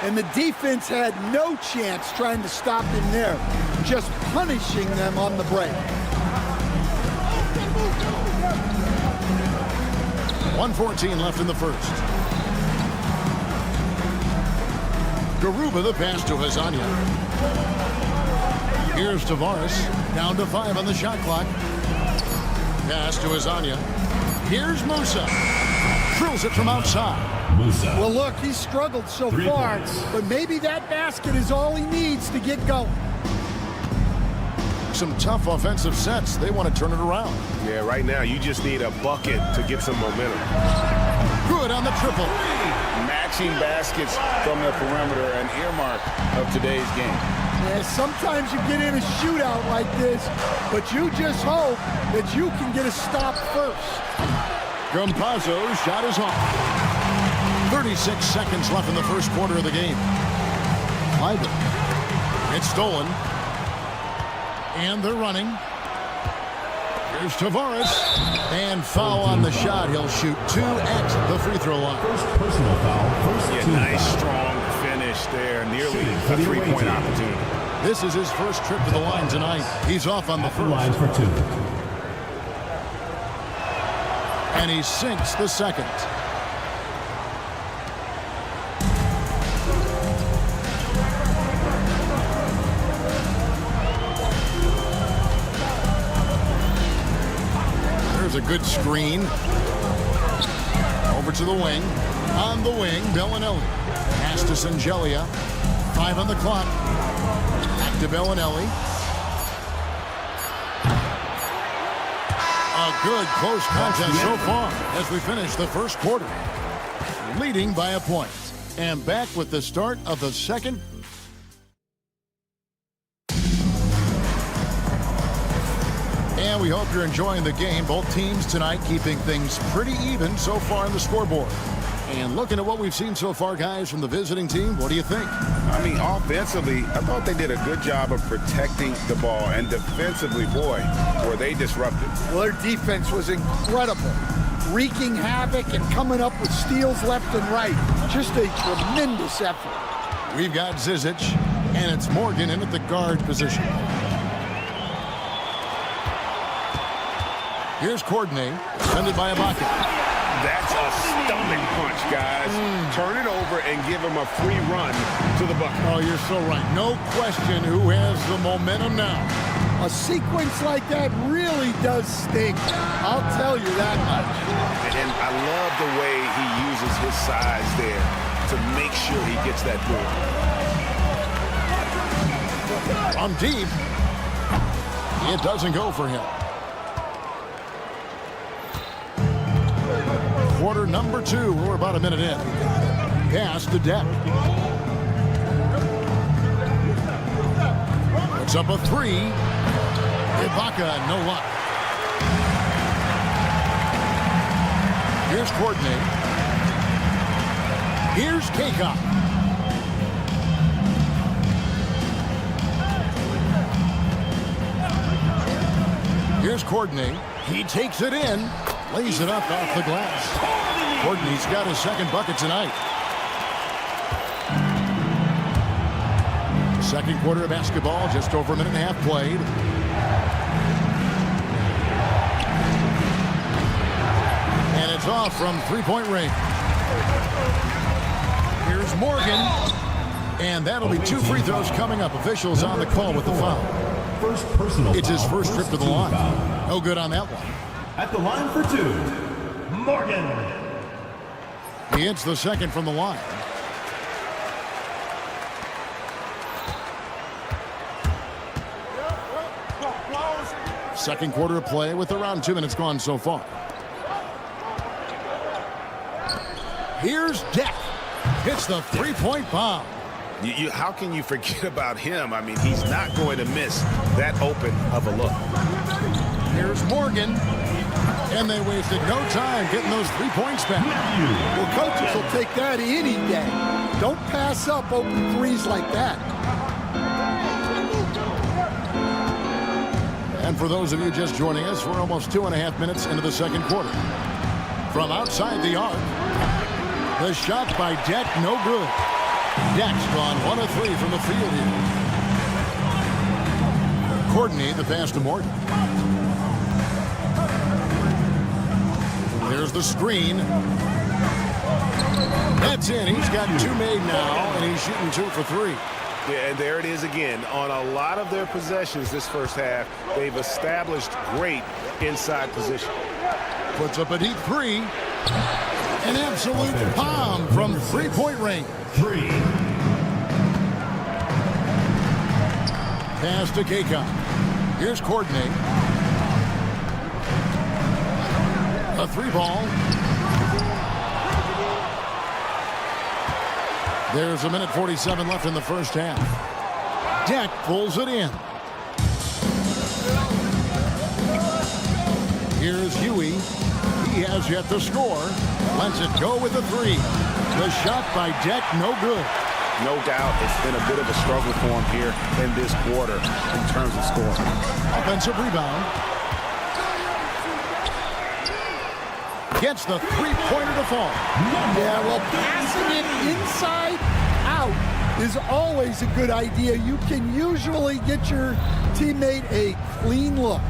And the defense had no chance trying to stop him there, just punishing them on the break. 1:14 left in the first. Garuba the pass to Hazania. Here's Tavares, down to 5 on the shot clock. Pass to Hazania. Here's Musa. Drills it from outside. Musa. Well, look, he's struggled so 3 far, points. but maybe that basket is all he needs to get going. Some tough offensive sets. They want to turn it around. Yeah, right now you just need a bucket to get some momentum. Good on the triple. Matching baskets from the perimeter, an earmark of today's game. Yeah, sometimes you get in a shootout like this, but you just hope that you can get a stop first. Campazzo's shot is off. 36 seconds left in the first quarter of the game. Hyder. It's stolen. And they're running. Here's Tavares. And foul on the shot. He'll shoot 2 at the free throw line. First personal foul. First team Nice, foul. strong finish there. Nearly Shooting a for the three-point away team. opportunity. This is his first trip to the line tonight. He's off on the At the line first. for 2. And he sinks the second. There's a good screen. Over to the wing. On the wing, Bellinelli. Pass to Sangelia. 5 on the clock. Back to Bellinelli. A good close contest so far as we finish the first quarter. Leading by a point. And back with the start of the second. And we hope you're enjoying the game. Both teams tonight keeping things pretty even so far on the scoreboard. And looking at what we've seen so far, guys, from the visiting team, what do you think? I mean, offensively, I thought they did a good job of protecting the ball. And defensively, boy, were they disruptive. Well, their defense was incredible, wreaking havoc and coming up with steals left and right. Just a tremendous effort. We've got Zizic, and it's Morgan in at the guard position. Here's Courtney, defended by Ibaka. That's a stomach punch, guys. Turn it over and give him a free run to the bucket. Oh, you're so right. No question who has the momentum now. A sequence like that really does stink. I'll tell you that much. And I love the way he uses his size there to make sure he gets that board. From deep, it doesn't go for him. Quarter number 2. We're about a minute in. Pass to Deck. Puts up a 3. Ibaka, no luck. Here's Courtney. Here's Kaycock. Here's Courtney. He takes it in. Lays it up off the glass. Courtney's got his second bucket tonight. Second quarter of basketball, just over a minute and a half played. And it's off from three-point range. Here's Morgan. And that'll be 2 free throws coming up. Officials on the call with the foul. First personal It's his foul. first trip to the line. No good on that one. At the line for 2, Morgan. He hits the second from the line. Second quarter of play with around 2 minutes gone so far. Here's Deck. Hits the three-point bomb. How can you forget about him? I mean, he's not going to miss that open of a look. Here's Morgan. And they wasted no time getting those 3 points back. Well, coaches will take that any day. Don't pass up open threes like that. And for those of you just joining us, we're almost 2.5 minutes into the second quarter. From outside the arc, the shot by Deck, no good. Deck's gone 1 of 3 from the field here. Courtney, the pass to Morgan. There's the screen. That's in. He's got 2 made now, and he's shooting 2 for 3. Yeah, and there it is again. On a lot of their possessions this first half, they've established great inside position. Puts up a deep 3. An absolute bomb from 3-point range. 3. Pass to Keika. Here's Courtney. A 3 ball. There's a minute 47 left in the first half. Deck pulls it in. Here's Huey. He has yet to score. Lets it go with the 3. The shot by Deck, no good. No doubt it's been a bit of a struggle for him here in this quarter in terms of scoring. Offensive rebound. Gets the 3-pointer to fall. Yeah, well, passing it inside out is always a good idea. You can usually get your teammate a clean look.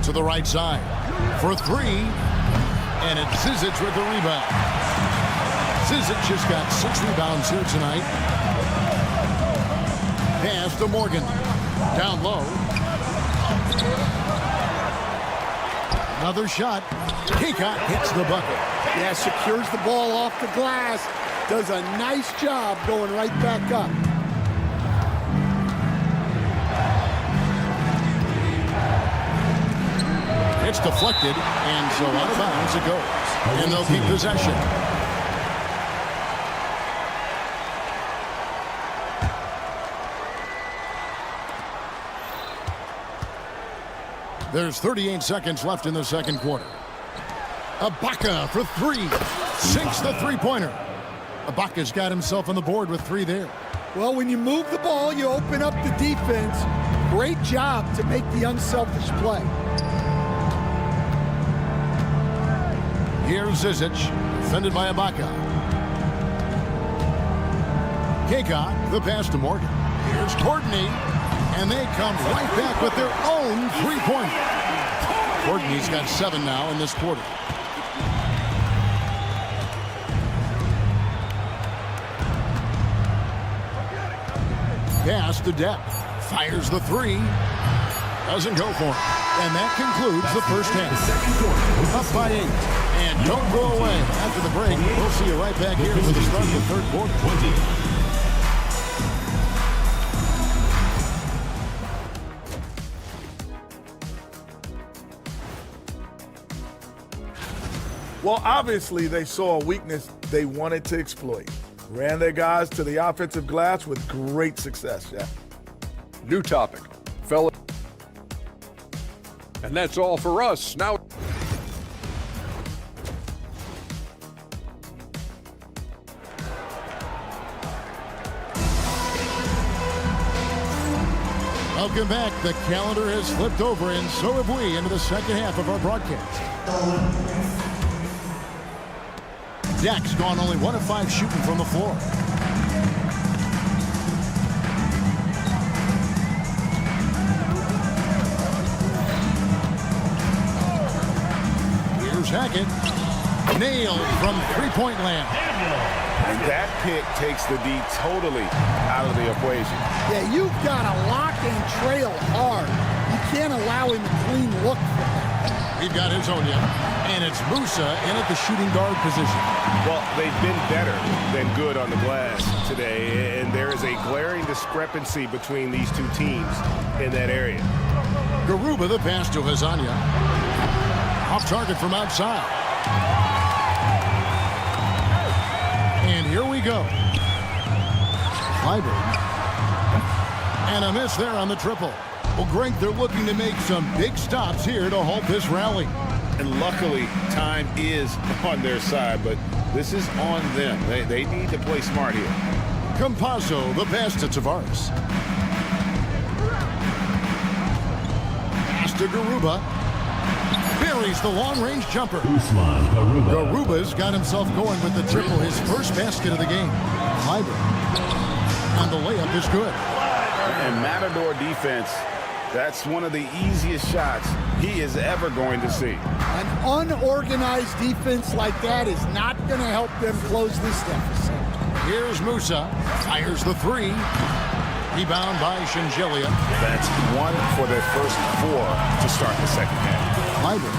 To the right side for 3. And it's Zizic with the rebound. Zizic just got 6 rebounds here tonight. Pass to Morgan. Down low. Another shot. Keika hits the bucket. Yeah, secures the ball off the glass. Does a nice job going right back up. It's deflected, and so out of bounds it goes. And they'll keep possession. There's 38 seconds left in the second quarter. Ibaka for 3. Sinks the 3-pointer. Ibaka's got himself on the board with 3 there. Well, when you move the ball, you open up the defense. Great job to make the unselfish play. Here's Zizic, defended by Ibaka. Keika, the pass to Morgan. Here's Courtney, and they come right back with their own 3-pointer. Courtney's got 7 now in this quarter. Pass to Depp. Fires the 3. Doesn't go for it. And that concludes the first half. Up by 8. And don't go away. After the break, we'll see you right back here for the start of the third quarter. 20. Well, obviously, they saw a weakness they wanted to exploit. Ran their guys to the offensive glass with great success, Jeff. New topic, fella. And that's all for us. Now. Welcome back. The calendar has flipped over, and so have we, into the second half of our broadcast. Deck's gone only 1 of 5 shooting from the floor. Here's Hackett. Nailed from 3-point land. And that pick takes the D totally out of the equation. Yeah, you've got to lock and trail hard. You can't allow him a clean look for that. We've got Hazonia, and it's Musa in at the shooting guard position. Well, they've been better than good on the glass today, and there is a glaring discrepancy between these two teams in that area. Garuba, the pass to Hazonia. Off target from outside. And here we go. Clyburn. And a miss there on the triple. Well, Greg, they're looking to make some big stops here to halt this rally. And luckily, time is on their side, but this is on them. They need to play smart here. Campazzo, the pass to Tavares. Pass to Garuba. buries the long-range jumper. Usman Garuba. Garuba's got himself going with the triple, his first basket of the game. Kleiber. And the layup is good. And Matador defense, that's one of the easiest shots he is ever going to see. An unorganized defense like that is not going to help them close this deficit. Here's Musa. Fires the three. Rebound by Shingelia. That's one for their first 4 to start the second half. Kleiber.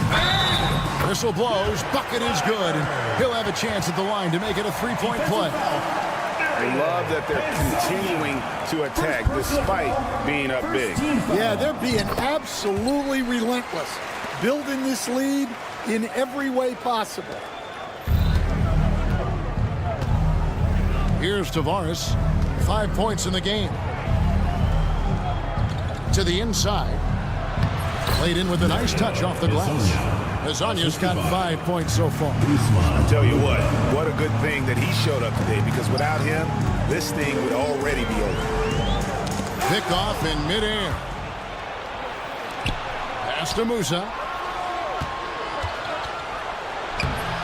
Whistle blows. Bucket is good. And he'll have a chance at the line to make it a three-point play. I love that they're continuing to attack despite being up big. Yeah, they're being absolutely relentless, building this lead in every way possible. Here's Tavares. 5 points in the game. To the inside. Played in with a nice touch off the glass. Hazanya's got 5 points so far. I'll tell you what a good thing that he showed up today, because without him, this thing would already be over. Pick off in midair. Pass to Musa.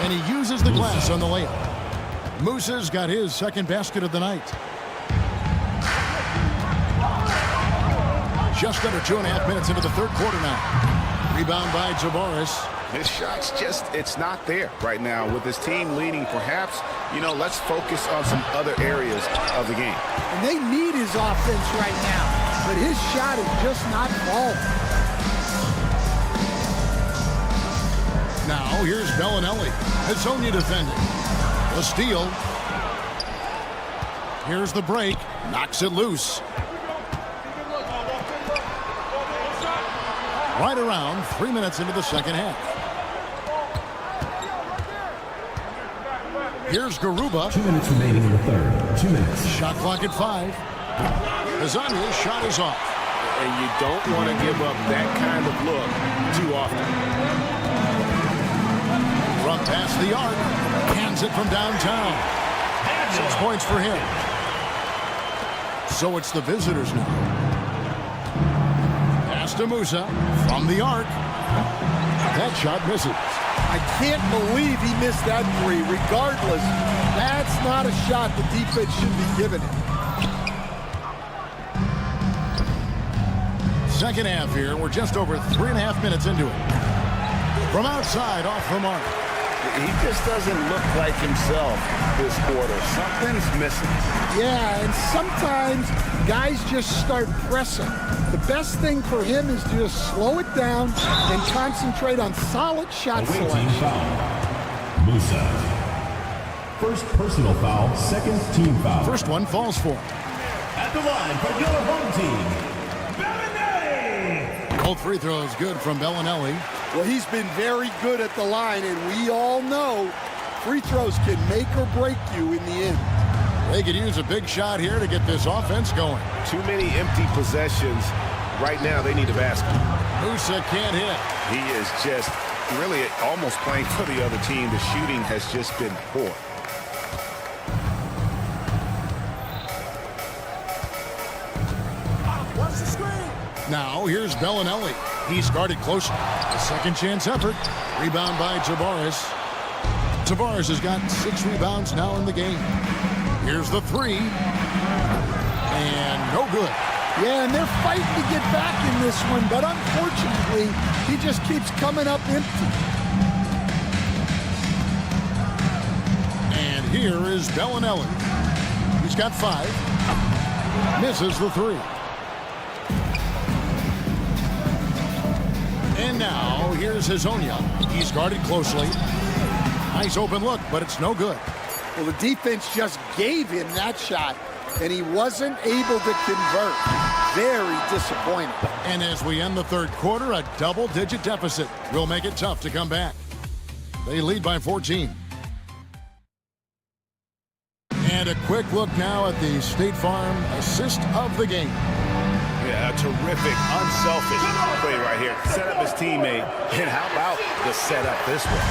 And he uses the glass on the layup. Musa's got his second basket of the night. Just under 2.5 minutes into the third quarter now. Rebound by Tavares. His shot's just, it's not there right now. With his team leading, perhaps, let's focus on some other areas of the game. And they need his offense right now, but his shot is just not falling. Now, here's Bellinelli. Hazonia defending. The steal. Here's the break. Knocks it loose. Right around 3 minutes into the second half. Here's Garuba. 2 minutes remaining in the third. 2 minutes. Shot clock at 5. Hazanya's shot is off. And you don't want to give up that kind of look too often. From past the arc. Hands it from downtown. 6 points for him. So it's the visitors now. Pass to Musa from the arc. That shot misses. I can't believe he missed that three. Regardless, that's not a shot the defense should be giving him. Second half here. We're just over 3.5 minutes into it. From outside, off the mark. He just doesn't look like himself this quarter. Something's missing. Yeah, and sometimes guys just start pressing. The best thing for him is to just slow it down and concentrate on solid shot selection. Foul. Musa. First personal foul, second team foul. First one falls for him. At the line for your home team, Bellinelli. Both free throws good from Bellinelli. Well, he's been very good at the line, and we all know free throws can make or break you in the end. They could use a big shot here to get this offense going. Too many empty possessions. Right now, they need a basket. Musa can't hit. He is just really almost playing for the other team. The shooting has just been poor. What's the screen? Now, here's Bellinelli. He's guarded closer. A second chance effort. Rebound by Tavares. Tavares has got 6 rebounds now in the game. Here's the three. And no good. Yeah, and they're fighting to get back in this one, but unfortunately, he just keeps coming up empty. And here is Bellinelli. He's got 5. Misses the 3. And now, here's Hazonia. He's guarded closely. Nice open look, but it's no good. Well, the defense just gave him that shot, and he wasn't able to convert. Very disappointing. And as we end the third quarter, a double-digit deficit will make it tough to come back. They lead by 14. And a quick look now at the State Farm assist of the game. Yeah, a terrific, unselfish play right here. Set up his teammate, and how about the setup this way?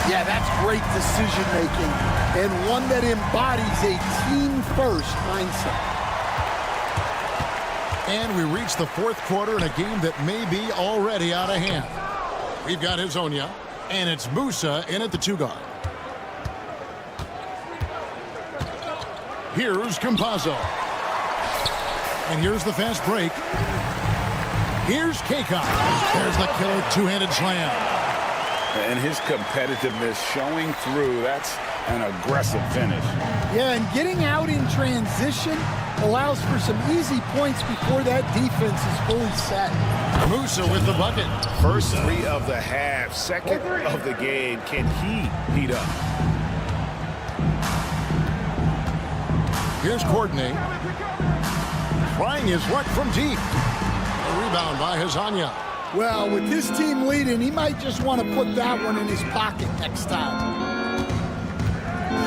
Yeah, that's great decision-making, and one that embodies a team-first mindset. And we reach the fourth quarter in a game that may be already out of hand. We've got Hezonja, and it's Musa in at the 2-guard. Here's Campazzo. And here's the fast break. Here's Kakot. There's the killer two-handed slam. And his competitiveness showing through. That's an aggressive finish. Yeah, and getting out in transition allows for some easy points before that defense is fully set. Musa with the bucket. First 3 of the half, second of the game. Can he heat up? Here's Courtney. Trying his luck from deep. A rebound by Hezonja. Well, with his team leading, he might just want to put that one in his pocket next time.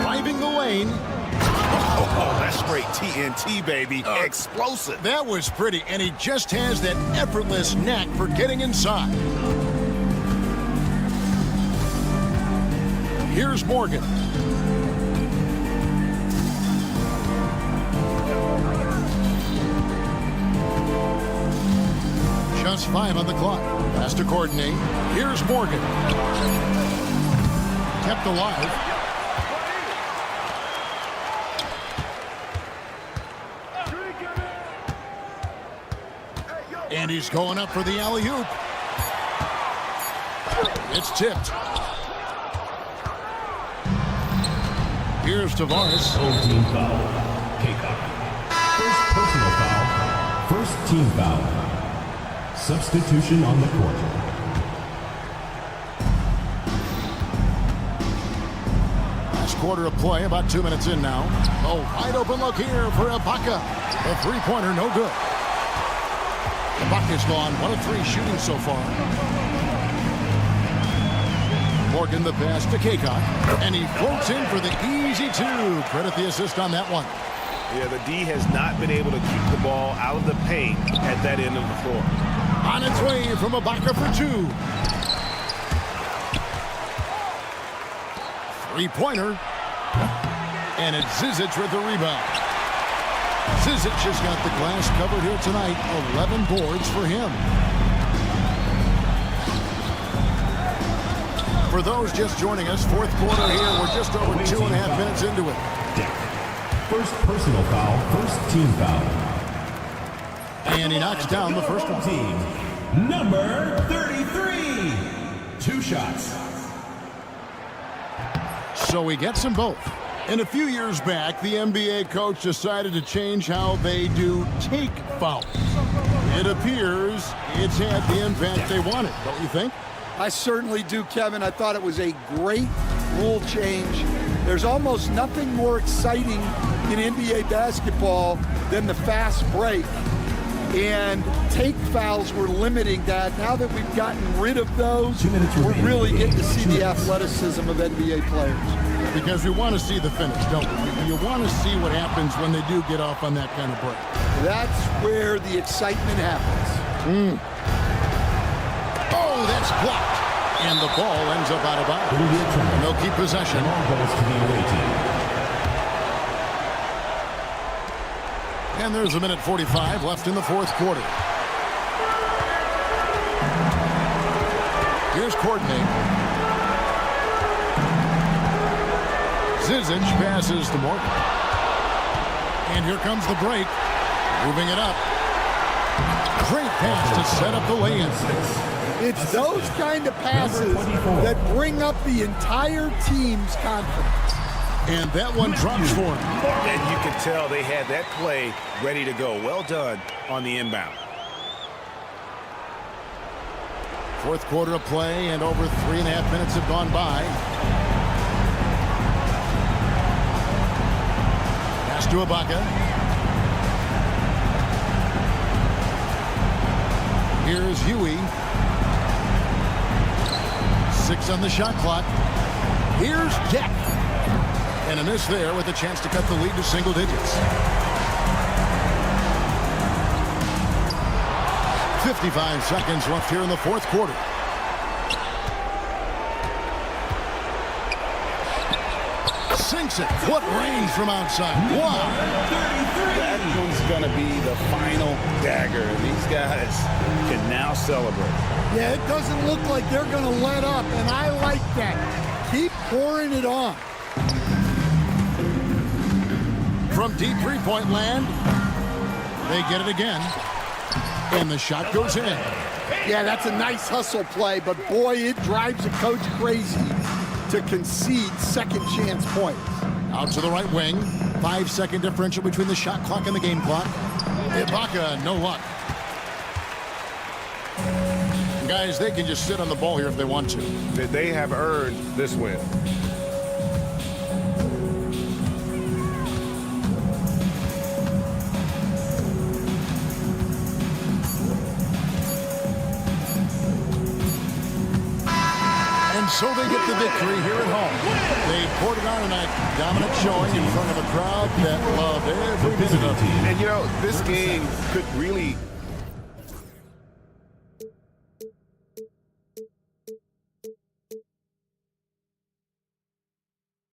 Driving the lane. Oh, that's straight TNT, baby. Explosive. That was pretty, and he just has that effortless knack for getting inside. Here's Morgan. Just 5 on the clock. Pass to Courtney. Here's Morgan. Kept alive. And he's going up for the alley-oop. It's tipped. Here's Tavares. Team foul. Kakot. First personal foul. First team foul. Substitution on the court. Last quarter of play, about 2 minutes in now. Oh, wide open look here for Ibaka. The three-pointer, no good. Ibaka's gone 1 of 3 shooting so far. Morgan the pass to Kakot. And he floats in for the easy 2. Credit the assist on that one. Yeah, the D has not been able to keep the ball out of the paint at that end of the floor. On its way from Ibaka for 2. Three-pointer. And it's Zizic with the rebound. Zizic has got the glass covered here tonight. 11 boards for him. For those just joining us, 4th quarter here. We're just over 2.5 minutes into it. First personal foul, first team foul. And he knocks down the first one. Team number 33. 2 shots. So he gets them both. And a few years back, the NBA coach decided to change how they do take fouls. It appears it's had the impact they wanted, don't you think? I certainly do, Kevin. I thought it was a great rule change. There's almost nothing more exciting in NBA basketball than the fast break. And take fouls were limiting that. Now that we've gotten rid of those, we're really getting to see the athleticism of NBA players. Because we want to see the finish, don't we? You want to see what happens when they do get off on that kind of break. That's where the excitement happens. Oh, that's blocked. And the ball ends up out of bounds. And they'll keep possession. And there's 1:45 left in the 4th quarter. Here's Courtney. Zizic passes to Morgan. And here comes the break. Moving it up. Great pass to set up the lay-in. It's those kind of passes that bring up the entire team's confidence. And that one drops for him. And you can tell they had that play ready to go. Well done on the inbound. 4th quarter of play, and over 3.5 minutes have gone by. Pass to Ibaka. Here's Huey. 6 on the shot clock. Here's Deck. And a miss there with a chance to cut the lead to single digits. 55 seconds left here in the 4th quarter. Sinks it. What range from outside. Wow. That was going to be the final dagger. And these guys can now celebrate. Yeah, it doesn't look like they're going to let up, and I like that. Keep pouring it on. From deep three-point land, they get it again, and the shot goes in. Yeah, that's a nice hustle play, but boy, it drives a coach crazy to concede second chance points. Out to the right wing. 5-second differential between the shot clock and the game clock. Ibaka, no luck. Guys, they can just sit on the ball here if they want to. They have earned this win. And so they get the victory here at home. They poured it on tonight. Dominant showing in front of a crowd that loved every minute of it. And, you know, this game could really